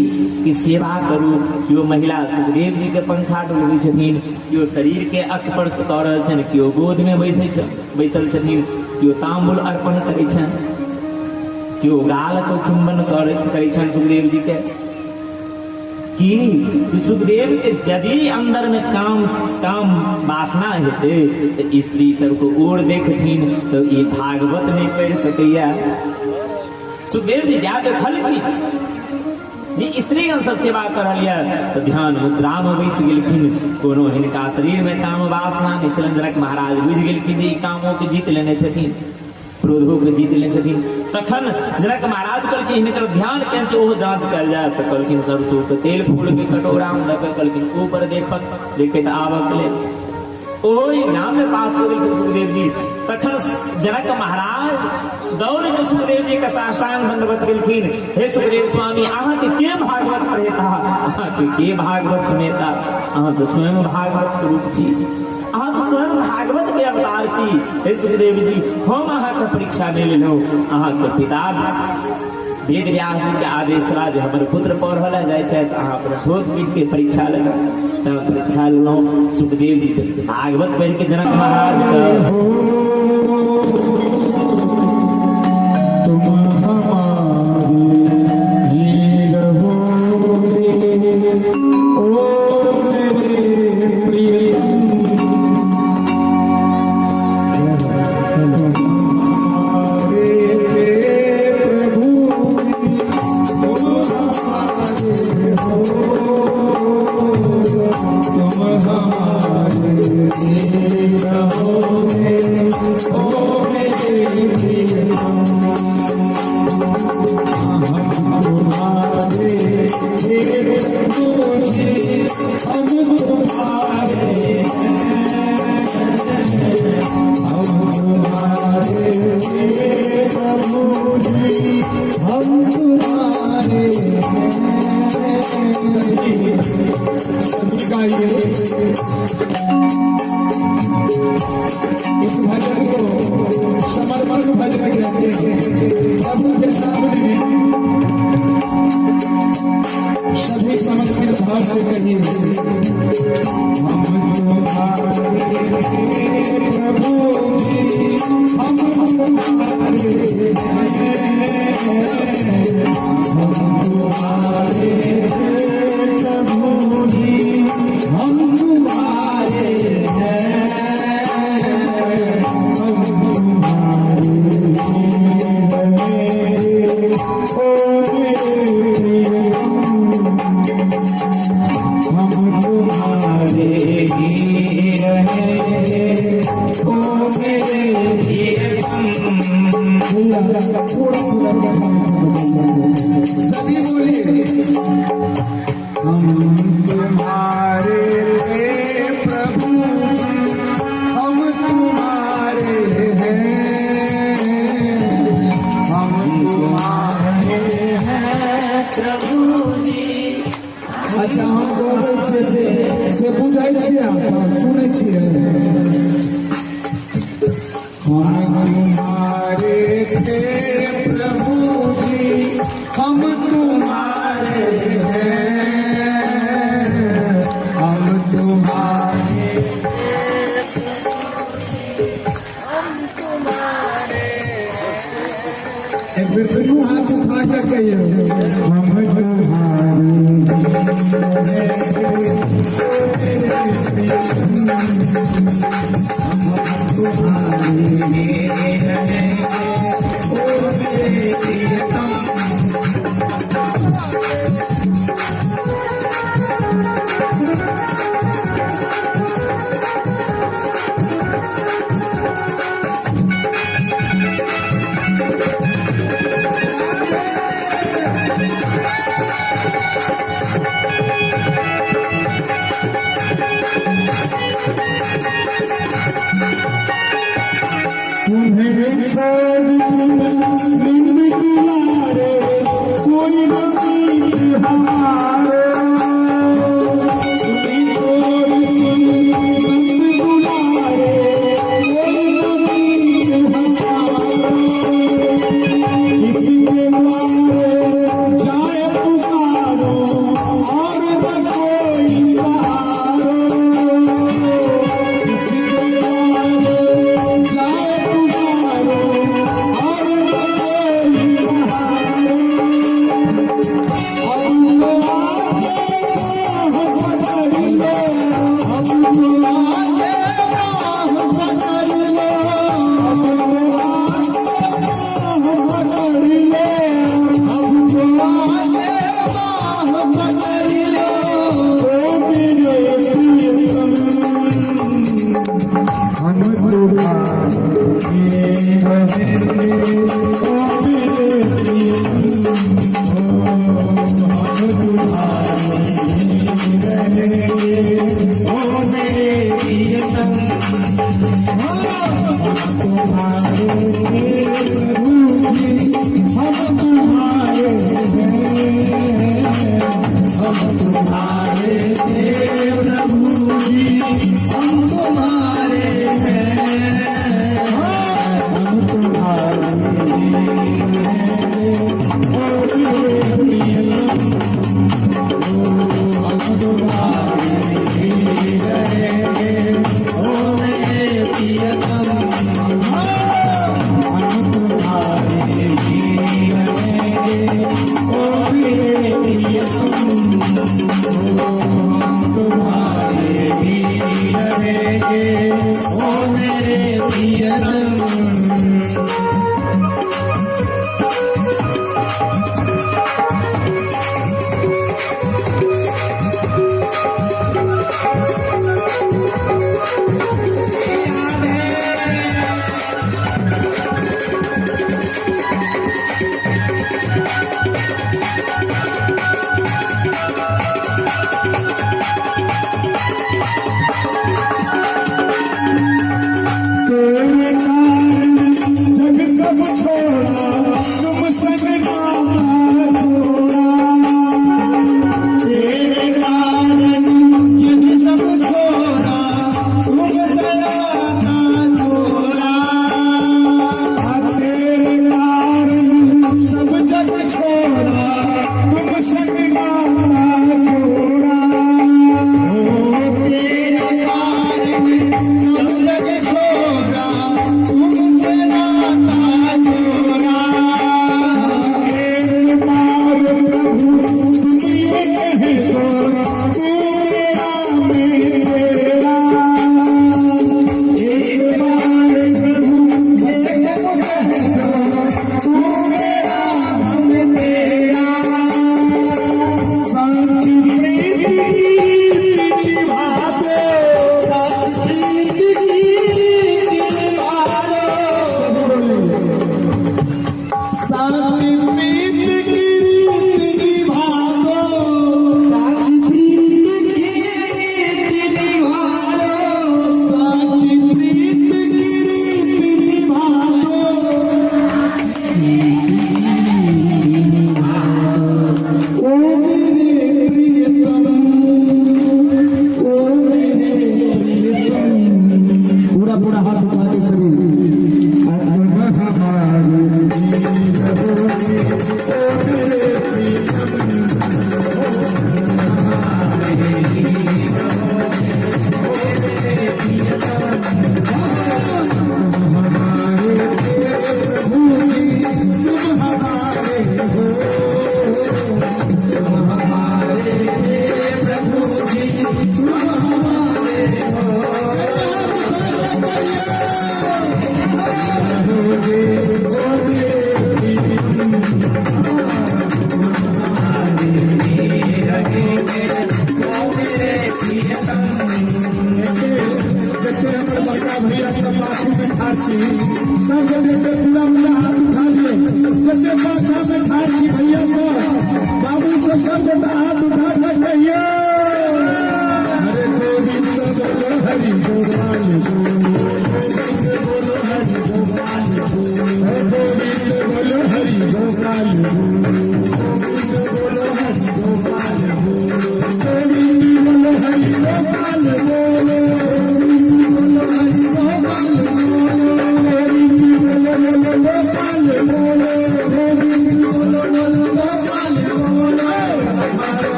Speaker 1: की सेवा करू। केओ महिला सुखदेव जी के पंखा डोलबै छथिन, केओ शरीर के स्पर्श कऽ रहल छनि, केओ गोद में बैसल छथिन, केओ तांबूल अर्पण करै छनि, केओ गाल को चुंबन करै छनि सुखदेव जी के। कि सुखदेव के यदि अंदर में काम वासना हेतै तो स्त्री सबको ओर देखथिन तो ये भागवत नहीं पढ़ि सकैया। सुखदेव जी जा देखलखिन ये स्त्रीगण सब सेवा करल तो ध्यान मुद्रा में बैस गेलखिन। कोनो हिनका शरीर में काम वासना नहीं छलनि। जनक महाराज बुझि गेलखिन जे ई कामों के जीत लेने छथिन, क्रोधों के जीत लेने छथिन। तखन जनक महाराज कहलखिन हिनकर ध्यान केहन छै ओहो जांच कयल जाय। तऽ कहलखिन सरसों के तेल फूल के कटोरा में दऽ कहलखिन ऊपर देखैत आबक लेल। ओहो एग्जाम में पास हो गेलखिन सुखदेव जी। तखन जनक महाराज दौड़ के सुखदेव जी के साष्टांग दंडवत गेलखिन। हे सुखदेव स्वामी अहाँ के भागवत पढ़ेता, अहाँ के भागवत सुनेता, अहाँ तो स्वयं भागवत स्वरूप छी, अहाँ तो स्वयं भागवत के अवतार छी। हे सुखदेव जी हम अहाँ के परीक्षा ले लेलहुँ। अहाँ के पिता वेद व्यास जी के आदेश रहा जे हमर पुत्र पढ़ल जाय छथि, अहाँ अपन ठोक पीट के परीक्षा लेलहुँ। परीक्षा लेलहुँ सुखदेव जी भागवत पढ़ के जनक महाराज
Speaker 2: इस भजन को समर्पण भजन कहते हैं। प्रभु के सामने सभी समर्पित भाव से कहिए हम तुम्हारे प्रभु जी, हम तुम्हारे हम तुम्हारे प्रभु जी, हम तुम्हारे सभी बोलिए हम तुम्हारे प्रभु जी, हम तुम्हारे हैं, हम तुम्हारे हैं प्रभु जी। अच्छा हम गबै छियै से बुझै छियै, सुनै छियै। हम तुम्हारे थे प्रभु जी, हम तुम्हारे हैं, हम तुम्हारे एक बेर फिर हाथ उठा कर कहिए हम
Speaker 3: साची प्रीत की रीत निभा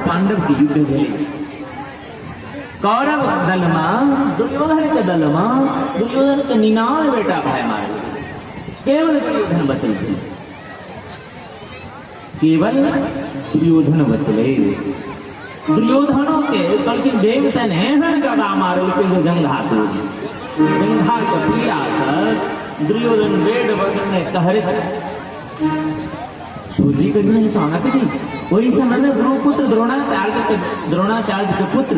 Speaker 1: पांडव के युद्ध भेले। कौरव दल में दुर्योधन के दल में दुर्योधन के 99 बेटा भाई मारे, केवल दुर्योधन बचल छे, केवल दुर्योधन बचले। दुर्योधनों के बल्कि देवसेन एहन गदा मारल के जो जंघा तोड़ी, जंघा के पीड़ा से दुर्योधन बेड बगल में कहरे सूजी के नहीं सोना जी। वही समय में गुरुपुत्र द्रोणाचार्य के पुत्र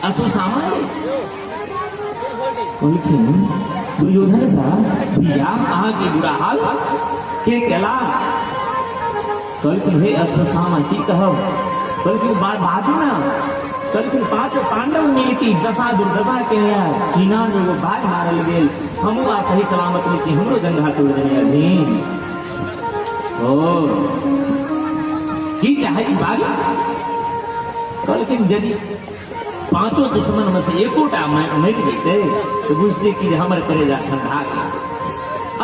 Speaker 1: अश्वत्थामा दुर्योधन साहब भैया अहाँ की बुरा हाल के केला। कल की हे अश्वत्थामा की कहब, कल की बाजू ना, कल की 5 पांडव मिलती दशा दुर्दशा के हीना जो भाग मारल गेल, हमू आ सही सलामत में छी, हमरो जंघा तोड़ देने अधीन की चाहे बात। लेकिन यदि 5 दुश्मन में से एकोटा मर जेते तो बुझते कि हमर करेजा ठंडा के।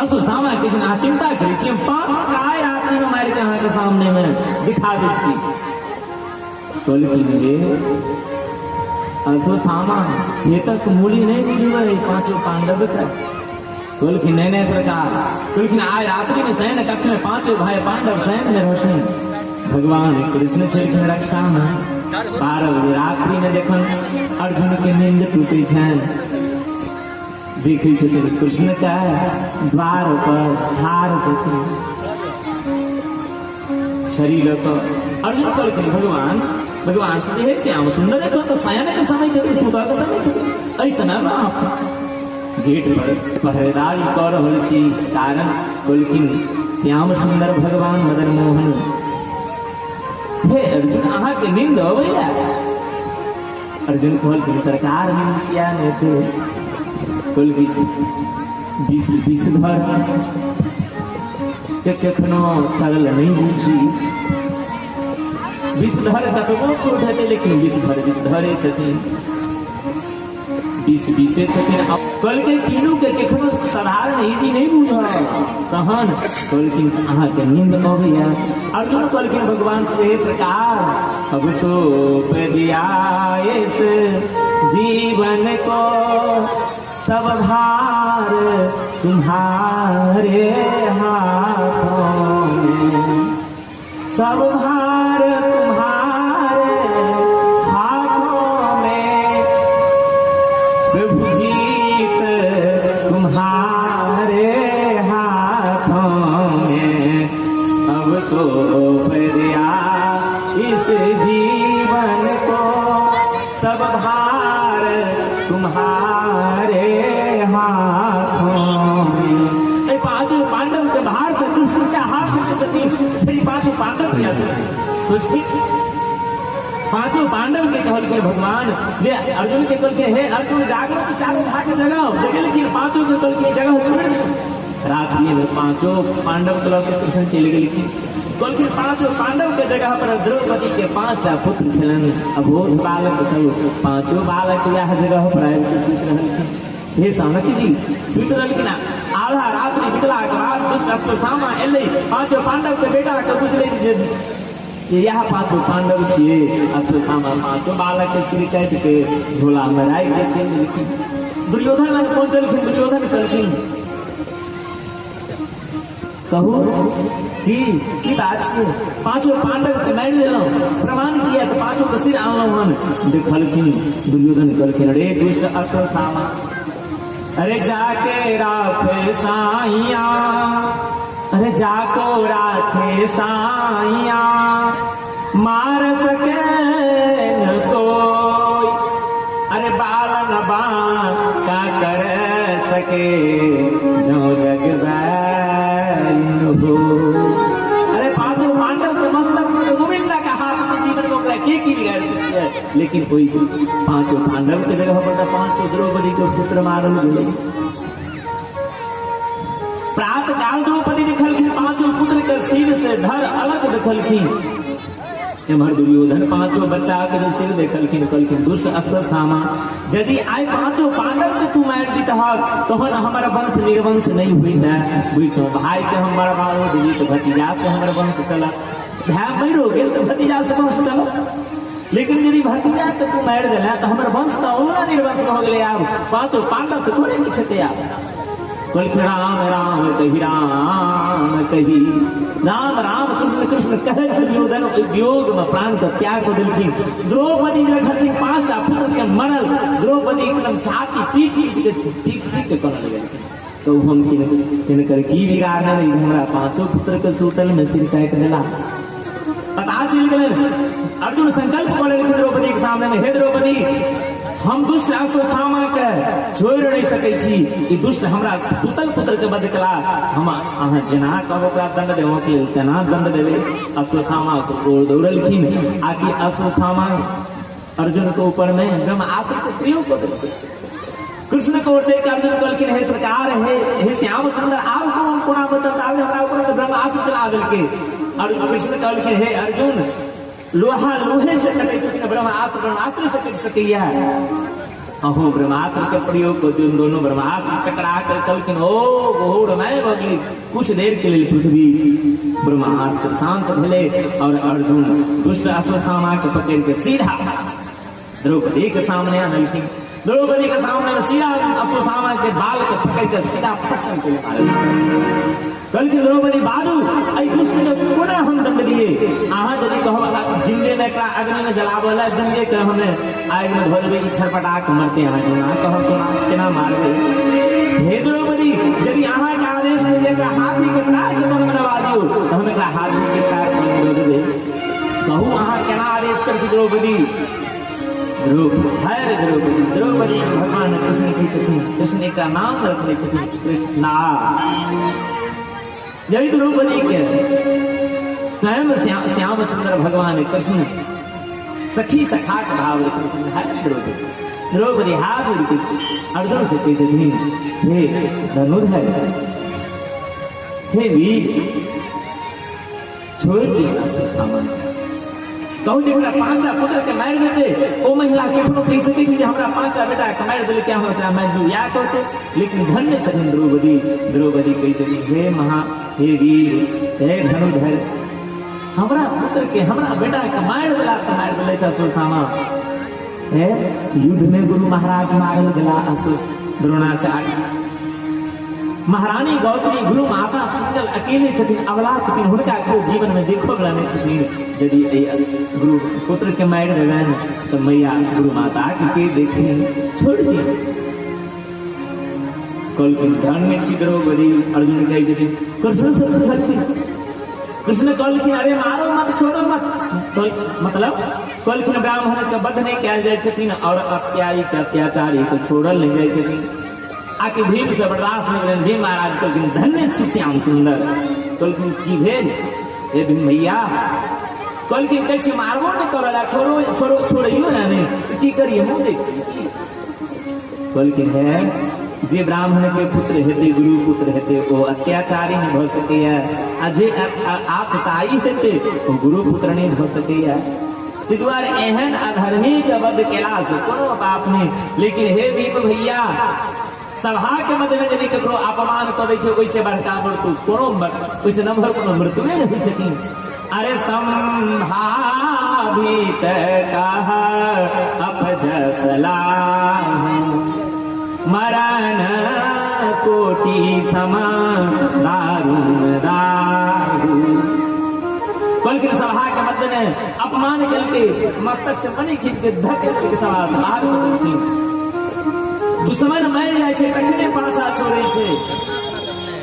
Speaker 1: अश्वत्थामा के दिन चिंता करे छी, 5 आए रात्रि में मार के अहाँ के सामने में दिखा दे छी। लेकिन ये अश्वत्थामा ये तक मूली नहीं बुझे 5 पांडव का। बोलखिन नहीं सरकार, बोलखिन आज रात्रि में शयन कक्ष में 5 भाई पांडव शयन में रहते। भगवान कृष्ण छे रक्षा में 12 बजे रात्रि में जखन अर्जुन के नींद टूटे देखे छथिन कृष्ण का द्वार पर ठार छथिन छड़ी लक। अर्जुन कहलखिन भगवान से श्याम सुंदर देखो तो शयन के समय चले, सुता के समय चले, ऐसा ना आप गेट पर पहरेदारी कर रहल छी। कारण बोलखिन श्याम सुंदर भगवान मदन मोहन, हे अर्जुन अहाँ के नींद अबैया। अर्जुन कहलखिन सरकार नींद किया नहीं थे। बोलखिन 20 भर के कखनो सरल नहीं बुझी, 20 धर कतबो छोट हेतै लेकिन 20 धरे छथिन, 20 छथिन। कल के तीनों के कखनो साधारण इजी नहीं बुझ तहन कहलखिन अहाँ के नींद अबैया। अर्जुन कहलखिन भगवान से सरकार अब सौंप दिया इस जीवन को, सब भार तुम्हारे हाथों में, सब भार तुम्हारे हाथों में, प्रभु जीत तुम्हारे हाथों में, अब तो दिया इस जीवन को, सब भार तुम्हारे हाथों में। 5 पांडव के भार से कृष्ण के हाथ में छथिन, फिर 5 पांडव क्या सोचती 5 पांडव के कहल के भगवान जे अर्जुन के कहल के हे अर्जुन जागो के चारों भाग के जगह जगह, लेकिन 5 के कहल के जगह छोड़ रात्रि में 5 पांडव के लग कृष्ण चले गेल की कहल के 5 पांडव के जगह पर द्रौपदी के 5टा पुत्र छलन, अबोध बालक सब 5 बालक वह जगह पर आयल के सुत रहल। हे सामकी जी सुत रहल कि ना, आधा रात्रि बितला के बाद दुष्ट अश्वत्थामा एले, 5 पांडव के बेटा के बुझले जे यह 5 पांडव छिए। अश्वत्थामा 5 बालक के सिर काट के झोला में राखि के चल गेलखिन। दुर्योधन लग पहुंचलखिन, दुर्योधन कहलखिन कहू की बात छै, 5 पांडव के मारि देलहुं, प्रमाण किया तो 5 के सिर आनलहुं हन। देखलखिन दुर्योधन कहलखिन रे दुष्ट अश्वत्थामा, अरे जाके राखे साइया, अरे जाको राखे साइया, मार सके न कोई, अरे बालन बान का कर सके जो जग हो। अरे 5 पांडव के मस्तक में गोविंदा का हाथ में जीवन में के बिगाड़ सकती है, लेकिन कोई 5 पांडव के जगह पर 5 द्रौपदी के पुत्र मारल गेले। प्रातः काल द्रौपदी देखलखिन 5 पुत्र के सिर से धर अलग देखलखिन, एमहर दुर्योधन 5 बच्चा के सिर देखलखिन। कहलखिन दुष्ट अश्वत्थामा, यदि आई 5 पांडव के तू मार दी तहन हमारा वंश निर्वंश नहीं हुई है। बुझतो भाई के हम बर्बाद हो गई तो भतीजा से हमारा वंश चला, भाई मर हो गेल तो भतीजा से वंश चला। लेकिन यदि भतीजा के तू मार देला तो हमर वंश का ओला निर्वंश हो गेले। आब पांचों पांडव से थोड़े पीछे आब बोलखिन राम राम कही राम कही राम राम कृष्ण कृष्ण कहे दुर्योधन वियोग में प्राण का त्याग कर दिलखिन। द्रौपदी जे खथिन 5टा पुत्र के मरल, द्रौपदी एकदम छाती पीट पीट के चीख चीख के करने लगे। तो हम किनकर की बिगाड़ नहीं, हमरा 5 पुत्र के सूतल में सिर काट देला। पता चल गए अर्जुन संकल्प करे द्रौपदी के सामने में, हे द्रौपदी हम दुष्ट अश्वत्थामा के छोड़ नहीं सकै छी, ई दुष्ट हमरा सुतल पुत्र के वध कला। हम अहाँ जेना कहब ओकरा दंड देबो के तेना दंड देबे। अश्वत्थामा को दौड़लखिन आकि अश्वत्थामा अर्जुन के ऊपर में ब्रह्मास्त्र के प्रयोग कर देलकै। कृष्ण को ओर देख अर्जुन कहलखिन हे सरकार हे श्याम सुंदर आब कौन कोना बचल, आब हमरा ऊपर ब्रह्मास्त्र चला देलकै। और कृष्ण कहलखिन हे अर्जुन लोहा लोहे से कटे छथिन, ब्रह्मास्त्र ब्रह्मास्त्र से कट सकैया। अहो ब्रह्मास्त्र के प्रयोग को दोनों ब्रह्मास्त्र टकरा कर कहलखिन ओ घोरमय भगली। कुछ देर के लिए पृथ्वी ब्रह्मास्त्र शांत भेले और अर्जुन दुष्ट अश्वत्थामा के पकड़ के सीधा द्रौपदी के सामने आनलखिन। द्रौपदी के सामने सीधा अश्वत्थामा के बाल के पकड़ के सीधा पटक के मारे। कल के द्रौपदी बाजू आई दुष्ट के कोना हम दंड दिए। अहाँ यदि कहब जिंदे में एकरा अग्नि में जलावला, जिंदे के हमें आग में धो देबे, छटपटा के मरते अहाँ जेना कहब कोना केना मारबे। हे द्रौपदी यदि अहाँ के आदेश में एकरा हाथी के पैर के बन बनवा दियो तो हम एकरा हाथी के पैर बन दे देबे। कहू अहाँ केना आदेश कर छी द्रौपदी। द्रौपदी भगवान कृष्ण की छथिन, कृष्ण का नाम रखने छथिन कृष्णा। जय द्रौपदी के स्वयं श्याम सुंदर भगवान कृष्ण सखी सखा का भाव रखते। द्रौपदी हाथ अर्जुन से कह छथिन हे धनुर्धर हे वीर छोड़ दिया अश्वत्थामा। कहू जरा 5टा पुत्र के मार देते ओ महिला केकरो कह सकै छी जे हमरा 5टा बेटा के मार देले क्या हमरा मार दू या कहते। लेकिन धन्य छथिन द्रौपदी। द्रौपदी कह छथिन हे वीर हे धनुर्धर हमरा पुत्र के हमरा बेटा के मार देला अश्वत्थामा। हे युद्ध में गुरु महाराज मारल गेला द्रोणाचार्य। महारानी गौतमी गुरु माता सिंगल अकेले छथिन, अबला छथिन, हुनका को जीवन में देखो वाला नहीं छथिन। यदि गुरु पुत्र के मार देलन तो मैया गुरु माता के देखी छोड़ दिया। कल धन में छी द्रौपदी। अर्जुन कहे छथिन कृष्ण से पूछलखिन, कृष्ण कहलखिन अरे मारो मत छोड़ो मत, मतलब कहलखिन ब्राह्मण के वध नहीं कयल जाय छथिन और अत्याचारी को छोड़ल नहीं जाय छथिन। आके भीम से बर्दाश्त नहीं भेल। भीम महाराज कहलखिन धन्य छी श्याम सुंदर। कहलखिन की भेल हे भीम भैया। कहलखिन कैसे मारबो नहीं करला, छोड़ियो ना नहीं की करिए मुँह देखिए। कहलखिन है जे ब्राह्मण के पुत्र हेते गुरु पुत्र हेते ओ अत्याचारी नहीं भ सकैया, आ जे आपताई हेते ओ गुरु पुत्र नहीं भ सकैया। ताहि दुआरे एहन अधर्मी के वध केला से कोनो पाप नहीं। लेकिन हे भीम भैया सभा के मध्य में यदि ककरो अपमान कर दै छै ओइसे बड़का मृत्यु कोनो ओइसे नम्हर कोनो मृत्यु नहीं होइ छथिन। अरे संभावित कह अपजसला मरण कोटि समा दारुण दारू। कहलखिन सभा के मध्य में अपमान करके मस्तक से मणि खींच के धक्के के सभा से बाहर कर देलखिन। दुश्मन मर जाय छै तखने पाछा छोड़े छै।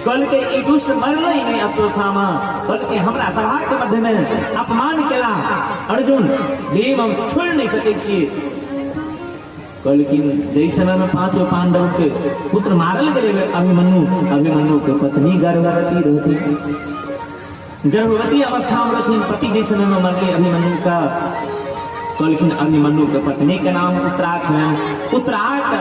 Speaker 1: कहलकै ई दुष्ट मरलै नहीं अश्वत्थामा, बल्कि हमरा सभा के मध्य में अपमान केला। अर्जुन भीम हम छोड़ नहीं सकै छियै। कहलखिन जै समय में 5 पांडव के पुत्र मारल गेले अभिमन्यु के पत्नी गर्भवती रहती, गर्भवती अवस्था में रहती। पति जै समय में मरले अभिमन्यु का। कहलखिन अभिमन्यु के पत्नी के नाम उत्तरा छन। उत्तरा के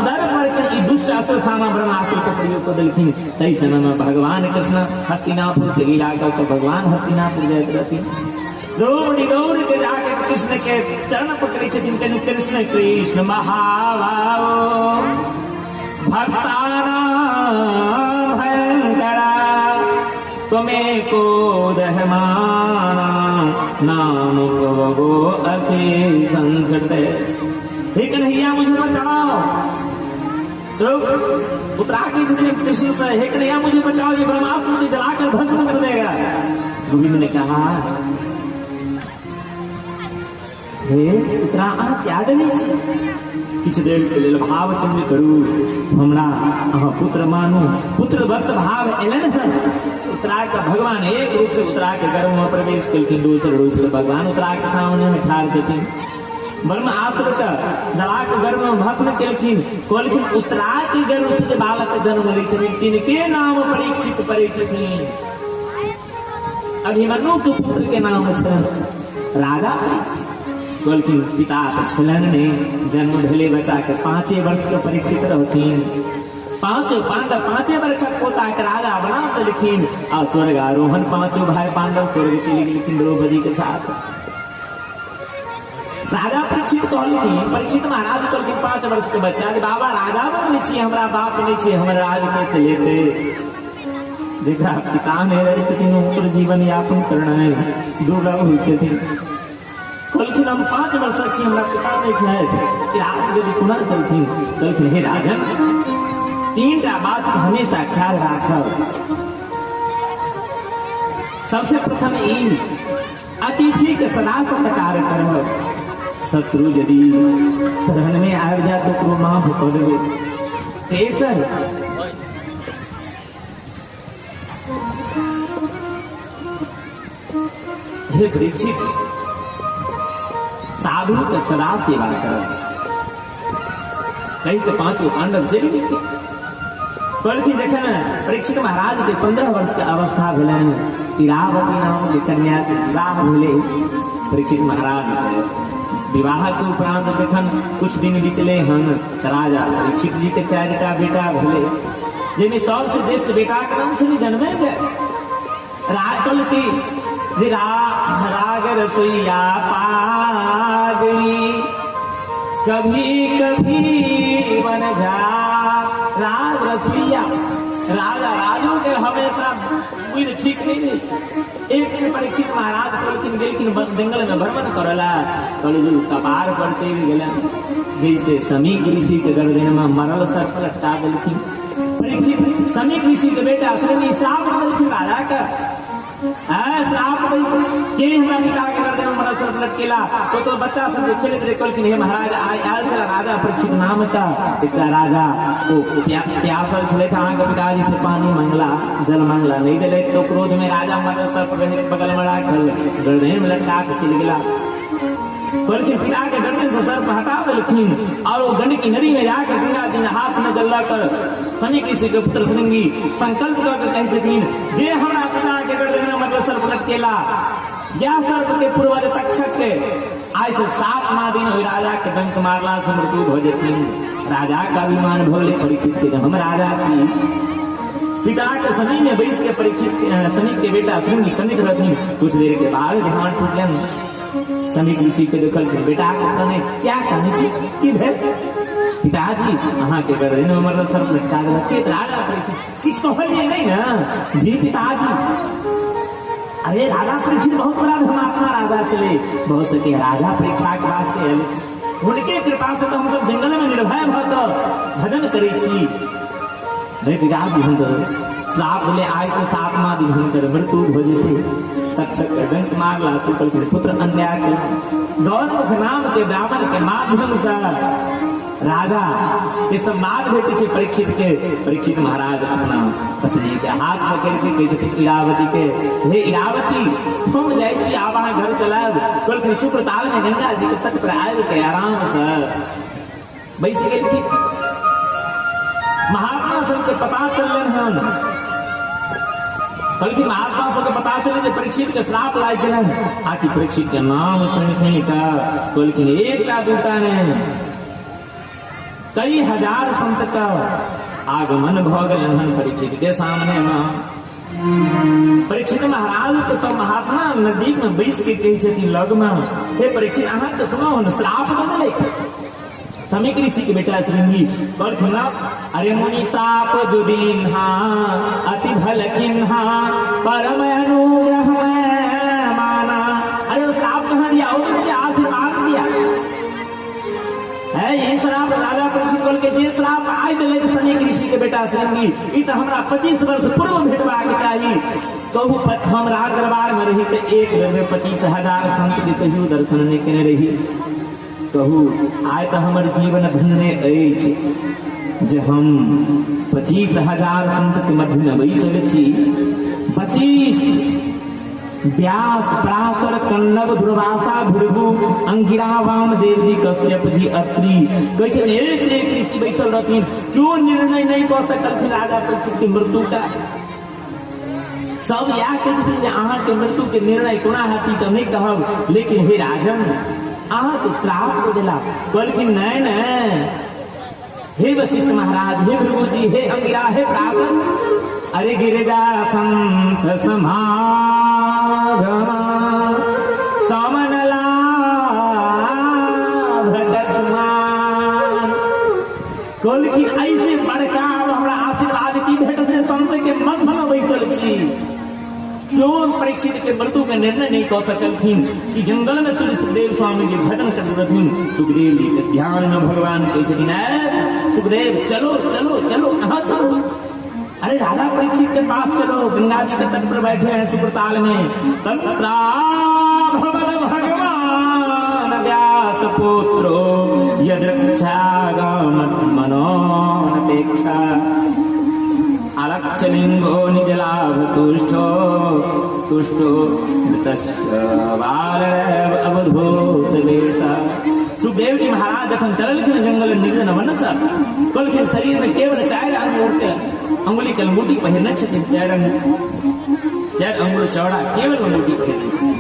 Speaker 1: उदर पर के ई दुष्ट अश्वत्थामा ब्रह्मास्त्र के प्रयोग कर देलखिन। तै समय में भगवान कृष्ण हस्तिनापुर के लीला कर भगवान हस्तिनापुर जाइत रहथिन। दौड़ के जाके कृष्ण के चरण पकड़े छथिन। कृष्ण कृष्ण महाभावो भक्तानां भयंकरा तुम्हें को दहमाना नाम गो असे संकट। हे कन्हैया मुझे बचाओ। तो उत्तराखंड जितने कृष्ण से, हे कन्हैया मुझे बचाओ, ये ब्रह्मास्त्र मुझे जलाकर भस्म कर देगा। गोविंद ने कहा, हे उत्तरा क्या डरी छी? किछु देर के लेल भाव चंद्र करू, हमरा अहाँ पुत्र मानू। पुत्रवत भाव एलन है। उत्तरा का भगवान एक रूप से उत्तरा के गर्भ में प्रवेश कलखिन, दूसरे रूप से भगवान उत्तरा के सामने में ठाड़ छथिन। ब्रह्मास्त्र का जला के गर्भ में भस्म कलखिन, कहलखिन उत्तरा के गर्भ से बालक जन्म लै छथिन, किनके नाम परीक्षित पड़ै छथिन? अभिमन्यु के पुत्र के नाम छनि राजा परीक्षित। कहलखिन पिता छलन ने जन्म भेले बच्चा के 5 वर्ष के परीक्षित रहथिन। 5 पांडव 5 वर्ष पोता के राजा बना देलखिन और स्वर्ग आरोहण 5 भाई पांडव स्वर्ग चले गेलखिन द्रौपदी के साथ। राजा परीक्षित कहलखिन, परीक्षित महाराज कहलखिन 5 वर्ष के बच्चा, बाबा राजा बनै छी, हमरा बाप नहीं छै, हमर राज के चलेते। जेकरा पिता नहीं रहे छथिन ओकर जीवन यापन करनाइ दुर्लभ होइ छथिन। कहलखिन हम 5 वर्ष छी, हमरा पिता नहीं छथि, राज यदि कोना चलथिन? कहलखिन हे राजन, 3टा बात हमेशा ख्याल राखब। सबसे प्रथम ई, अतिथि के सदा सत्कार करब। शत्रु यदि शरण में आबि जाए तो ओकरो माफ कऽ देबै। तेसर, हे परीक्षित, साधु के सदा सेवा करब। कहीं तो 5 पांडव चलि गेलखिन। कहलखिन जखन परीक्षित महाराज के 15 वर्ष के अवस्था भेलनि, इरावती नाम के कन्या से विवाह भेलै। परीक्षित महाराज के विवाह के उपरांत जखन कुछ दिन बीतले हन, राजा परीक्षित जी के 4टा बेटा भेलै, जाहिमे सबसे ज्येष्ठ बेटा के नाम छलै जनमेजय। राजल की जे राग रसोईया पागली, कभी कभी बन जा राज रसोईया। राजा राजू के हमेशा बुद्धि ठीक नहीं रही। एक दिन परीक्षित महाराज कहलखिन गेलखिन जंगल में भ्रमण करला, कहलू कपार पर चढ़ि गेलन, जैसे समीक ऋषि के गर्दन में मरल सच लटका देलखिन। परीक्षित समीक ऋषि के बेटा श्रेणी श्राप देलखिन राजा का, श्राप के हमरा पिता के गर्दन में मरल सच लटकेला। तो बच्चा सब खेलत रहे, कहलखिन हे महाराज आयल छल राजा परीक्षित नाम का एकटा राजा, ओ प्यासल छलै, अहाँके पिताजी से पानी मांगला, जल मांगला, नहीं देले तो क्रोध में राजा मरल सर्प बगल में राखल गर्दन में लटका के चल गेला। कहलखिन पिता के गर्दन से सर्प हटा देलखिन और वो गंडकी नदी में जाकर गंगा जी में हाथ में जल कर समीक ऋषि के पुत्र श्रृंगी संकल्प करके कहे छथिन, जे हमरा पिता के गर्दन में मतलब सर्प लटकेला, या सर्प के पूर्वज तक्षक छे, आज से 7वां दिन हुई राजा के डंक मारला से मृत्यु भ जेथिन। राजा का अभिमान भोले परीक्षित के हम राजा छी। पिता के सनी में बैस के परीक्षित सनी के बेटा श्रृंगी खंडित रहथिन। कुछ देर के बाद ध्यान टूटलन। समीक ऋषि के देखल बेटा के क्या कहने छी की भेल? पिताजी अहाँ के गर्दन में मरल सर्प लटका देलक। राजा परीक्षित किछ कहलिए नहीं ना? जी पिताजी। अरे राजा परीक्षित बहुत बड़ा धर्मात्मा राजा चले, बहुत सके राजा परीक्षा के वास्ते उनके कृपा से तो हम सब जंगल में निर्भय भर भजन करे छी। अरे पिताजी हम श्राप बोले आज से 7वां दिन हुनकर मृत्यु भ जेते। तक्षक डंक मारला सुकल के पुत्र अन्याय के गौरव नाम के ब्राह्मण के माध्यम से राजा के सम्मान भेटे छे परीक्षित के। परीक्षित महाराज अपना पत्नी के हाथ पकड़ के कहे छथिन इरावती के, हे इरावती हम जाय छी आब अहाँ घर चलाब। कल के सुप्रताल में गंगा जी के तट पर आबि के आराम से बैस गेलखिन। महात्मा सबके पता चलन हन, बल्कि महात्मा सबके पता चले जे परीक्षित के श्राप लाग गेलन। आकि परीक्षित के नाम सुनि का कहलखिन एकटा दूटा ने कई हजार संत का आगमन भ गेलन हन परीक्षित के सामने में। परीक्षित महाराज के सब महात्मा नजदीक में बैस के कहे छथिन लग में, हे परीक्षित अहाँ तो सुनो हन श्राप देले। समीक ऋषि के बेटा श्रृंगी कहलखिन अरे मुनि श्राप जो दीन्हा अति भल किन्हा परम अनुग्रह में माना के जे श्राप आइ दिले सनी ऋषि के बेटा श्रृंगी ई तो हमरा 25 वर्ष पूर्व भेटबाक चाही। कहू हम राज दरबार में रही तो एक बेर में 25,000 संत के कहियो दर्शन नहीं केने रही। कहू आइ तो हमर जीवन धन्य अछि जे हम 25,000 संत के मध्य में बैसल छी। वशिष्ठ व्यास पराशर कन्नव दुर्वासा भृगु अंगिरा वामदेव जी कश्यप जी अत्रि कहै छै एक से एक ऋषि बैसल रहथिन, क्यों निर्णय नहीं कऽ सकलखिन राजा परीक्षित के मृत्यु का। सब इएह कहै छथिन जे अहाँके मृत्यु के निर्णय कोना हेतै तऽ नहि कहब, लेकिन हे राजन अहाँके श्राप दऽ देला। कहलखिन नहीं नहीं हे वशिष्ठ महाराज, हे भृगु जी, हे अंगिरा, हे पराशर, अरे गिरिजा संत समागमा समनला भटचमान। कहलखिन ऐसे बड़का हमरा आशीर्वाद की भेटत जे संत के मध्य में बैसल छी। क्यों परीक्षित के मृत्यु के निर्णय नहीं कह सकलखिन कि जंगल में सुखदेव स्वामी जी भजन करते रहथिन। सुखदेव जी के ध्यान में भगवान कहै छथिन सुखदेव चलो चलो चलो कहाँ चलो, अरे राजा परीक्षित के पास चलो, गंगा जी के तट पर बैठे हैं सुब्रताल में। तत्रा भवन भगवान व्यास पुत्रो यदृच्छागमत मनोनपेक्षा अलक्षलिंगो निज लाभ तुष्टो तुष्टो अवधूत वेशा। सुखदेव जी महाराज जखन चललखिन जंगल निर्जन वन से, कहलखिन शरीर में केवल 4 अंगुली कलमुटी पहिरने छथिन, 4 अंगुल चौड़ा केवल अंगुली पहिरने छथिन।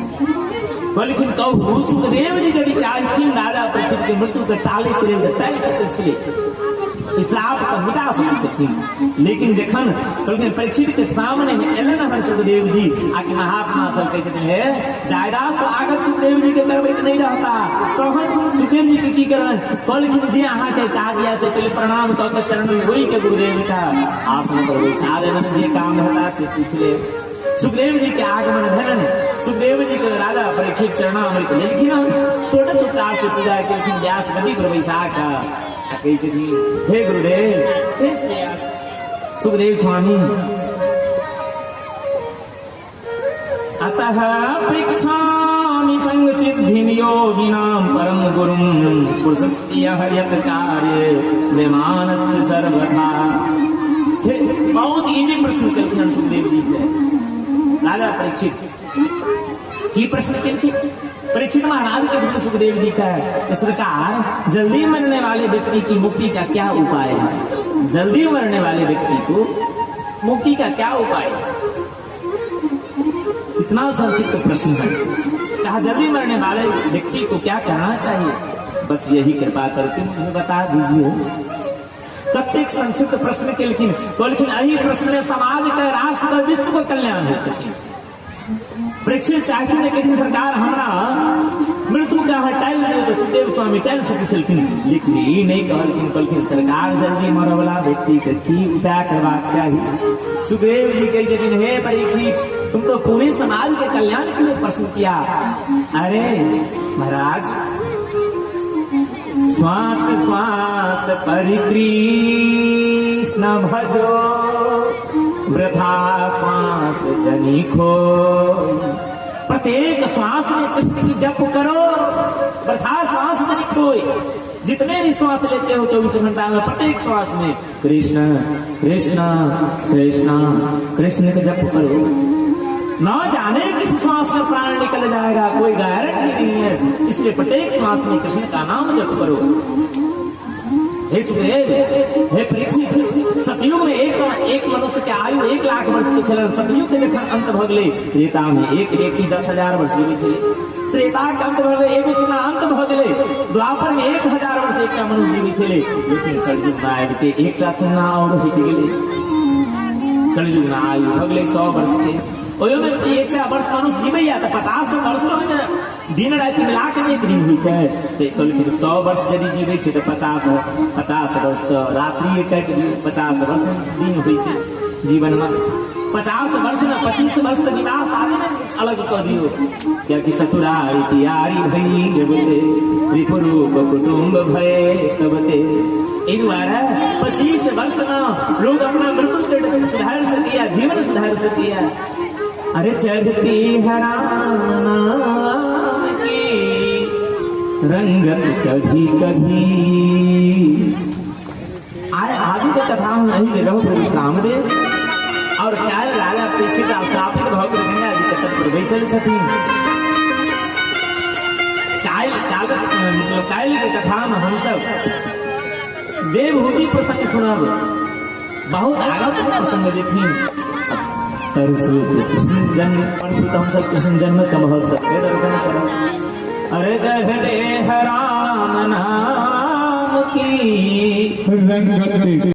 Speaker 1: कहलखिन कहू सुखदेव जी यदि चाहथिन राजा परीक्षित के मृत्यु के टाले के लेल टालि सकैत छलै, श्राप तो मिटा सकैत छथिन। लेकिन जखन कहलखिन परीक्षित के सामने में एलन हन सुखदेव जी आके महात्मा सब कहै छथिन हे जायदाद तो आगत सुखदेव जी के करबै तऽ नहीं रहता, तहन सुखदेव जी के की करबनि। कहलखिन जे अहाँ के काज या से पहले प्रणाम कऽ के चरण में घुरि के गुरुदेव का आसन पर बैसा देबनि, जे काम हेता से पूछ ले। सुखदेव जी के आगमन भेलन, सुखदेव जी के राजा परीक्षित चरणामृत लेलखिन, षोडश उपचार से पूजा केलखिन, व्यास गद्दी पर बैसा कऽ कहै छथिन हे गुरुदेव हे सुखदेव स्वामी अतः पृच्छामि संग सिद्धिं योगिनां परम गुरुं पुरुषस्य हर्यत कार्ये विमानस्य सर्वथा। बहुत इजी प्रश्न केलखिन सुखदेव जी से राजा परीक्षित। की प्रश्न केलखिन? परीक्षित महाराज के सुखदेव जी का सरकार जल्दी मरने वाले व्यक्ति की मुक्ति का क्या उपाय है? जल्दी मरने वाले व्यक्ति को मुक्ति का क्या उपाय है? इतना संक्षिप्त प्रश्न है। कहा जल्दी मरने वाले व्यक्ति को क्या करना चाहिए? बस यही कृपा करके मुझे बता दीजिए। प्रत्येक संक्षिप्त प्रश्न के लेकिन यही प्रश्न में समाज का, राष्ट्र का, विश्व का कल्याण हो सके। परीक्षित चाहते थे कि सरकार हमरा मृत्यु का हटाइल तो सुखदेव स्वामी टाइल सकै छलखिन, लेकिन ई नहीं कहलखिन सरकार जल्दी मरय वाला व्यक्ति के की उपाय करबाक चाहिए। सुखदेव जी कहै छथिन हे परीक्षित तुम तो पूरे समाज के कल्याण के लिए प्रश्न किया। अरे महाराज श्वास श्वास परिकृष्ण भजो वृथा श्वास जनी खो। प्रत्येक श्वास में कृष्ण की जप करो, वृथा श्वास जनी खोए। जितने भी श्वास लेते हो 24 घंटा में प्रत्येक श्वास में कृष्ण कृष्ण कृष्ण कृष्ण का जप करो। ना जाने किस श्वास में प्राण निकल जाएगा, कोई गारंटी नहीं है, इसलिए प्रत्येक श्वास में कृष्ण का नाम जप करो। हे सुखदेव हे परीक्षित सतयुग में एक मनुष्य के आयु 1 लाख वर्ष के छल। सतयुग के जखन अंत भ गेलै, त्रेता में एक व्यक्ति 10,000 वर्ष जीवी छलै। त्रेता के अंत भ गेलै, एगो के अंत भ गेलै। द्वापर में 1000 वर्ष एकटा मनुष्य जीवी छलै, लेकिन कलयुग में आबि के एकटा तुलना और हटि गेलै। कलयुग में आयु भ गेलै 100 वर्ष के। ओयो में 100 वर्ष मनुष्य जीवैया तऽ 50 वर्ष में दिन राति मिला के एक दिन होइ छै। तऽ कहलखिन 100 वर्ष यदि जीवै छै तऽ 50 वर्ष तऽ रात्रि काटि दियौ, 50 वर्ष दिन होइ छै जीवन में। 50 वर्ष न 25 वर्ष तक विवाह शादी में अलग कर दियो क्या कि ससुरारी प्यारी भई जबते रिपुरूप कुटुंब भय तबते एक बार 25 वर्ष न लोग अपना मृत्यु के सुधार सकिया जीवन सुधार सकिया। अरे चढ़ती हराम नाम की रंगत कभी कभी आदि के कथा नहीं जगह पर विश्राम दे और काल राजा अपेक्षित श्रापित भक्त गंगा जी के तट पर बैठल छथिन। काल के कथा में हम सब देवहूति प्रसंग सुनब बहुत आगत प्रसंग देखिन तरसु कृष्ण जन्म परसु हम सब कृष्ण जन्म का महोत्सव के दर्शन करब। अरे जय दे राम नाम की
Speaker 3: रंगत